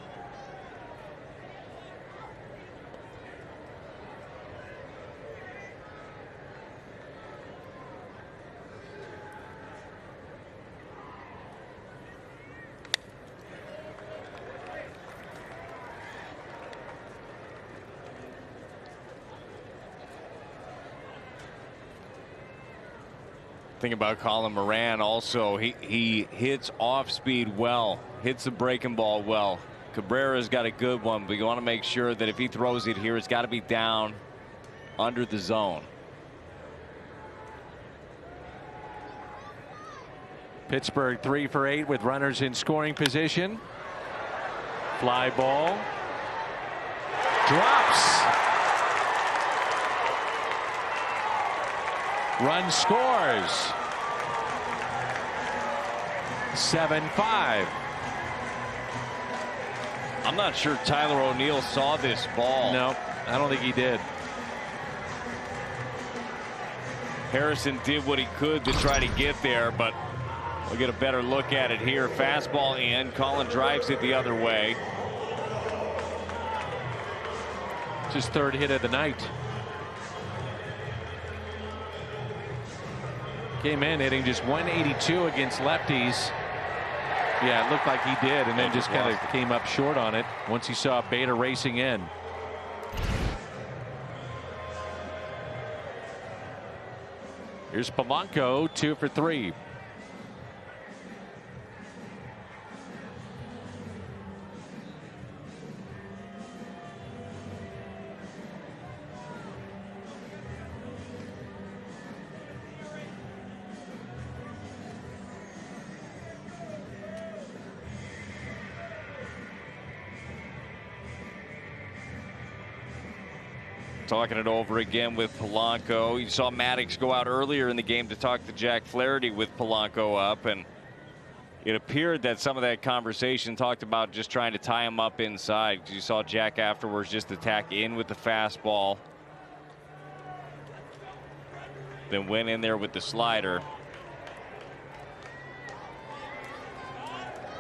Thing about Colin Moran also, he hits off speed well, hits the breaking ball well. Cabrera's got a good one, but you want to make sure that if he throws it here, it's got to be down under the zone. Pittsburgh 3 for 8 with runners in scoring position. Fly ball. Drops. Run scores. 7-5. I'm not sure Tyler O'Neill saw this ball. No, I don't think he did. Harrison did what he could to try to get there, but we'll get a better look at it here. Fastball in. Colin drives it the other way. It's his third hit of the night. Came in hitting just 182 against lefties. Yeah, it looked like he did, and then just kind of came up short on it once he saw Beta racing in. Here's Polanco, 2 for 3. talking it over again with Polanco. You saw Maddox go out earlier in the game to talk to Jack Flaherty with Polanco up, and it appeared that some of that conversation talked about just trying to tie him up inside. You saw Jack afterwards just attack in with the fastball, then went in there with the slider.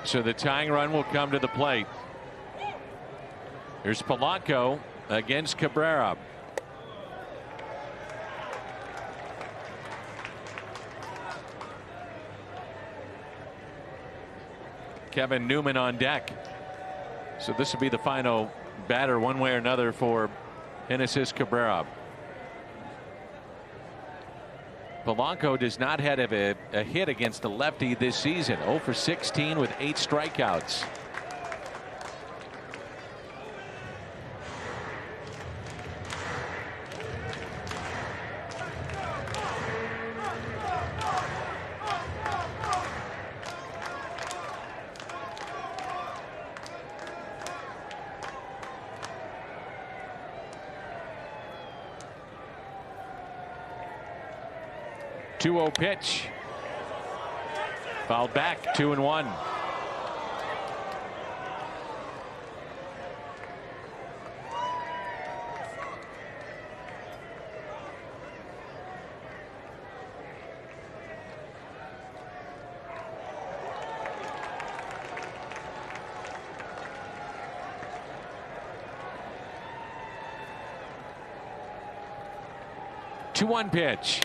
So the tying run will come to the plate. Here's Polanco against Cabrera. Kevin Newman on deck. So this will be the final batter one way or another for Genesis Cabrera. Polanco does not have a hit against a lefty this season. 0 for 16 with 8 strikeouts. Two-0 pitch. Fouled back, 2-1. Two-one pitch.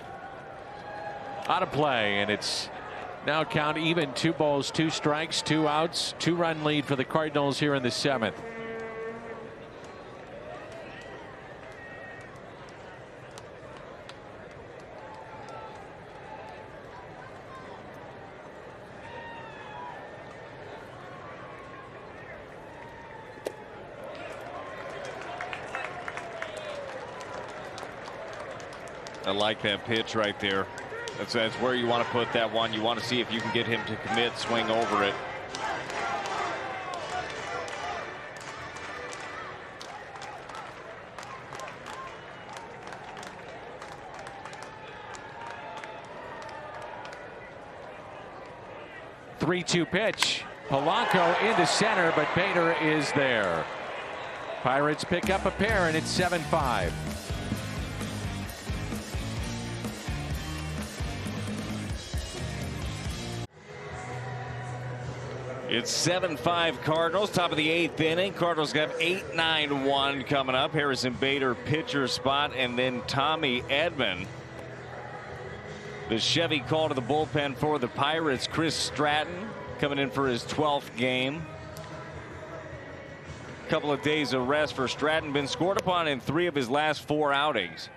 Out of play, and it's now count even. 2 balls, 2 strikes, 2 outs, 2-run lead for the Cardinals here in the 7th. I like that pitch right there. That's where you want to put that one. You want to see if you can get him to commit, swing over it. Three-two pitch. Polanco into center, but Bader is there. Pirates pick up a pair, and it's 7-5. It's 7-5 Cardinals, top of the 8th inning. Cardinals have 8-9-1 coming up. Harrison Bader pitcher spot, and then Tommy Edman. The Chevy call to the bullpen for the Pirates. Chris Stratton coming in for his 12th game. A couple of days of rest for Stratton. Been scored upon in 3 of his last 4 outings.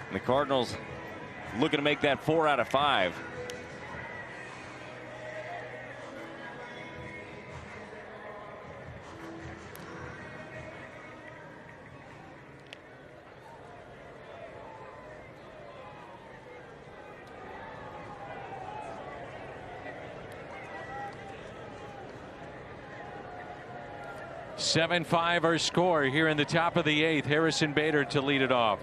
And the Cardinals looking to make that 4 out of 5. Seven-5 our score here in the top of the 8th. Harrison Bader to lead it off.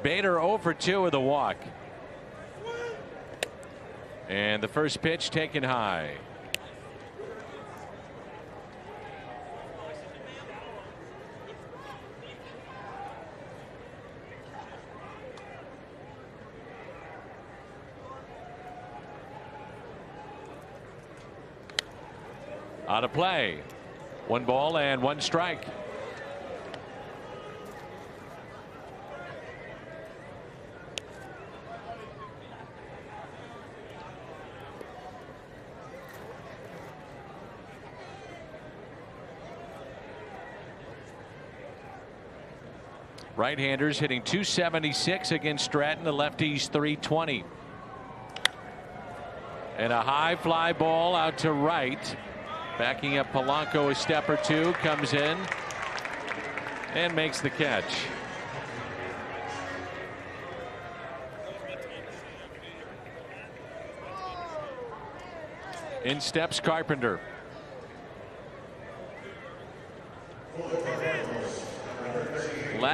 Bader 0 for 2 with a walk. And the first pitch taken high. Out of play. 1 ball and 1 strike. Right-handers hitting .276 against Stratton. The lefties .320. And a high fly ball out to right. Backing up Polanco a step or 2, comes in and makes the catch. In steps Carpenter.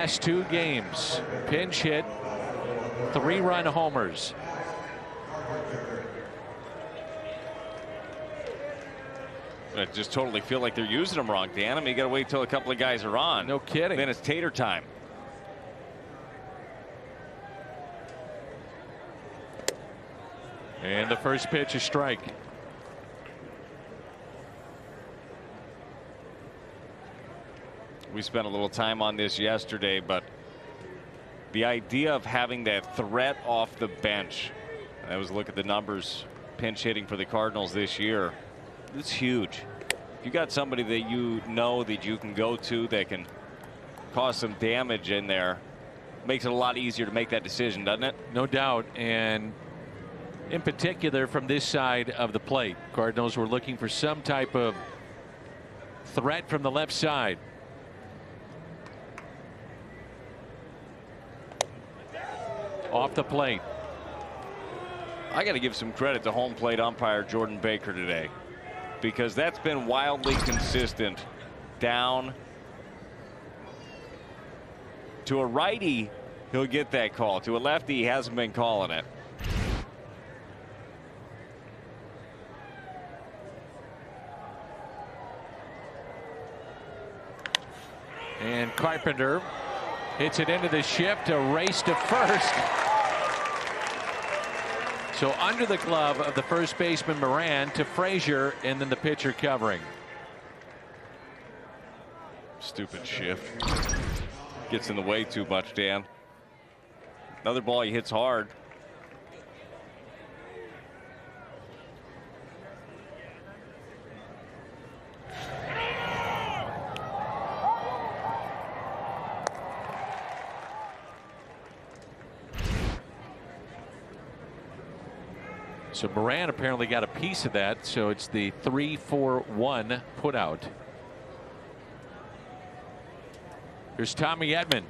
Last 2 games, pinch hit, 3-run homers. I just totally feel like they're using him wrong, Dan. I mean, you got to wait till a couple of guys are on. No kidding. Then it's tater time. And the first pitch, a strike. We spent a little time on this yesterday, but the idea of having that threat off the bench, I was looking at the numbers, pinch hitting for the Cardinals this year, it's huge. If you got somebody that you know that you can go to that can cause some damage in there, makes it a lot easier to make that decision, doesn't it? No doubt. And in particular from this side of the plate, Cardinals were looking for some type of threat from the left side. Off the plate. I got to give some credit to home plate umpire Jordan Baker today, because that's been wildly consistent. Down to a righty, he'll get that call. To a lefty, he hasn't been calling it. And Carpenter hits it into the shift, a race to first. So under the glove of the first baseman Moran to Frazier, and then the pitcher covering. Stupid shift. Gets in the way too much, Dan. Another ball he hits hard. So Moran apparently got a piece of that. So it's the 3-4-1 put out. Here's Tommy Edman.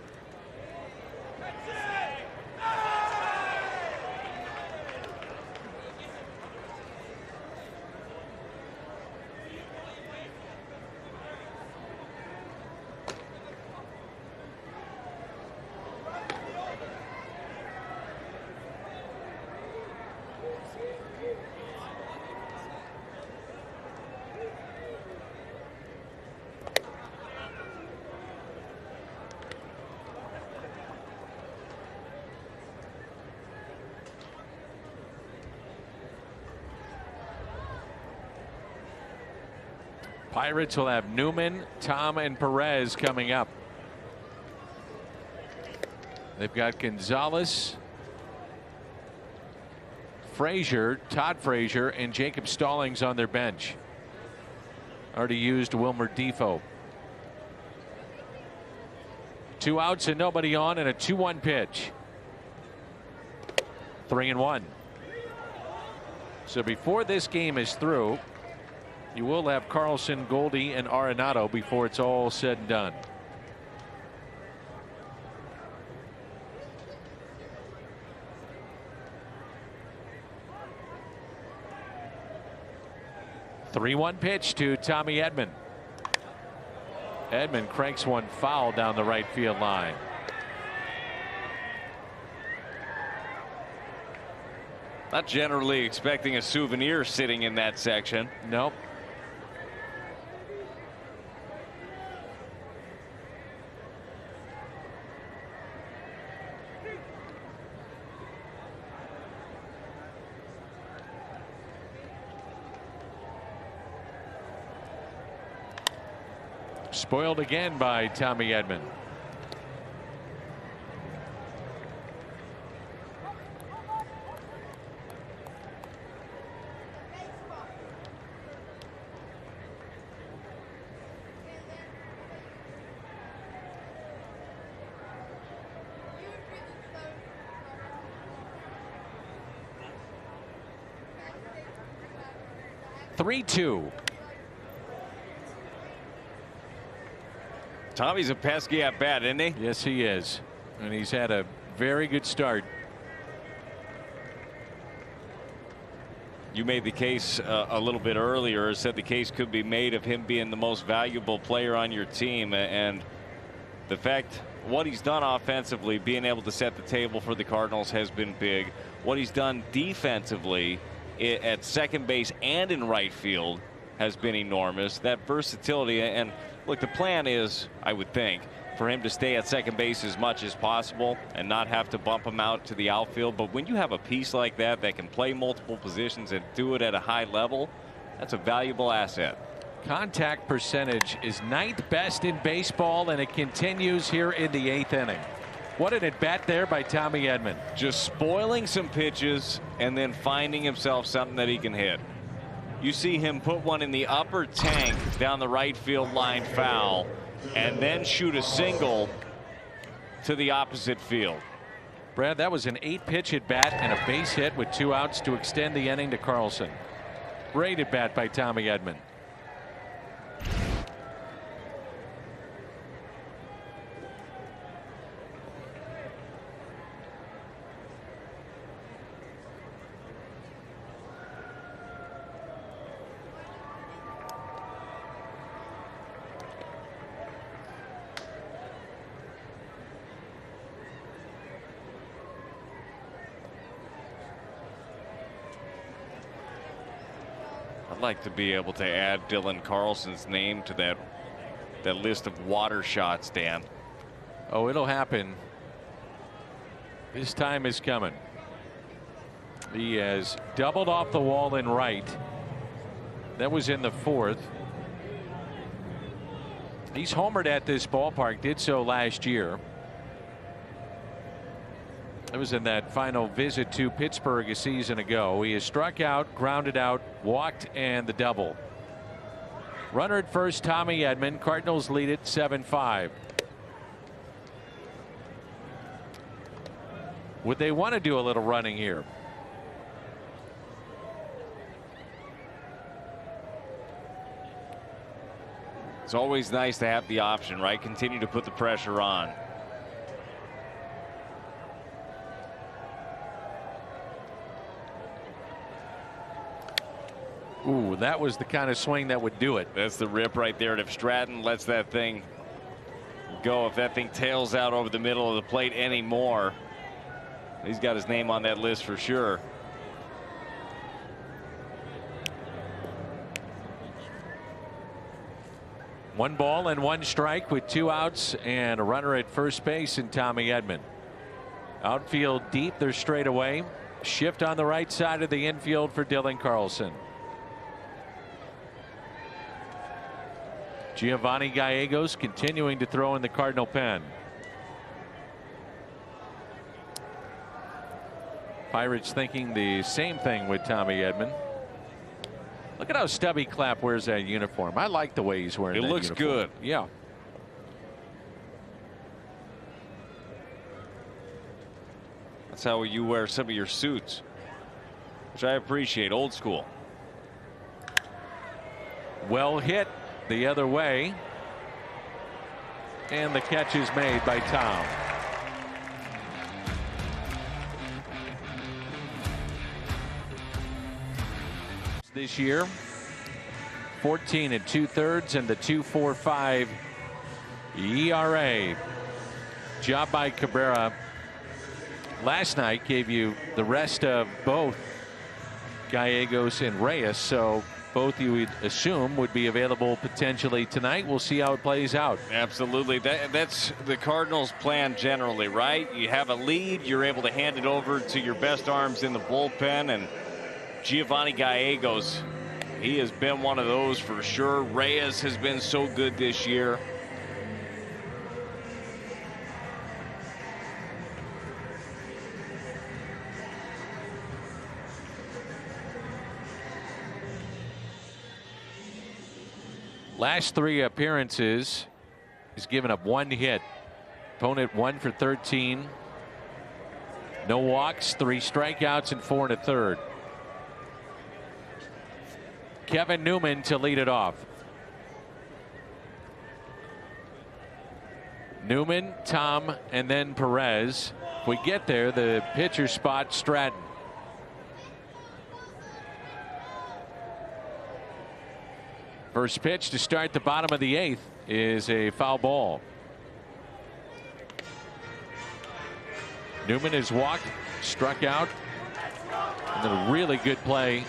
Pirates will have Newman, Tom, and Perez coming up. They've got Gonzalez, Frazier, Todd Frazier, and Jacob Stallings on their bench. Already used Wilmer Defoe. 2 outs and nobody on, and a 2-1 pitch. 3-1. So before this game is through, you will have Carlson, Goldie, and Arenado before it's all said and done. The 3-1 pitch to Tommy Edman. Edman cranks one foul down the right field line. Not generally expecting a souvenir sitting in that section. Nope. Spoiled again by Tommy Edman. Three-two. Tommy's a pesky at bat, isn't he? Yes, he is. And he's had a very good start. You made the case a little bit earlier, said the case could be made of him being the most valuable player on your team, and the fact what he's done offensively, being able to set the table for the Cardinals, has been big. What he's done defensively at second base and in right field has been enormous. That versatility, and look, the plan is, I would think, for him to stay at second base as much as possible and not have to bump him out to the outfield. But when you have a piece like that can play multiple positions and do it at a high level, that's a valuable asset. Contact percentage is 9th best in baseball, and it continues here in the 8th inning. What an at bat there by Tommy Edman. Just spoiling some pitches and then finding himself something that he can hit. You see him put one in the upper tank down the right field line foul, and then shoot a single to the opposite field. Brad, that was an 8-pitch at bat and a base hit with 2 outs to extend the inning to Carlson. Great at bat by Tommy Edman. I'd like to be able to add Dylan Carlson's name to that list of water shots, Dan. Oh, it'll happen. His time is coming. He has doubled off the wall in right. That was in the 4th. He's homered at this ballpark, did so last year. It was in that final visit to Pittsburgh a season ago. He has struck out, grounded out, walked, and the double. Runner at first, Tommy Edman. Cardinals lead it 7-5. Would they want to do a little running here? It's always nice to have the option, right? Continue to put the pressure on. Ooh, that was the kind of swing that would do it. That's the rip right there. And if Stratton lets that thing go, if that thing tails out over the middle of the plate anymore, he's got his name on that list for sure. One ball and 1 strike with 2 outs and a runner at first base in Tommy Edman. Outfield deep, they're straight away. Shift on the right side of the infield for Dylan Carlson. Giovanni Gallegos continuing to throw in the Cardinal pen. Pirates thinking the same thing with Tommy Edman. Look at how Stubby Clapp wears that uniform. I like the way he's wearing that uniform. It looks good. Yeah. That's how you wear some of your suits, which I appreciate. Old school. Well hit the other way, and the catch is made by Tom. This year 14 2/3 and the 2.45 ERA. Job by Cabrera last night gave you the rest of both Gallegos and Reyes, so both you would assume would be available potentially tonight. We'll see how it plays out. Absolutely. That's the Cardinals' plan generally, right? You have a lead, you're able to hand it over to your best arms in the bullpen, and Giovanni Gallegos, he has been one of those for sure. Reyes has been so good this year. Last 3 appearances, he's given up 1 hit. Opponent 1 for 13. No walks, 3 strikeouts, and 4 1/3. Kevin Newman to lead it off. Newman, Tom, and then Perez. If we get there, the pitcher spot, Stratton. First pitch to start the bottom of the 8th is a foul ball. Newman has walked, struck out, and then a really good play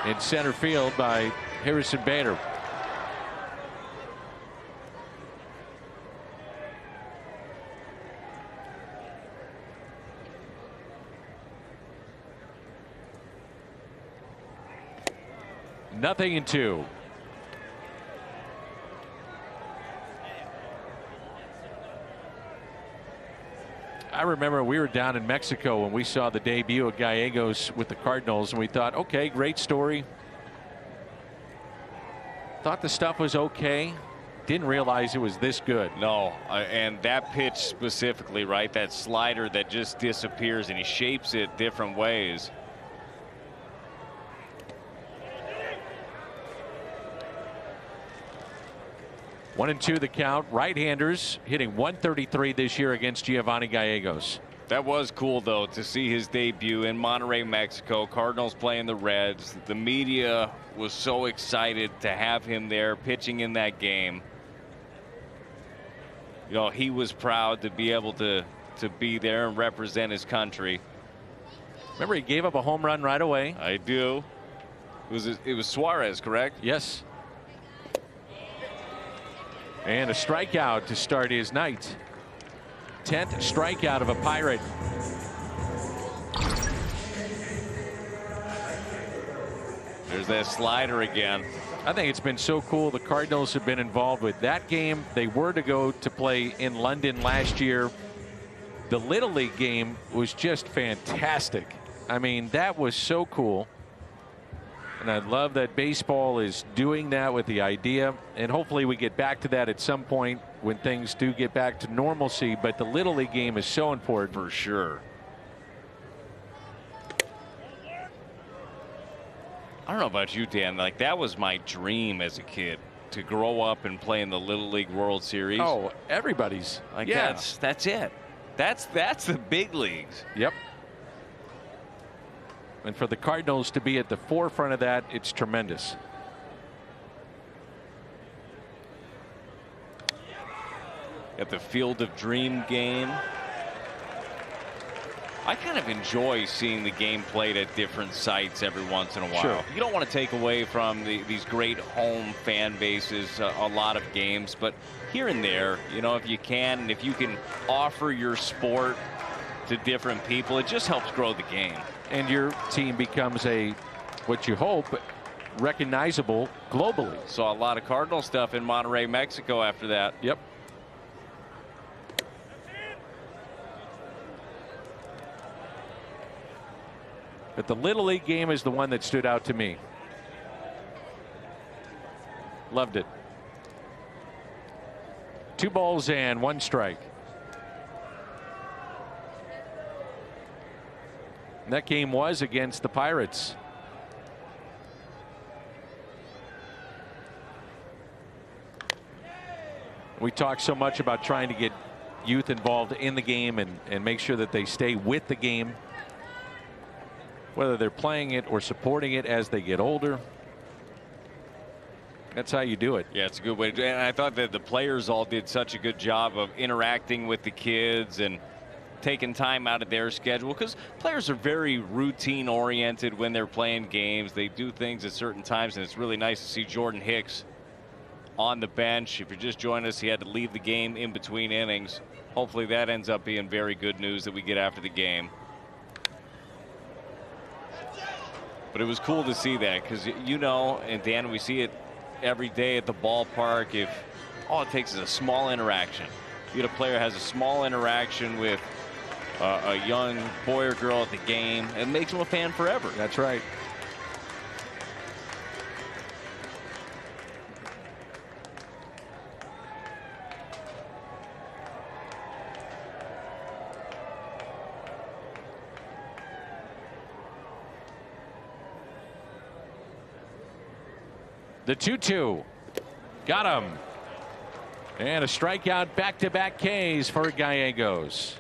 in center field by Harrison Bader. Nothing in 2. I remember we were down in Mexico when we saw the debut of Gallegos with the Cardinals, and we thought, okay, great story. Thought the stuff was okay. Didn't realize it was this good. No, and that pitch specifically, right? That slider that just disappears, and he shapes it different ways. One and 2 the count. Right-handers hitting 133 this year against Giovanni Gallegos. That was cool, though, to see his debut in Monterrey, Mexico. Cardinals playing the Reds. The media was so excited to have him there pitching in that game. You know, he was proud to be able to be there and represent his country. Remember, he gave up a home run right away. I do. It was Suarez, correct? Yes. And a strikeout to start his night. 10th strikeout of a Pirate. There's that slider again. I think it's been so cool. The Cardinals have been involved with that game. They were to go to play in London last year. The Little League game was just fantastic. I mean, that was so cool. And I love that baseball is doing that with the idea. And hopefully we get back to that at some point when things do get back to normalcy. But the Little League game is so important. For sure. I don't know about you, Dan. Like, that was my dream as a kid, to grow up and play in the Little League World Series. Oh, everybody's. Like, yeah. That's it. That's the big leagues. Yep. And for the Cardinals to be at the forefront of that, it's tremendous. At the Field of Dream game. I kind of enjoy seeing the game played at different sites every once in a while. Sure. You don't want to take away from these great home fan bases a lot of games, but here and there, you know, if you can, and if you can offer your sport to different people, it just helps grow the game. And your team becomes what you hope, recognizable globally. Saw a lot of Cardinal stuff in Monterrey, Mexico after that. Yep. But the Little League game is the one that stood out to me. Loved it. 2 balls and 1 strike. And that game was against the Pirates. We talk so much about trying to get youth involved in the game and make sure that they stay with the game, whether they're playing it or supporting it as they get older. That's how you do it. Yeah, it's a good way to do it. And I thought that the players all did such a good job of interacting with the kids and taking time out of their schedule, because players are very routine oriented when they're playing games. They do things at certain times, and it's really nice to see Jordan Hicks on the bench. If you're just joining us, he had to leave the game in between innings. Hopefully that ends up being very good news that we get after the game. But it was cool to see that, because, you know, and Dan, we see it every day at the ballpark. If all it takes is a small interaction, you get a player has a small interaction with a young boy or girl at the game, it makes them a fan forever. That's right. The 2-2. Got him. And a strikeout, back-to-back Ks for Gallegos.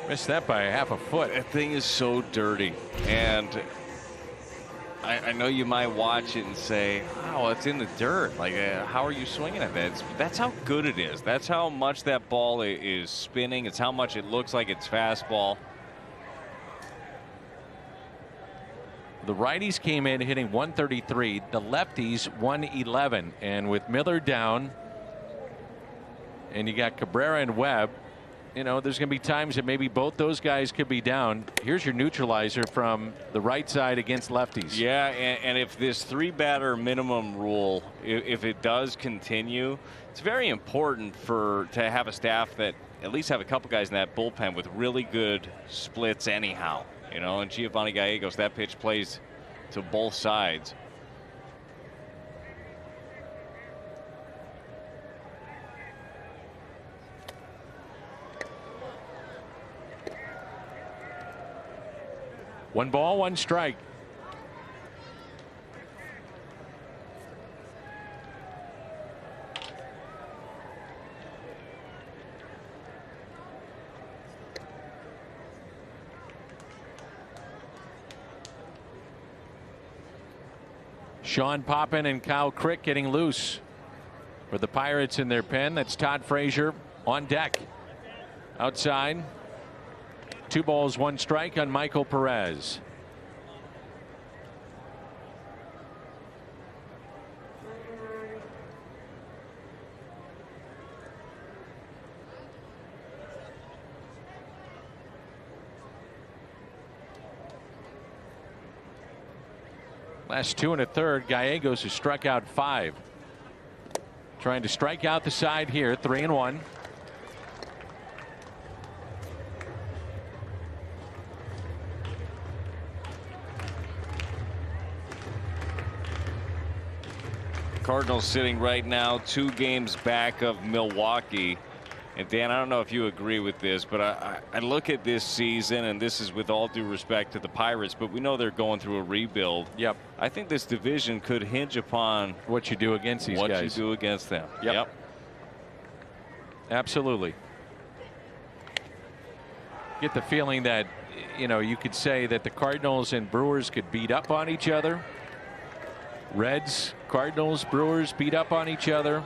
Missed that by half a foot. That thing is so dirty. And I know you might watch it and say, oh, it's in the dirt. Like, how are you swinging at that? That's how good it is. That's how much that ball is spinning. It's how much it looks like it's fastball. The righties came in hitting 133, the lefties 111, and with Miller down and you got Cabrera and Webb, you know, there's going to be times that maybe both those guys could be down. Here's your neutralizer from the right side against lefties. Yeah, and if this 3-batter minimum rule, if it does continue, it's very important to have a staff that at least have a couple guys in that bullpen with really good splits anyhow. You know, and Giovanni Gallegos, that pitch plays to both sides. One ball, one strike. Sean Poppin and Kyle Crick getting loose for the Pirates in their pen. That's Todd Frazier on deck. Outside. 2 balls, 1 strike on Michael Perez. Last 2 1/3, Gallegos has struck out 5. Trying to strike out the side here, 3-1. Cardinals sitting right now 2 games back of Milwaukee. And Dan, I don't know if you agree with this, but I look at this season, and this is with all due respect to the Pirates, but we know they're going through a rebuild. Yep. I think this division could hinge upon what you do against these guys. What you do against them. Yep. Absolutely. Get the feeling that, you know, you could say that the Cardinals and Brewers could beat up on each other. Reds, Cardinals, Brewers beat up on each other.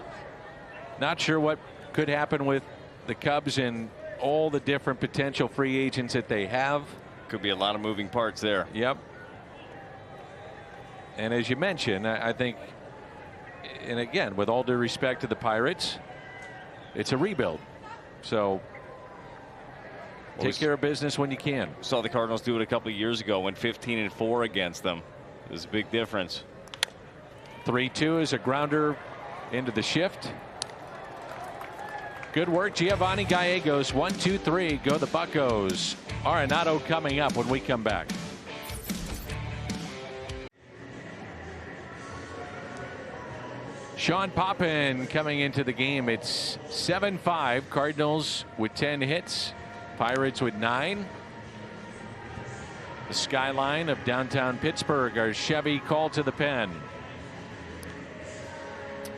Not sure what could happen with the Cubs and all the different potential free agents that they have. Could be a lot of moving parts there. Yep. And as you mentioned, I think, and again, with all due respect to the Pirates, it's a rebuild. So take care of business when you can. Saw the Cardinals do it a couple of years ago, went 15-4 against them. It was a big difference. 3-2 is a grounder into the shift. Good work, Giovanni Gallegos. 1-2-3. Go the Buccos. Arenado coming up when we come back. Sean Poppin coming into the game. It's 7-5. Cardinals with 10 hits. Pirates with 9. The skyline of downtown Pittsburgh. Our Chevy called to the pen.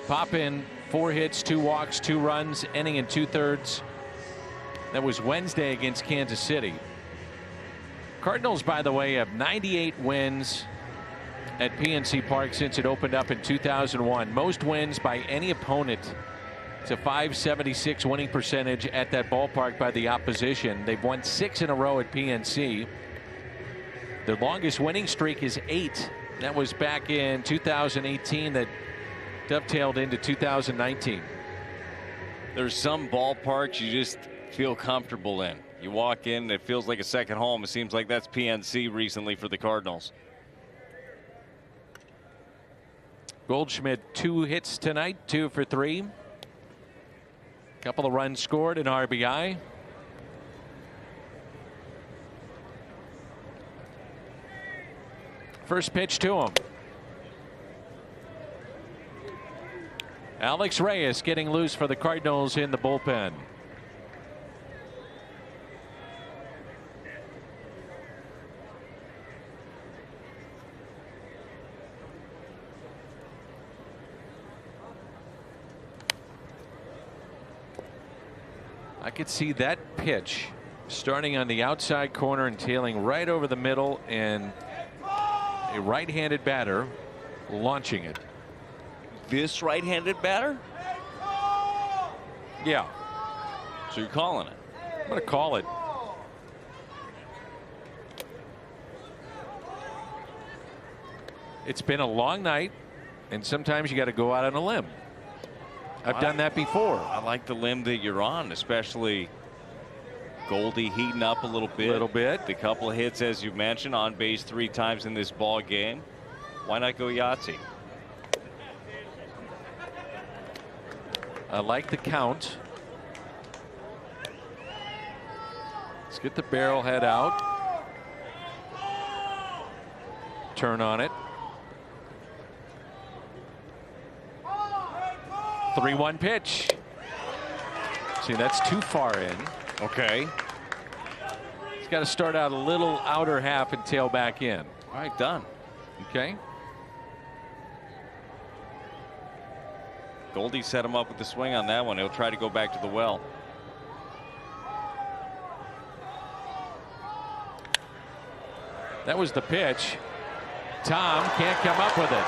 Poppin, 4 hits, 2 walks, 2 runs, inning in 2/3. That was Wednesday against Kansas City. Cardinals, by the way, have 98 wins at PNC Park since it opened up in 2001. Most wins by any opponent. It's a .576 winning percentage at that ballpark by the opposition. They've won 6 in a row at PNC. Their longest winning streak is 8. That was back in 2018. That dovetailed into 2019. There's some ballparks you just feel comfortable in. You walk in, it feels like a second home. It seems like that's PNC recently for the Cardinals. Goldschmidt, 2 hits tonight, 2 for 3. Couple of runs scored, an RBI. First pitch to him. Alex Reyes getting loose for the Cardinals in the bullpen. I could see that pitch starting on the outside corner and tailing right over the middle, and A right-handed batter launching it. This right-handed batter? Yeah. So you're calling it? I'm going to call it. It's been a long night, and sometimes you got to go out on a limb. I've done that before. I like the limb that you're on, especially Goldie heating up a little bit. The couple of hits, as you mentioned, on base 3 times in this ball game. Why not go Yahtzee? I like the count. Let's get the barrel head out. Turn on it. 3-1 pitch. See, that's too far in. Okay. He's got to start out a little outer half and tail back in. All right, done. Okay. Goldie set him up with the swing on that one. He'll try to go back to the well. That was the pitch. Tom can't come up with it.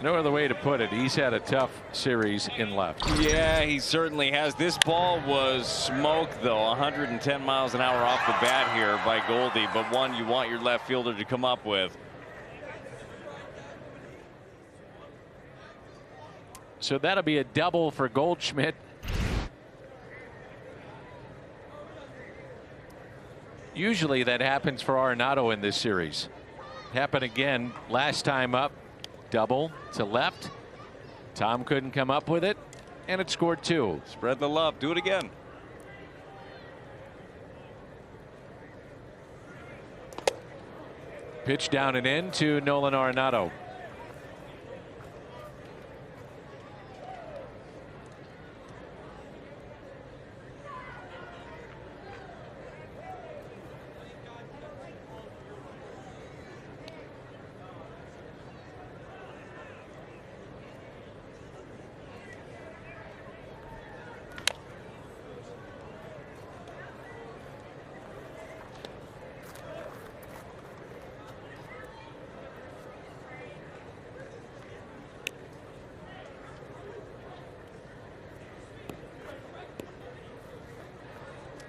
No other way to put it. He's had a tough series in left. Yeah, he certainly has. This ball was smoke, though. 110 miles an hour off the bat here by Goldie, but one you want your left fielder to come up with. So that'll be a double for Goldschmidt. Usually that happens for Arenado in this series. Happened again last time up. Double to left. Tom couldn't come up with it, and it scored 2. Spread the love. Do it again. Pitch down and in to Nolan Arenado.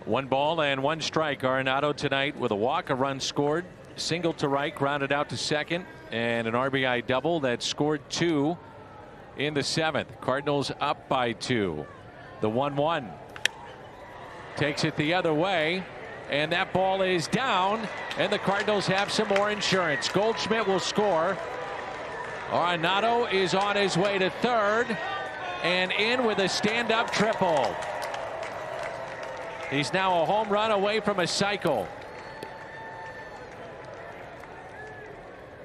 One ball and one strike. Arenado tonight with a walk, a run scored, single to right, grounded out to second, and an RBI double that scored 2 in the 7th. Cardinals up by 2. The 1-1 takes it the other way, and that ball is down, and the Cardinals have some more insurance. Goldschmidt will score. Arenado is on his way to third and in with a stand-up triple. He's now a home run away from a cycle.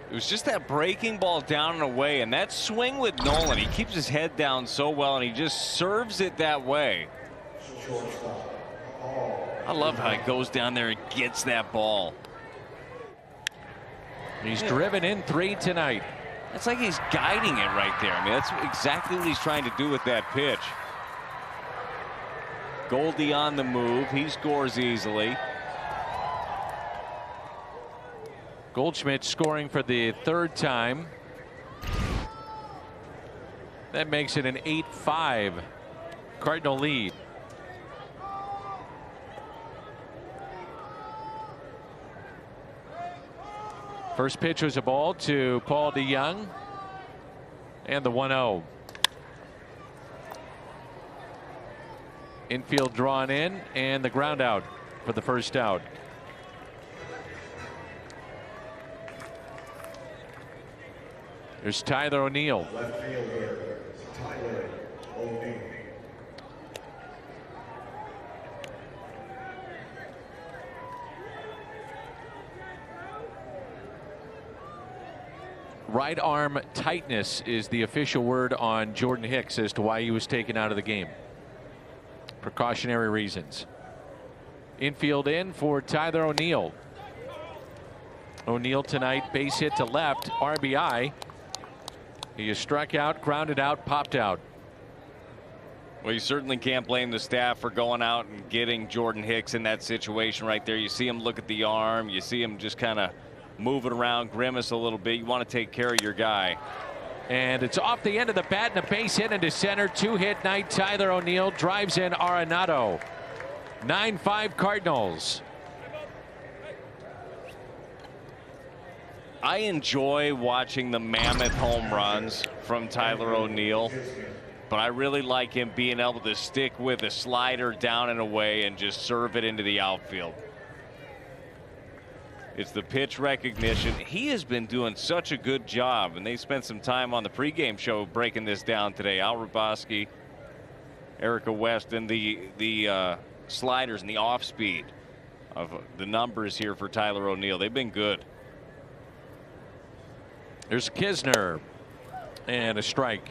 It was just that breaking ball down and away, and that swing with Nolan. He keeps his head down so well, and he just serves it that way. I love how he goes down there and gets that ball. He's driven in 3 tonight. It's like he's guiding it right there. I mean, that's exactly what he's trying to do with that pitch. Goldie on the move. He scores easily. Goldschmidt scoring for the 3rd time. That makes it an 8-5 Cardinal lead. First pitch was a ball to Paul DeYoung, and the 1-0. Infield drawn in, and the ground out for the first out. There's Tyler O'Neill. Left fielder, Tyler O'Neill. Right arm tightness is the official word on Jordan Hicks as to why he was taken out of the game. Precautionary reasons. Infield in for Tyler O'Neill. O'Neill tonight base hit to left, RBI. He is struck out, grounded out, popped out. Well, you certainly can't blame the staff for going out and getting Jordan Hicks in that situation right there. You see him look at the arm. You see him just kind of move it around, grimace a little bit. You want to take care of your guy. And it's off the end of the bat and a base hit into center. 2-hit night. Tyler O'Neill drives in Arenado. 9-5 Cardinals. I enjoy watching the mammoth home runs from Tyler O'Neill, but I really like him being able to stick with a slider down and away and just serve it into the outfield. It's the pitch recognition. He has been doing such a good job, and they spent some time on the pregame show breaking this down today. Al Raboski, Erica West, and the sliders and the off speed of the numbers here for Tyler O'Neill. They've been good. There's Kisner and a strike.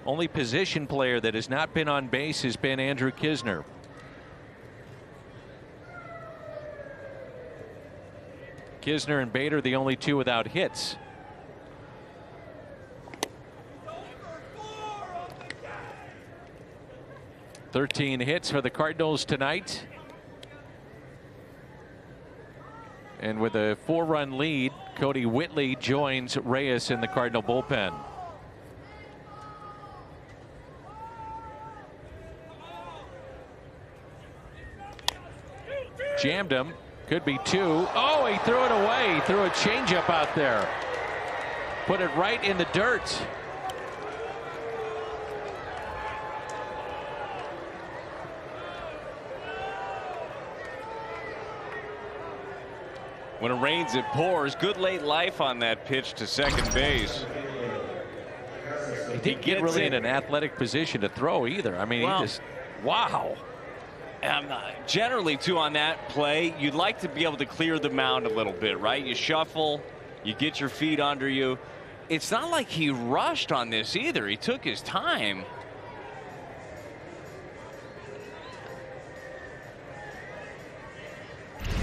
Only position player that has not been on base has been Andrew Kisner. Kisner and Bader the only two without hits. "13 hits for the Cardinals tonight. And with a 4-run lead, Cody Whitley joins Reyes in the Cardinal bullpen. Jammed him. Could be 2. Oh, he threw it away. He threw a changeup out there. Put it right in the dirt. When it rains, it pours. Good late life on that pitch to second base. He didn't get really in an athletic position to throw either. I mean, well, he just, wow. Generally, too, on that play, you'd like to be able to clear the mound a little bit, right? You shuffle, you get your feet under you. It's not like he rushed on this either. He took his time.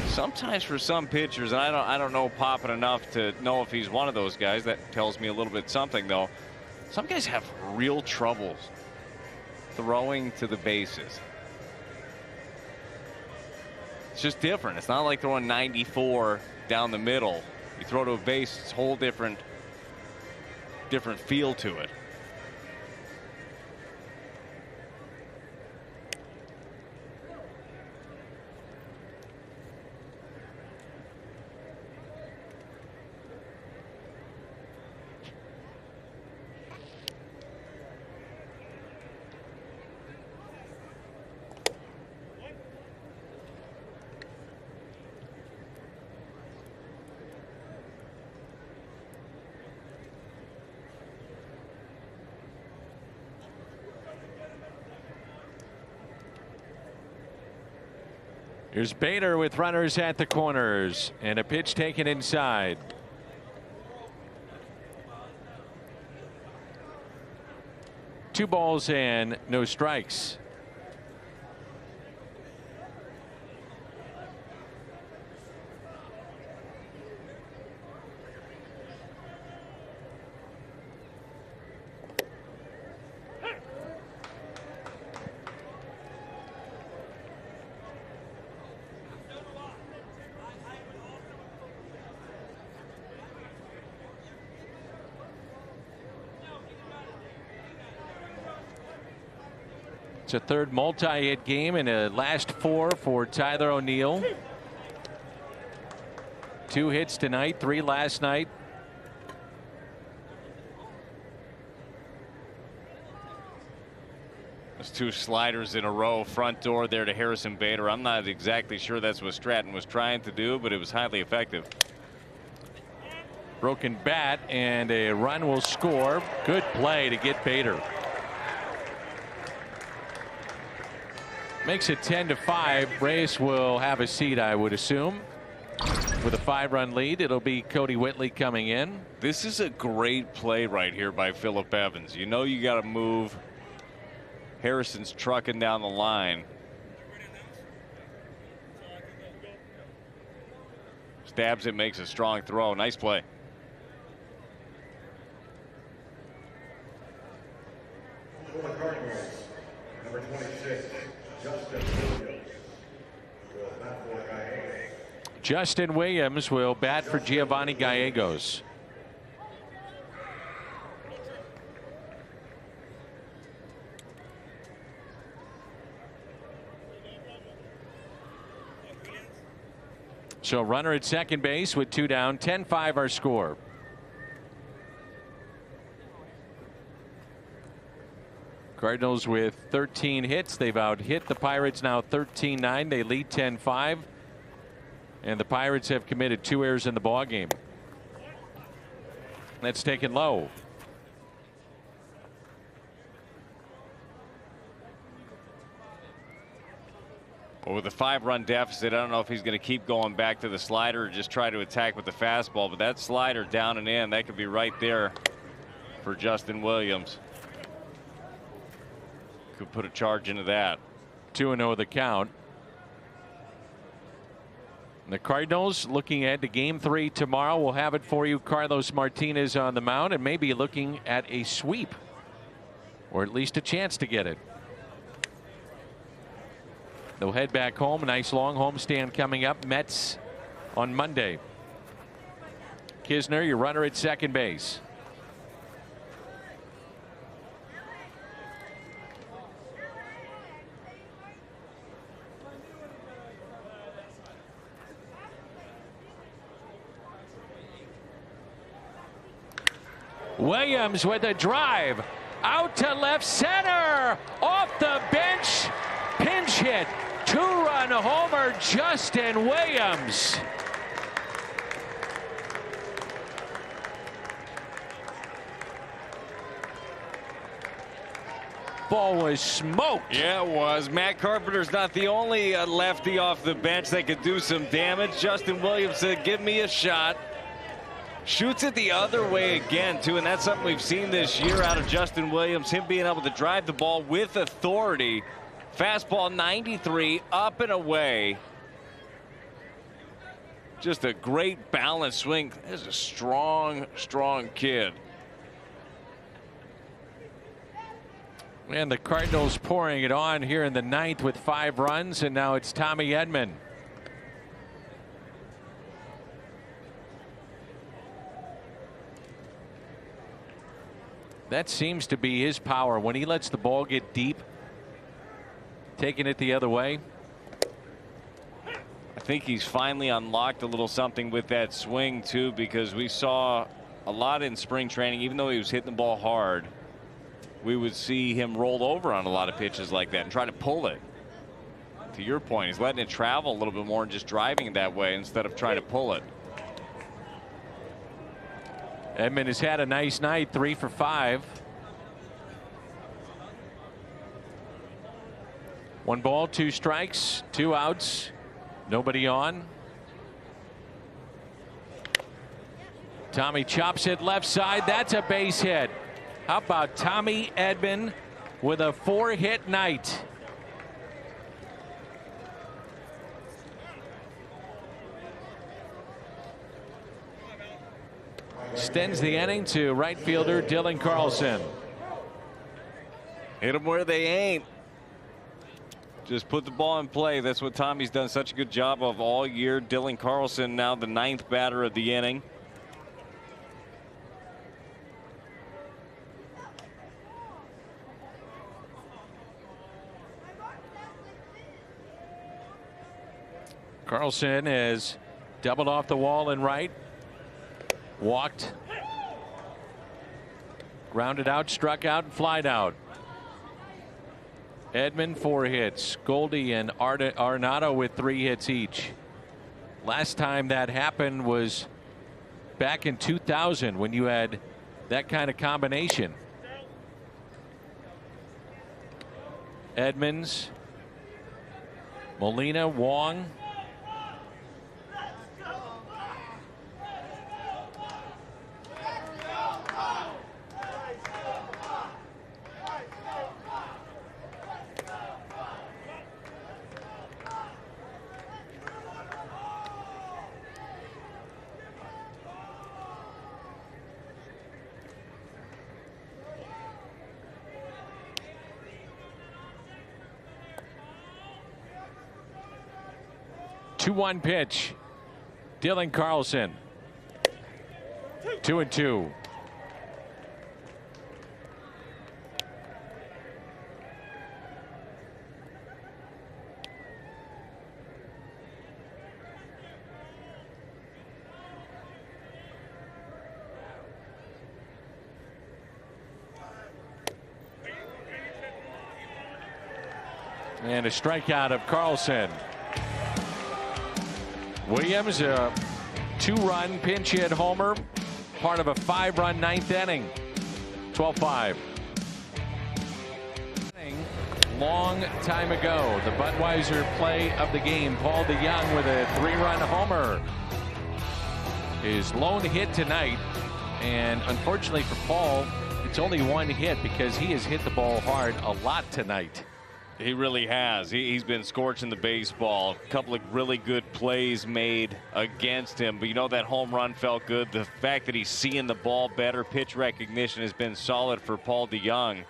Sometimes for some pitchers, and I don't know Poppin enough to know if he's one of those guys. That tells me a little bit something, though. Some guys have real troubles throwing to the bases. It's just different. It's not like throwing 94 down the middle. You throw to a base, it's a whole different feel to it. Here's Bader with runners at the corners and a pitch taken inside. Two balls and no strikes. It's a third multi-hit game in a last 4 for Tyler O'Neill. 2 hits tonight, 3 last night. Those 2 sliders in a row, front door there to Harrison Bader. I'm not exactly sure that's what Stratton was trying to do, but it was highly effective. Broken bat and a run will score. Good play to get Bader. Makes it 10-5. Reyes will have a seat, I would assume. With a 5-run lead, it'll be Cody Whitley coming in. This is a great play right here by Phillip Evans. You know you got to move. Harrison's trucking down the line. Stabs it, makes a strong throw. Nice play. For the Cardinals, number 26, Justin Williams. Will bat for Gallegos. Justin Williams will bat for Giovanni Gallegos. So runner at second base with 2 down, 10-5 our score. Cardinals with 13 hits. They've out-hit the Pirates now 13-9. They lead 10-5. And the Pirates have committed 2 errors in the ballgame. That's taken low. Well, with a 5-run deficit, I don't know if he's going to keep going back to the slider or just try to attack with the fastball. But that slider down and in, that could be right there for Justin Williams. Could put a charge into that. 2-0 the count. The Cardinals looking ahead to Game 3 tomorrow. We'll have it for you. Carlos Martinez on the mound and maybe looking at a sweep, or at least a chance to get it. They'll head back home. A nice long homestand coming up. Mets on Monday. Kisner, your runner at second base. Williams with a drive out to left center, off the bench, pinch hit, 2-run homer, Justin Williams. Ball was smoked. Yeah, it was. Matt Carpenter's not the only lefty off the bench that could do some damage. Justin Williams said, give me a shot. Shoots it the other way again, too, and that's something we've seen this year out of Justin Williams, him being able to drive the ball with authority. Fastball 93, up and away. Just a great balanced swing. This is a strong, strong kid. And the Cardinals pouring it on here in the 9th with 5 runs, and now it's Tommy Edman. That seems to be his power when he lets the ball get deep, taking it the other way. I think he's finally unlocked a little something with that swing, too, because we saw a lot in spring training. Even though he was hitting the ball hard, we would see him roll over on a lot of pitches like that and try to pull it. To your point, he's letting it travel a little bit more and just driving it that way instead of trying to pull it. Edman has had a nice night, 3 for 5. 1 ball, 2 strikes, 2 outs, nobody on. Tommy chops it left side. That's a base hit. How about Tommy Edman with a 4-hit night? Extends the inning to right fielder Dylan Carlson. Hit them where they ain't. Just put the ball in play. That's what Tommy's done such a good job of all year. Dylan Carlson now the 9th batter of the inning. Carlson has doubled off the wall in right. Walked, grounded out, struck out, and flied out. Edman 4 hits. Goldie and Arenado with 3 hits each. Last time that happened was back in 2000 when you had that kind of combination. Edmonds, Molina, Wong. 2-1 pitch. Dylan Carlson. 2-2. And a strikeout of Carlson. Williams, a 2-run pinch hit homer, part of a 5-run ninth inning. 12-5. Long time ago, the Budweiser play of the game. Paul DeYoung with a 3-run homer. His lone hit tonight, and unfortunately for Paul, it's only one hit because he has hit the ball hard a lot tonight. He really has. He's been scorching the baseball. A couple of really good plays made against him. But you know, that home run felt good. The fact that he's seeing the ball better, pitch recognition has been solid for Paul DeYoung.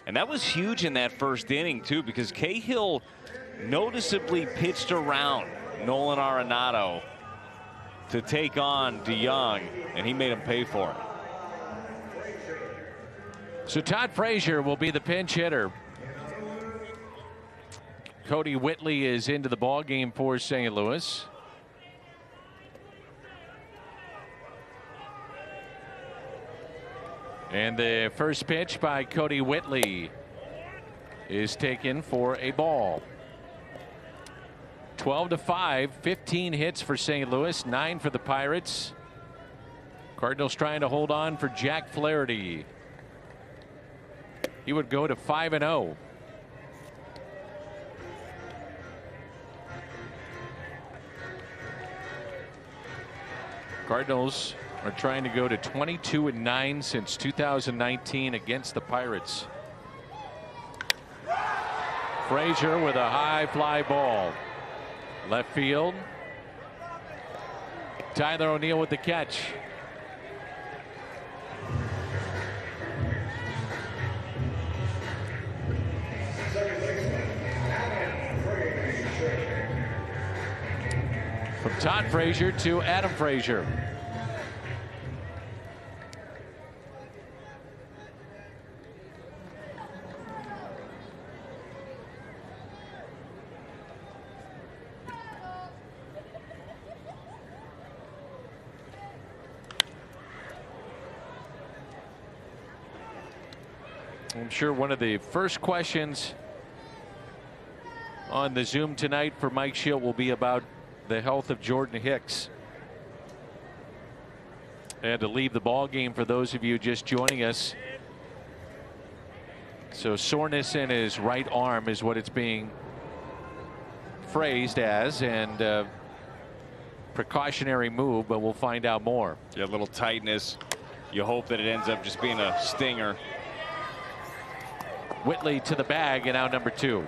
And that was huge in that first inning, too, because Cahill noticeably pitched around Nolan Arenado to take on DeYoung, and he made him pay for it. So Todd Frazier will be the pinch hitter. Cody Whitley is into the ball game for St. Louis. And the first pitch by Cody Whitley is taken for a ball. 12-5, 15 hits for St. Louis, 9 for the Pirates. Cardinals trying to hold on for Jack Flaherty. He would go to 5-0. Cardinals are trying to go to 22-9 since 2019 against the Pirates. Frazier with a high fly ball. Left field. Tyler O'Neill with the catch. From Todd Frazier to Adam Frazier. I'm sure one of the first questions on the Zoom tonight for Mike Schilt will be about the health of Jordan Hicks. And to leave the ball game for those of you just joining us. So soreness in his right arm is what it's being phrased as, and precautionary move, but we'll find out more. Yeah, a little tightness. You hope that it ends up just being a stinger. Whitley to the bag, and out number 2.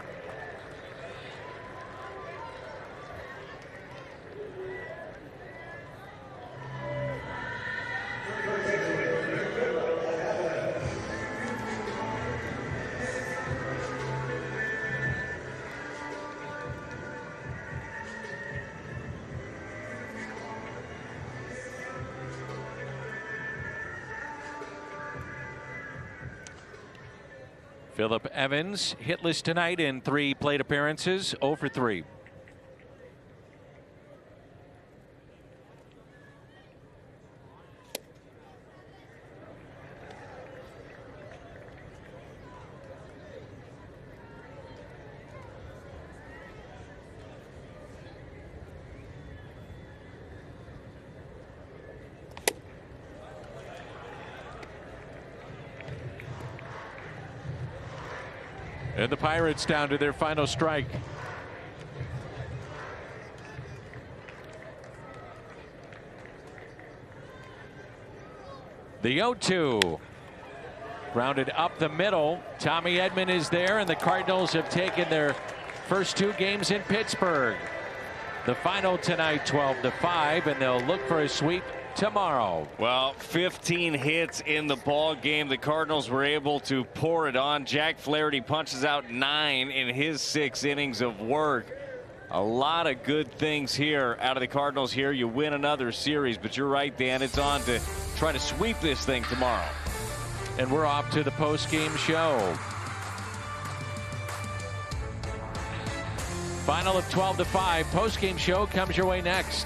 Phillip Evans hitless tonight in 3 plate appearances, 0 for 3. And the Pirates down to their final strike. The 0-2. Grounded up the middle. Tommy Edman is there, and the Cardinals have taken their first 2 games in Pittsburgh. The final tonight, 12-5, and they'll look for a sweep tomorrow. Well, 15 hits in the ball game. The Cardinals were able to pour it on. Jack Flaherty punches out 9 in his 6 innings of work. A lot of good things here out of the Cardinals here. You win another series, but you're right, Dan. It's on to try to sweep this thing tomorrow. And we're off to the post-game show. Final of 12-5. Post-game show comes your way next.